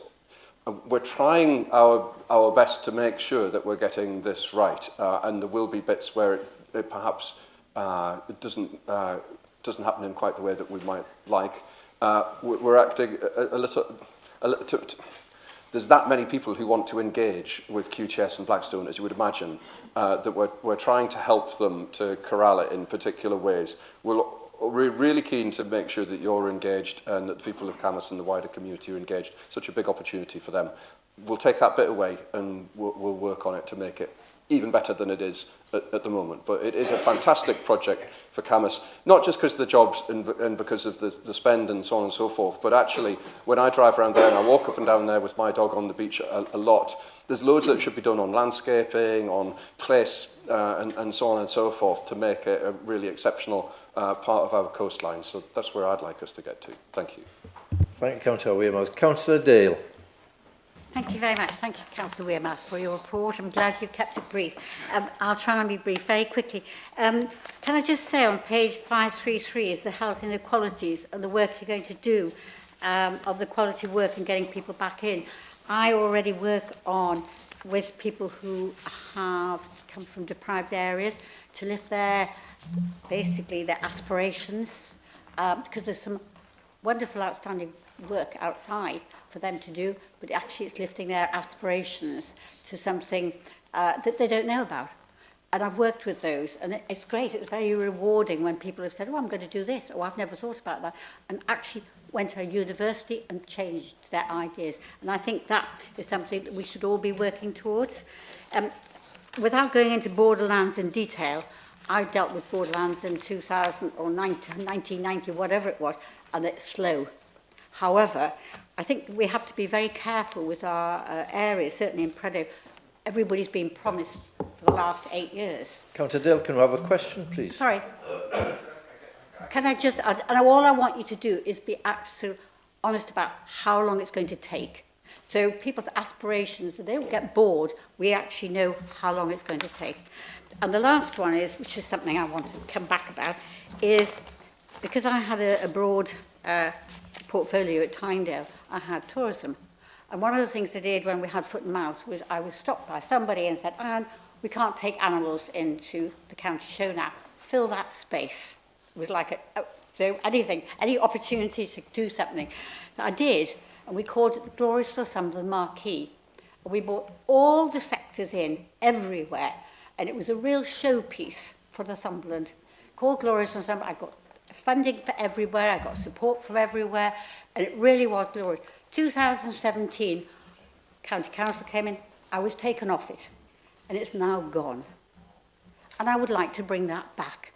we're trying our best to make sure that we're getting this right, and there will be bits where it perhaps it doesn't happen in quite the way that we might like. We're acting a little there's that many people who want to engage with QTS and Blackstone, as you would imagine, that we're trying to help them to corral it in particular ways. We're really keen to make sure that you're engaged and that the people of Camas and the wider community are engaged. Such a big opportunity for them. We'll take that bit away and we'll work on it to make it even better than it is at the moment. But it is a fantastic project for Camas, not just because of the jobs and because of the spend and so on and so forth, but actually when I drive around there and I walk up and down there with my dog on the beach a lot, there's loads that should be done on landscaping, on place and so on and so forth to make it a really exceptional part of our coastline. So that's where I'd like us to get to. Thank you. Thank you, Councillor Wearmouth. Councillor Dale. Thank you very much. Thank you, Councillor Wearmouth, for your report. I'm glad you've kept it brief. I'll try and be brief very quickly. Can I just say on page 533 is the health inequalities and the work you're going to do of the quality work and getting people back in. I already work on with people who have come from deprived areas to lift their, basically their aspirations, because there's some wonderful outstanding work outside for them to do, but actually it's lifting their aspirations to something that they don't know about. And I've worked with those, and it's great. It's very rewarding when people have said, oh, I'm going to do this, or I've never thought about that, and actually went to a university and changed their ideas. And I think that is something that we should all be working towards. Without going into Borderlands in detail, I dealt with Borderlands in 2000 or 1990, whatever it was, and it's slow. However, I think we have to be very careful with our areas, certainly in Predo. Everybody's been promised for the last 8 years. Councillor Dale, can we have a question, please? Sorry. Can I just, and all I want you to do is be actually honest about how long it's going to take. So people's aspirations, they don't get bored, we actually know how long it's going to take. And the last one is, which is something I want to come back about, is because I had a broad portfolio at Tyndale, I had tourism. And one of the things I did when we had foot and mouth was I was stopped by somebody and said, Anne, we can't take animals into the county show now. Fill that space. It was like so anything, any opportunity to do something. So I did, and we called it the Glorious Northumberland Marquee. And we brought all the sectors in everywhere, and it was a real showpiece for Northumberland. Called Glorious Northumberland. I got funding for everywhere, I got support from everywhere, and it really was glorious. 2017, County Council came in, I was taken off it, and it's now gone. And I would like to bring that back,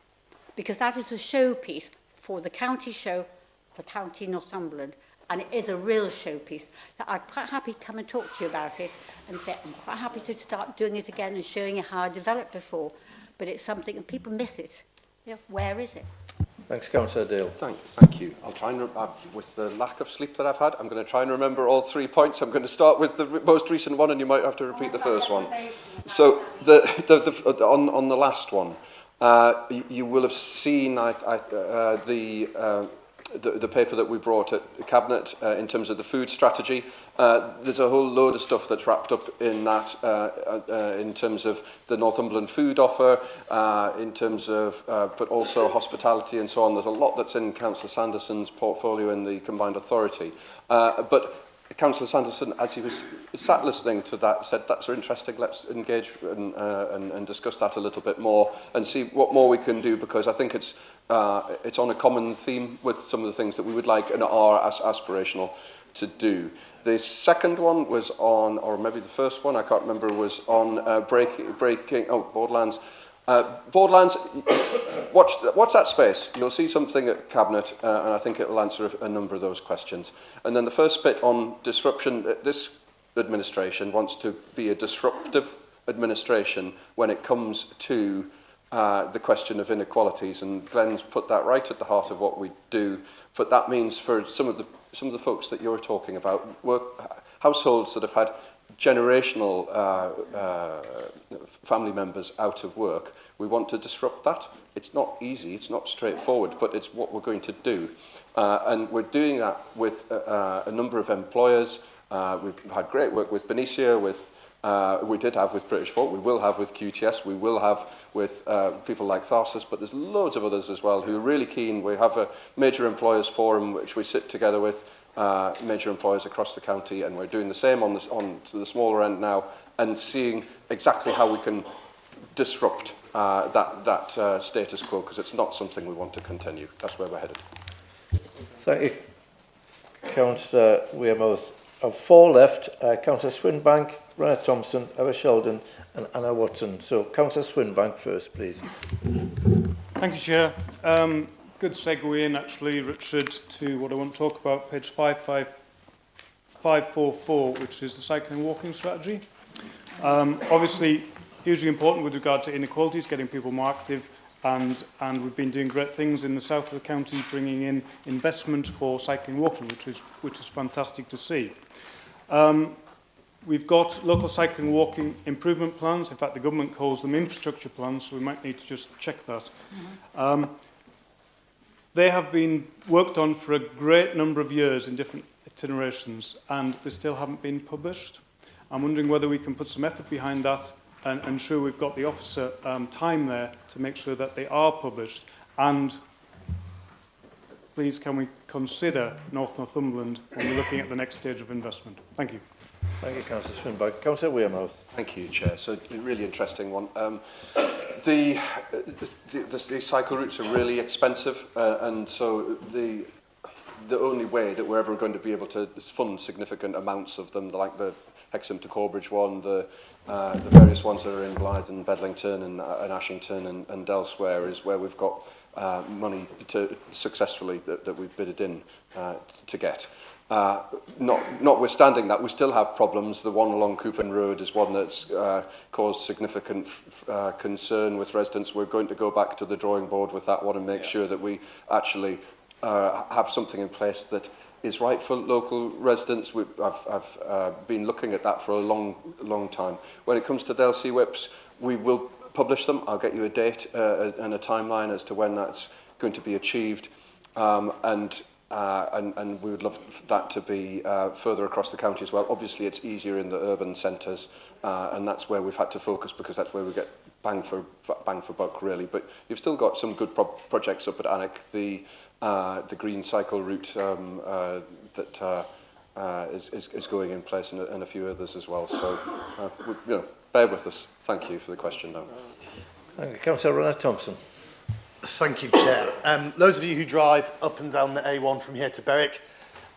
because that is a showpiece for the county show for County Northumberland, and it is a real showpiece. So I'd quite happy to come and talk to you about it, and say, I'm quite happy to start doing it again and showing you how I developed before, but it's something, and people miss it. You know, where is it? Thanks, Councillor Dale. Thank you. I'll try and, with the lack of sleep that I've had, I'm going to try and remember all 3 points. I'm going to start with the most recent one, and you might have to repeat the first one. So, on the last one, you will have seen the paper that we brought at Cabinet in terms of the food strategy. There's a whole load of stuff that's wrapped up in that in terms of the Northumberland food offer, in terms of, but also hospitality and so on. There's a lot that's in Councillor Sanderson's portfolio in the Combined Authority. But Councillor Sanderson, as he was sat listening to that, said, that's interesting, let's engage and discuss that a little bit more and see what more we can do, because I think it's on a common theme with some of the things that we would like and are aspirational to do. The second one was on, or maybe the first one, I can't remember, was on Borderlands. Borderlands, watch that space. You'll see something at Cabinet, and I think it will answer a number of those questions. And then the first bit on disruption, this administration wants to be a disruptive administration when it comes to the question of inequalities, and Glenn's put that right at the heart of what we do. But that means for some of the folks that you're talking about, households that have had generational family members out of work, we want to disrupt that. It's not easy, it's not straightforward, but it's what we're going to do. And we're doing that with a number of employers. We've had great work with Benicia, we did have with British Folk, we will have with QTS, we will have with people like Tharsis, but there's loads of others as well who are really keen. We have a major employers forum which we sit together with major employers across the county, and we're doing the same on to the smaller end now, and seeing exactly how we can disrupt that status quo, because it's not something we want to continue. That's where we're headed. Thank you, Councillor Wearmouth. Of 4 left, Councillor Swinbank, Rana Thompson, Eva Sheldon and Anna Watson. So Councillor Swinbank first, please. Thank you, Chair. Good segue in, actually, Richard, to what I want to talk about, page 544, which is the cycling and walking strategy. Obviously, hugely important with regard to inequalities, getting people more active, and we've been doing great things in the south of the county, bringing in investment for cycling and walking, which is fantastic to see. We've got local cycling and walking improvement plans. In fact, the government calls them infrastructure plans, so we might need to just check that. They have been worked on for a great number of years in different iterations, and they still haven't been published. I'm wondering whether we can put some effort behind that and ensure we've got the officer time there to make sure that they are published. And please, can we consider North Northumberland when we're looking at the next stage of investment? Thank you. Thank you, Councillor Swinbank. Councillor Wearmouth. Thank you, Chair. So, a really interesting one. The cycle routes are really expensive, and so the only way that we're ever going to be able to fund significant amounts of them, like the Hexham to Corbridge one, the various ones that are in Blyth and Bedlington and Ashington and elsewhere, is where we've got money to successfully that we've bidded in to get. Notwithstanding that, we still have problems. The one along Coupon Road is one that's caused significant concern with residents. We're going to go back to the drawing board with that one and make sure that we actually have something in place that is right for local residents. I've been looking at that for a long time. When it comes to the LC whips, we will publish them. I'll get you a date and a timeline as to when that's going to be achieved. And we would love that to be further across the county as well. Obviously, it's easier in the urban centres, and that's where we've had to focus because that's where we get bang for buck, really. But you've still got some good projects up at Alnwick. The green cycle route that is going in place, and a few others as well. So, bear with us. Thank you for the question. Now, thank you, Councillor Rana Thompson. Thank you, Chair. Those of you who drive up and down the A1 from here to Berwick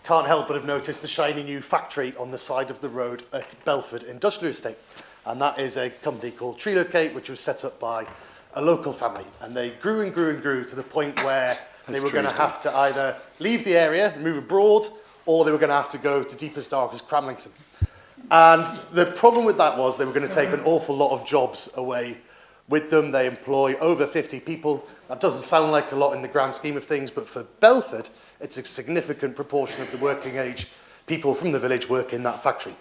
can't help but have noticed the shiny new factory on the side of the road at Belford Industrial Estate. And that is a company called Trelocate, which was set up by a local family. And they grew and grew and grew to the point where they were going to have to either leave the area and move abroad, or they were going to have to go to deepest, darkest Cramlington. And the problem with that was they were going to take an awful lot of jobs away with them. They employ over 50 people. That doesn't sound like a lot in the grand scheme of things, but for Belford, it's a significant proportion of the working age people from the village work in that factory.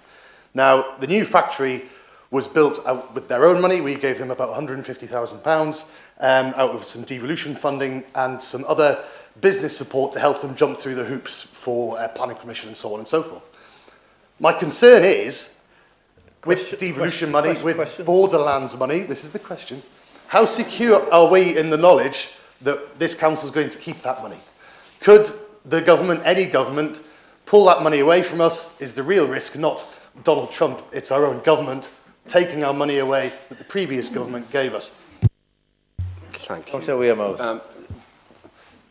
Now, the new factory was built out with their own money. We gave them about £150,000 out of some devolution funding and some other business support to help them jump through the hoops for planning permission and so on and so forth. My concern is, with devolution money, with Borderlands money, this is the question, how secure are we in the knowledge that this council is going to keep that money? Could the government, any government, pull that money away from us? Is the real risk not Donald Trump, it's our own government, taking our money away that the previous government gave us? Thank you.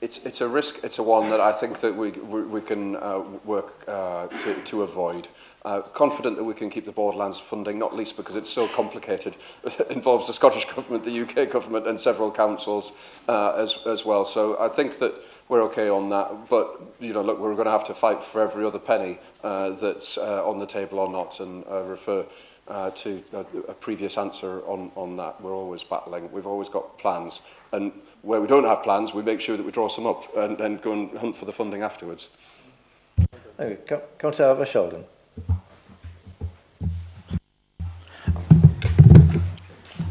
It's a risk. It's a one that I think that we can work to avoid. Confident that we can keep the Borderlands funding, not least because it's so complicated. It involves the Scottish Government, the UK Government and several councils as well. So I think that we're okay on that. But, look, we're going to have to fight for every other penny that's on the table or not, and refer to a previous answer on that. We're always battling. We've always got plans. And where we don't have plans, we make sure that we draw some up and go and hunt for the funding afterwards. Thank you. Councillor Eva Sheldon.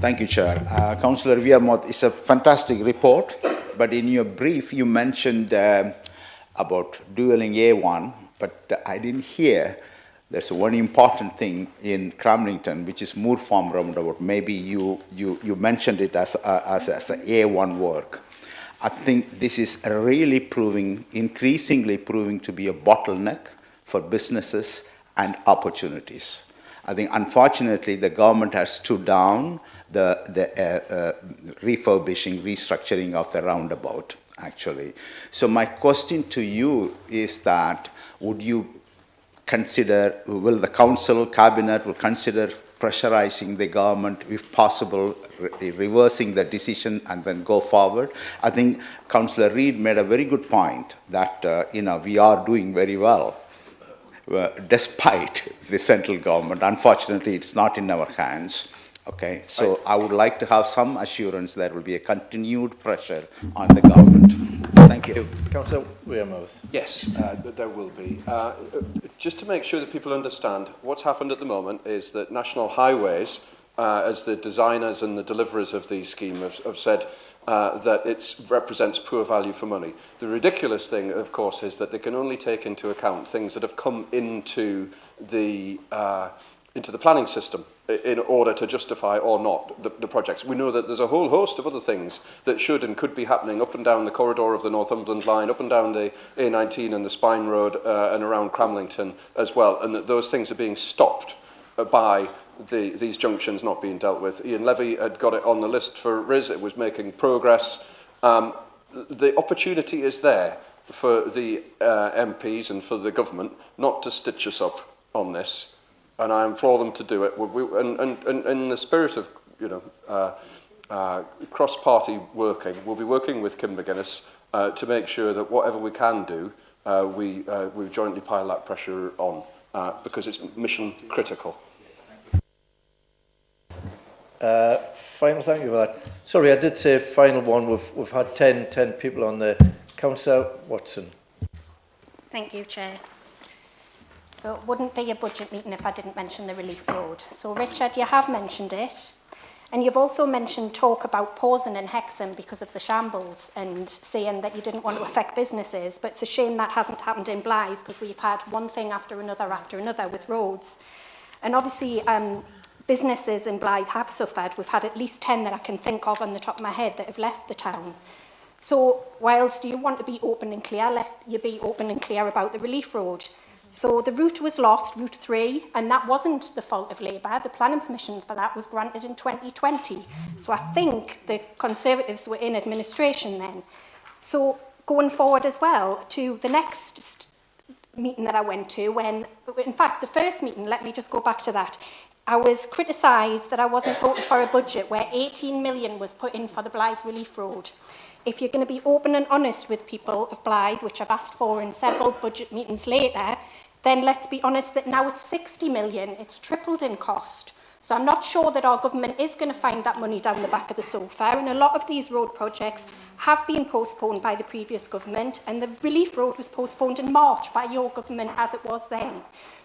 Thank you, Chair. Councillor Wearmouth, it's a fantastic report, but in your brief you mentioned about dualling A1, but I didn't hear there's one important thing in Cramlington, which is Moor Farm roundabout. Maybe you mentioned it as a A1 work. I think this is really increasingly proving to be a bottleneck for businesses and opportunities. I think, unfortunately, the government has stood down the refurbishing, restructuring of the roundabout, actually. So my question to you is that, would you will the council, cabinet will consider pressurizing the government, if possible, reversing the decision and then go forward. I think Councillor Reid made a very good point that, we are doing very well despite the central government. Unfortunately, it's not in our hands. Okay, so I would like to have some assurance there will be a continued pressure on the government. Thank you. Councillor Wearmouth. Yes, there will be. Just to make sure that people understand, what's happened at the moment is that National Highways, as the designers and the deliverers of these schemes, have said that it represents poor value for money. The ridiculous thing, of course, is that they can only take into account things that have come into the planning system in order to justify or not the projects. We know that there's a whole host of other things that should and could be happening up and down the corridor of the Northumberland line, up and down the A19 and the Spine Road and around Cramlington as well, and that those things are being stopped by these junctions not being dealt with. Ian Levy had got it on the list for RIS, it was making progress. The opportunity is there for the MPs and for the government not to stitch us up on this. And I implore them to do it. And in the spirit of, cross-party working, we'll be working with Kim McGuinness to make sure that whatever we can do, we jointly pile that pressure on, because it's mission critical. Final thank you for that. Sorry, I did say final one. We've had 10 people on there. Councillor Watson. Thank you, Chair. So it wouldn't be a budget meeting if I didn't mention the Relief Road. So Richard, you have mentioned it. And you've also mentioned talk about pausing in Hexham because of the shambles and saying that you didn't want to affect businesses. But it's a shame that hasn't happened in Blythe because we've had one thing after another with roads. And obviously, businesses in Blythe have suffered. We've had at least 10 that I can think of on the top of my head that have left the town. So whilst you want to be open and clear, let you be open and clear about the Relief Road. So the route was lost, Route 3, and that wasn't the fault of Labour. The planning permission for that was granted in 2020. So I think the Conservatives were in administration then. So going forward as well to the next meeting that I went to, when, in fact, the first meeting, let me just go back to that, I was criticised that I wasn't voting for a budget where 18 million was put in for the Blythe Relief Road. If you're going to be open and honest with people of Blythe, which I've asked for in several budget meetings later, then let's be honest that now it's 60 million. It's tripled in cost. So I'm not sure that our government is going to find that money down the back of the sofa. And a lot of these road projects have been postponed by the previous government. And the Relief Road was postponed in March by your government as it was then.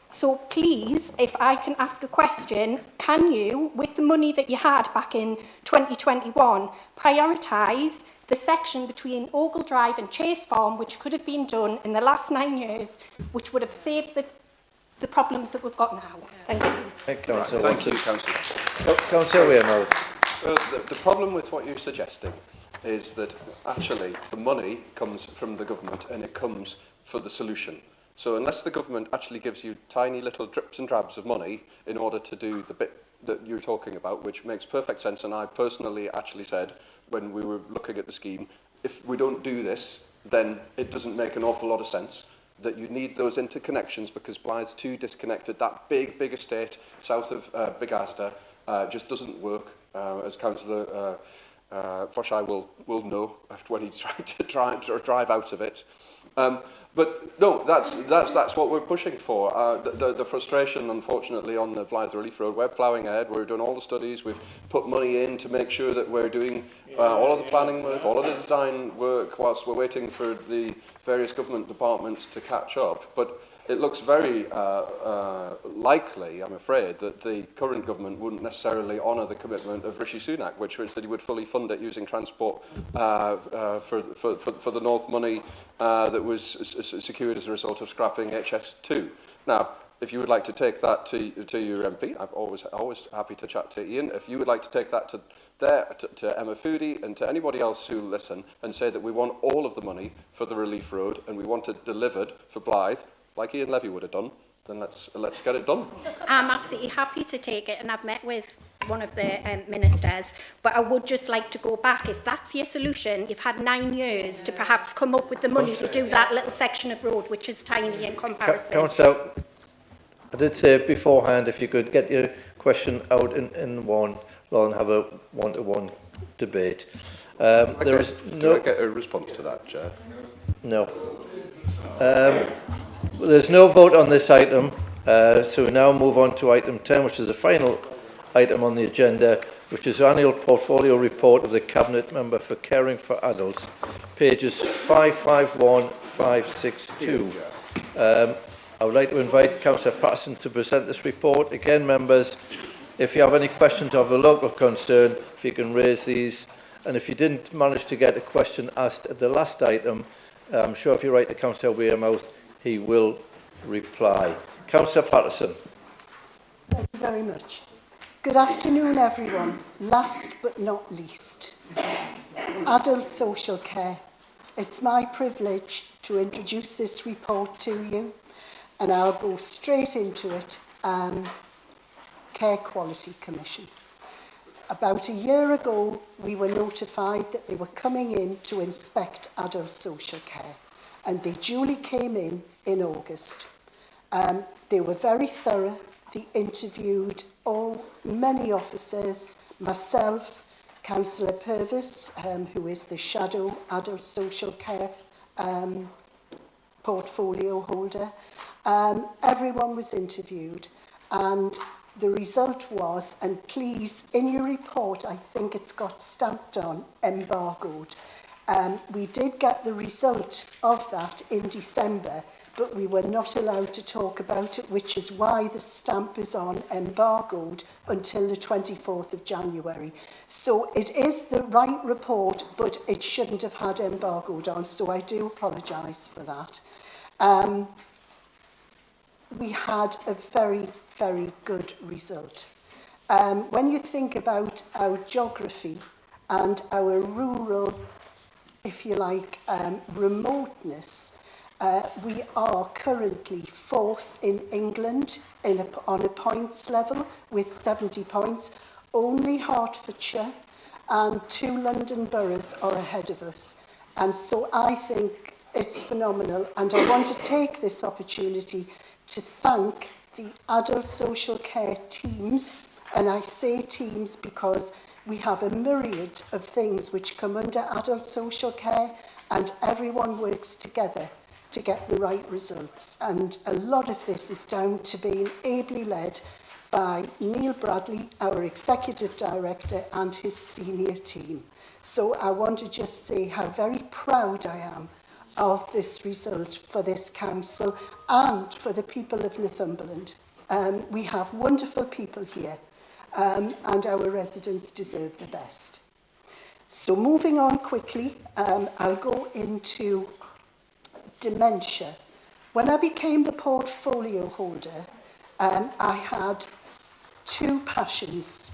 So please, if I can ask a question, can you, with the money that you had back in 2021, prioritise the section between Ogle Drive and Chase Farm, which could have been done in the last 9 years, which would have saved the problems that we've got now? Thank you. Thank you, Councillor. Councillor Wearmouth. The problem with what you're suggesting is that actually the money comes from the government and it comes for the solution. So unless the government actually gives you tiny little drips and drabs of money in order to do the bit that you're talking about, which makes perfect sense, and I personally actually said when we were looking at the scheme, if we don't do this, then it doesn't make an awful lot of sense, that you need those interconnections because Blythe's too disconnected. That big estate south of Big Asda just doesn't work, as Councillor Froshai will know after when he tried to drive out of it. But no, that's what we're pushing for. The frustration, unfortunately, on the Blythe Relief Road, we're ploughing ahead. We're doing all the studies. We've put money in to make sure that we're doing all of the planning work, all of the design work, whilst we're waiting for the various government departments to catch up. But it looks very likely, I'm afraid, that the current government wouldn't necessarily honour the commitment of Rishi Sunak, which was that he would fully fund it using transport for the North money that was secured as a result of scrapping HS2. Now, if you would like to take that to your MP, I'm always happy to chat to Ian. If you would like to take that to Emma Foodie and to anybody else who listen and say that we want all of the money for the Relief Road and we want it delivered for Blythe, like Ian Levy would have done, then let's get it done. I'm absolutely happy to take it, and I've met with one of the ministers, but I would just like to go back. If that's your solution, you've had 9 years to perhaps come up with the money to do that little section of road, which is tiny in comparison. I did say beforehand if you could get your question out in one rather than have a one-to-one debate. There is Do I get a response to that, Chair? No. There's no vote on this item, so we now move on to item 10, which is the final item on the agenda, which is the annual portfolio report of the Cabinet Member for Caring for Adults, pages 551, 562. I would like to invite Councillor Patterson to present this report. Again, members, if you have any questions of a local concern, if you can raise these. And if you didn't manage to get a question asked at the last item, I'm sure if you write to Councillor Wearmouth, he will reply. Councillor Patterson. Thank you very much. Good afternoon, everyone. Last but not least, adult social care. It's my privilege to introduce this report to you, and I'll go straight into it. Care Quality Commission. About a year ago, we were notified that they were coming in to inspect adult social care, and they duly came in August. They were very thorough. They interviewed many officers, myself, Councillor Purvis, who is the shadow adult social care portfolio holder. Everyone was interviewed, and the result was, and please, in your report, I think it's got stamped on, embargoed. We did get the result of that in December, but we were not allowed to talk about it, which is why the stamp is on embargoed until the 24th of January. So it is the right report, but it shouldn't have had embargoed on, so I do apologise for that. We had a very, very good result. When you think about our geography and our rural, if you like, remoteness, we are currently 4th in England on a points level with 70 points. Only Hertfordshire and 2 London boroughs are ahead of us. And so I think it's phenomenal. And I want to take this opportunity to thank the adult social care teams, and I say teams because we have a myriad of things which come under adult social care, and everyone works together to get the right results. And a lot of this is down to being ably led by Neil Bradley, our Executive Director, and his senior team. So I want to just say how very proud I am of this result for this council and for the people of Northumberland. We have wonderful people here, and our residents deserve the best. So moving on quickly, I'll go into dementia. When I became the portfolio holder, I had 2 passions,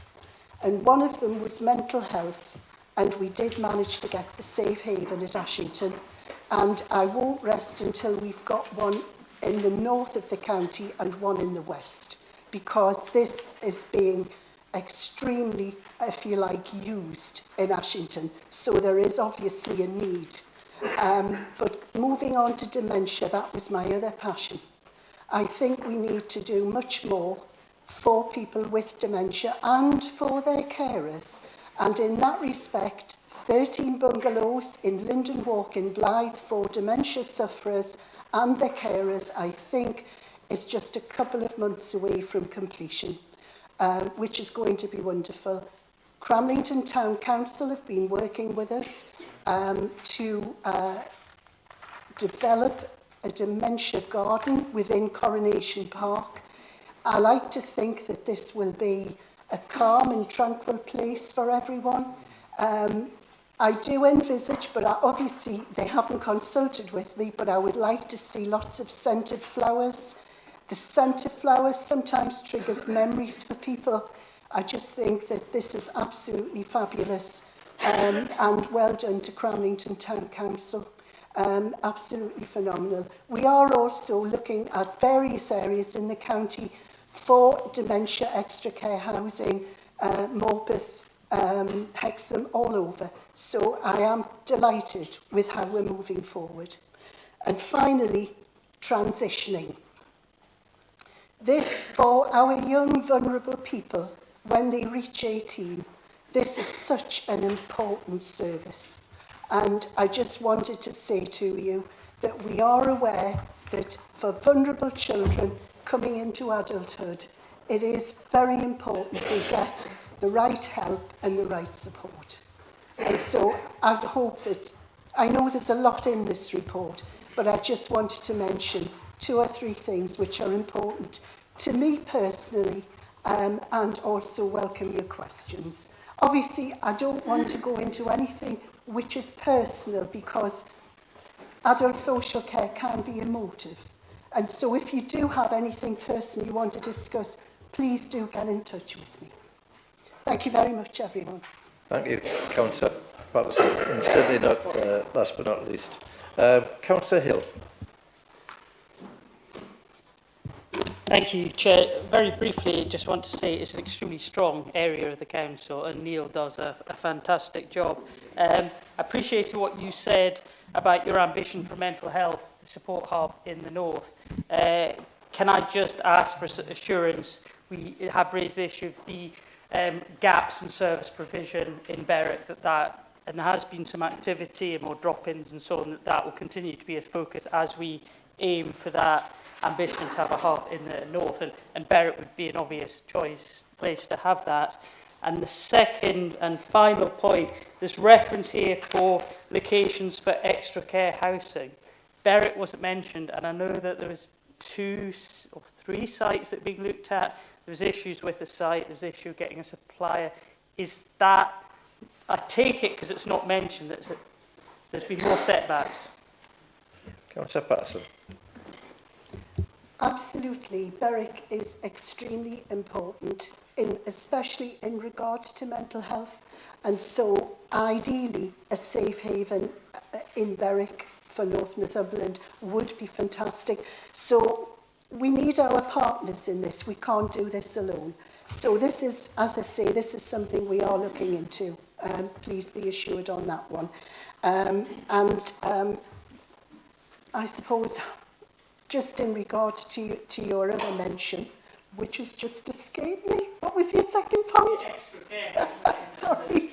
and one of them was mental health, and we did manage to get the safe haven at Ashington. And I won't rest until we've got one in the north of the county and one in the west, because this is being extremely, if you like, used in Ashington. So there is obviously a need. But moving on to dementia, that was my other passion. I think we need to do much more for people with dementia and for their carers. And in that respect, 13 bungalows in Linden Walk in Blythe for dementia sufferers and their carers, I think, is just a couple of months away from completion, which is going to be wonderful. Cramlington Town Council have been working with us to develop a dementia garden within Coronation Park. I like to think that this will be a calm and tranquil place for everyone. I do envisage, but obviously they haven't consulted with me, but I would like to see lots of scented flowers. The scent of flowers sometimes triggers memories for people. I just think that this is absolutely fabulous, and well done to Cramlington Town Council. Absolutely phenomenal. We are also looking at various areas in the county for dementia extra care housing, Morpeth, Hexham, all over. So I am delighted with how we're moving forward. And finally, transitioning. This, for our young vulnerable people, when they reach 18, this is such an important service. And I just wanted to say to you that we are aware that for vulnerable children coming into adulthood, it is very important they get the right help and the right support. And so I'd hope that, I know there's a lot in this report, but I just wanted to mention 2 or 3 things which are important to me personally, and also welcome your questions. Obviously, I don't want to go into anything which is personal, because adult social care can be emotive. And so if you do have anything personal you want to discuss, please do get in touch with me. Thank you very much, everyone. Thank you, Councillor Patterson. And certainly not last but not least. Councillor Hill. Thank you, Chair. Very briefly, I just want to say it's an extremely strong area of the Council, and Neil does a fantastic job. I appreciated what you said about your ambition for mental health, the support hub in the north. Can I just ask for assurance? We have raised the issue of the gaps in service provision in Berwick, and there has been some activity and more drop-ins and so on, that will continue to be a focus as we aim for that ambition to have a hub in the north, and Berwick would be an obvious place to have that. And the second and final point, there's reference here for locations for extra care housing. Berwick wasn't mentioned, and I know that there was 2 or 3 sites that are being looked at. There's issues with the site, there's issue of getting a supplier. Is that, I take it because it's not mentioned, that there's been more setbacks. Councillor Patterson. Absolutely, Berwick is extremely important, especially in regard to mental health. And so, ideally, a safe haven in Berwick for North Northumberland would be fantastic. So, we need our partners in this. We can't do this alone. So this is, as I say, this is something we are looking into. Please be assured on that one. I suppose, just in regard to your other mention, which has just escaped me. What was your second point? Sorry.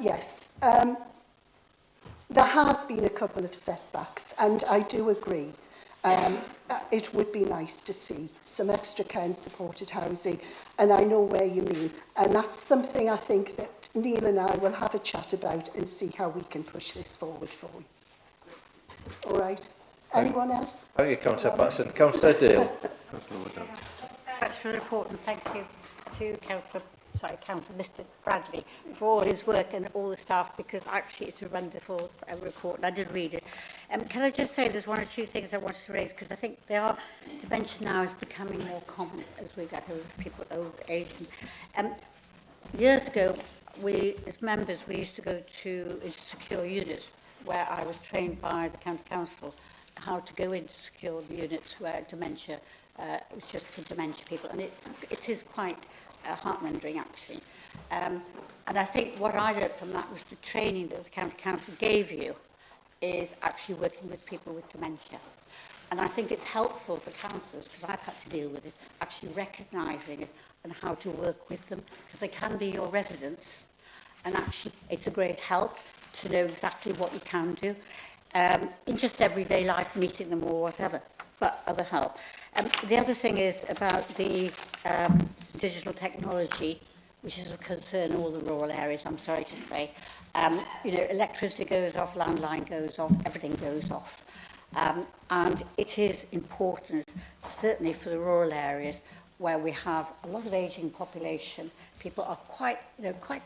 Yes. There has been a couple of setbacks, and I do agree. It would be nice to see some extra care and supported housing, and I know where you mean. And that's something I think that Neil and I will have a chat about and see how we can push this forward for you. All right. Anyone else? Thank you, Councillor Patterson. Councillor Dale. Thanks for the report, and thank you to Councillor Mr Bradley for all his work and all the staff, because actually it's a wonderful report and I did read it. Can I just say there's 1 or 2 things I wanted to raise, because I think dementia now is becoming more common as we get older, people old age. Years ago, we as members we used to go to secure units where I was trained by the county council how to go into secure units where dementia, was just for dementia people, and it is quite heart-rending actually. And I think what I learned from that was the training that the county council gave you is actually working with people with dementia. And I think it's helpful for councillors, because I've had to deal with it, actually recognising it and how to work with them, because they can be your residents, and actually it's a great help to know exactly what you can do in just everyday life, meeting them or whatever, but other help. The other thing is about the digital technology, which is of concern in all the rural areas, I'm sorry to say. You know, electricity goes off, landline goes off, everything goes off. And it is important, certainly for the rural areas, where we have a lot of ageing population. People are quite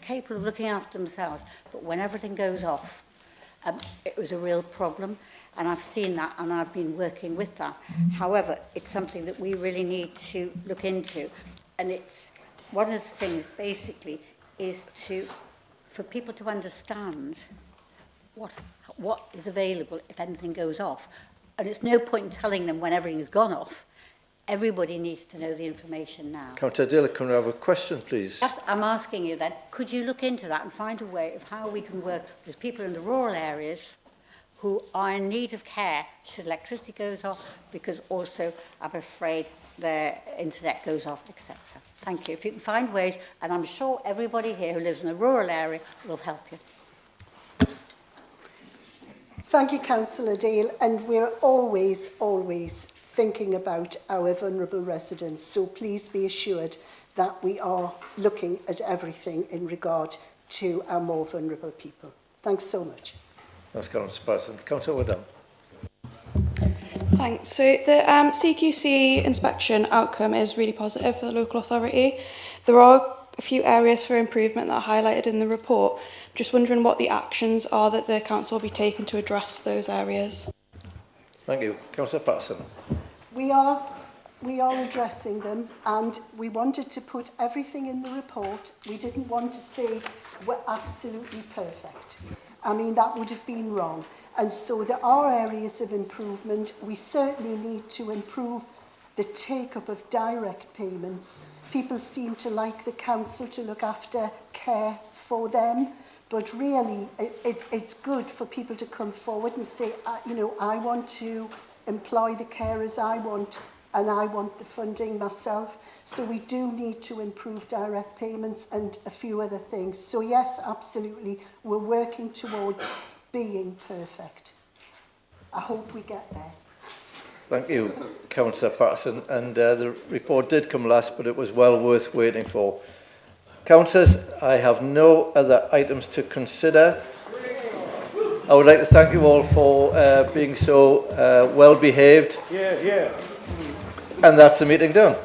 capable of looking after themselves, but when everything goes off, it was a real problem. And I've seen that, and I've been working with that. However, it's something that we really need to look into. And it's one of the things, basically, is for people to understand what is available if anything goes off. And it's no point in telling them when everything's gone off. Everybody needs to know the information now. Councillor Dale, can I have a question, please? Yes, I'm asking you then, could you look into that and find a way of how we can work with people in the rural areas who are in need of care should electricity goes off, because also I'm afraid their internet goes off, etc. Thank you. If you can find ways, and I'm sure everybody here who lives in a rural area will help you. Thank you, Councillor Dale, and we're always thinking about our vulnerable residents, so please be assured that we are looking at everything in regard to our more vulnerable people. Thanks so much. Thanks, Councillor Patterson. Councillor Woodham. Thanks. So the CQC inspection outcome is really positive for the local authority. There are a few areas for improvement that are highlighted in the report. Just wondering what the actions are that the council will be taking to address those areas. Thank you. Councillor Patterson. We are addressing them, and we wanted to put everything in the report. We didn't want to say we're absolutely perfect. I mean, that would have been wrong. And so there are areas of improvement. We certainly need to improve the take-up of direct payments. People seem to like the council to look after care for them, but really it's good for people to come forward and say, you know, I want to employ the carers I want, and I want the funding myself. So we do need to improve direct payments and a few other things. So yes, absolutely, we're working towards being perfect. I hope we get there. Thank you, Councillor Patterson. And the report did come last, but it was well worth waiting for. Councillors, I have no other items to consider. I would like to thank you all for being so well behaved. Yeah. And that's the meeting done.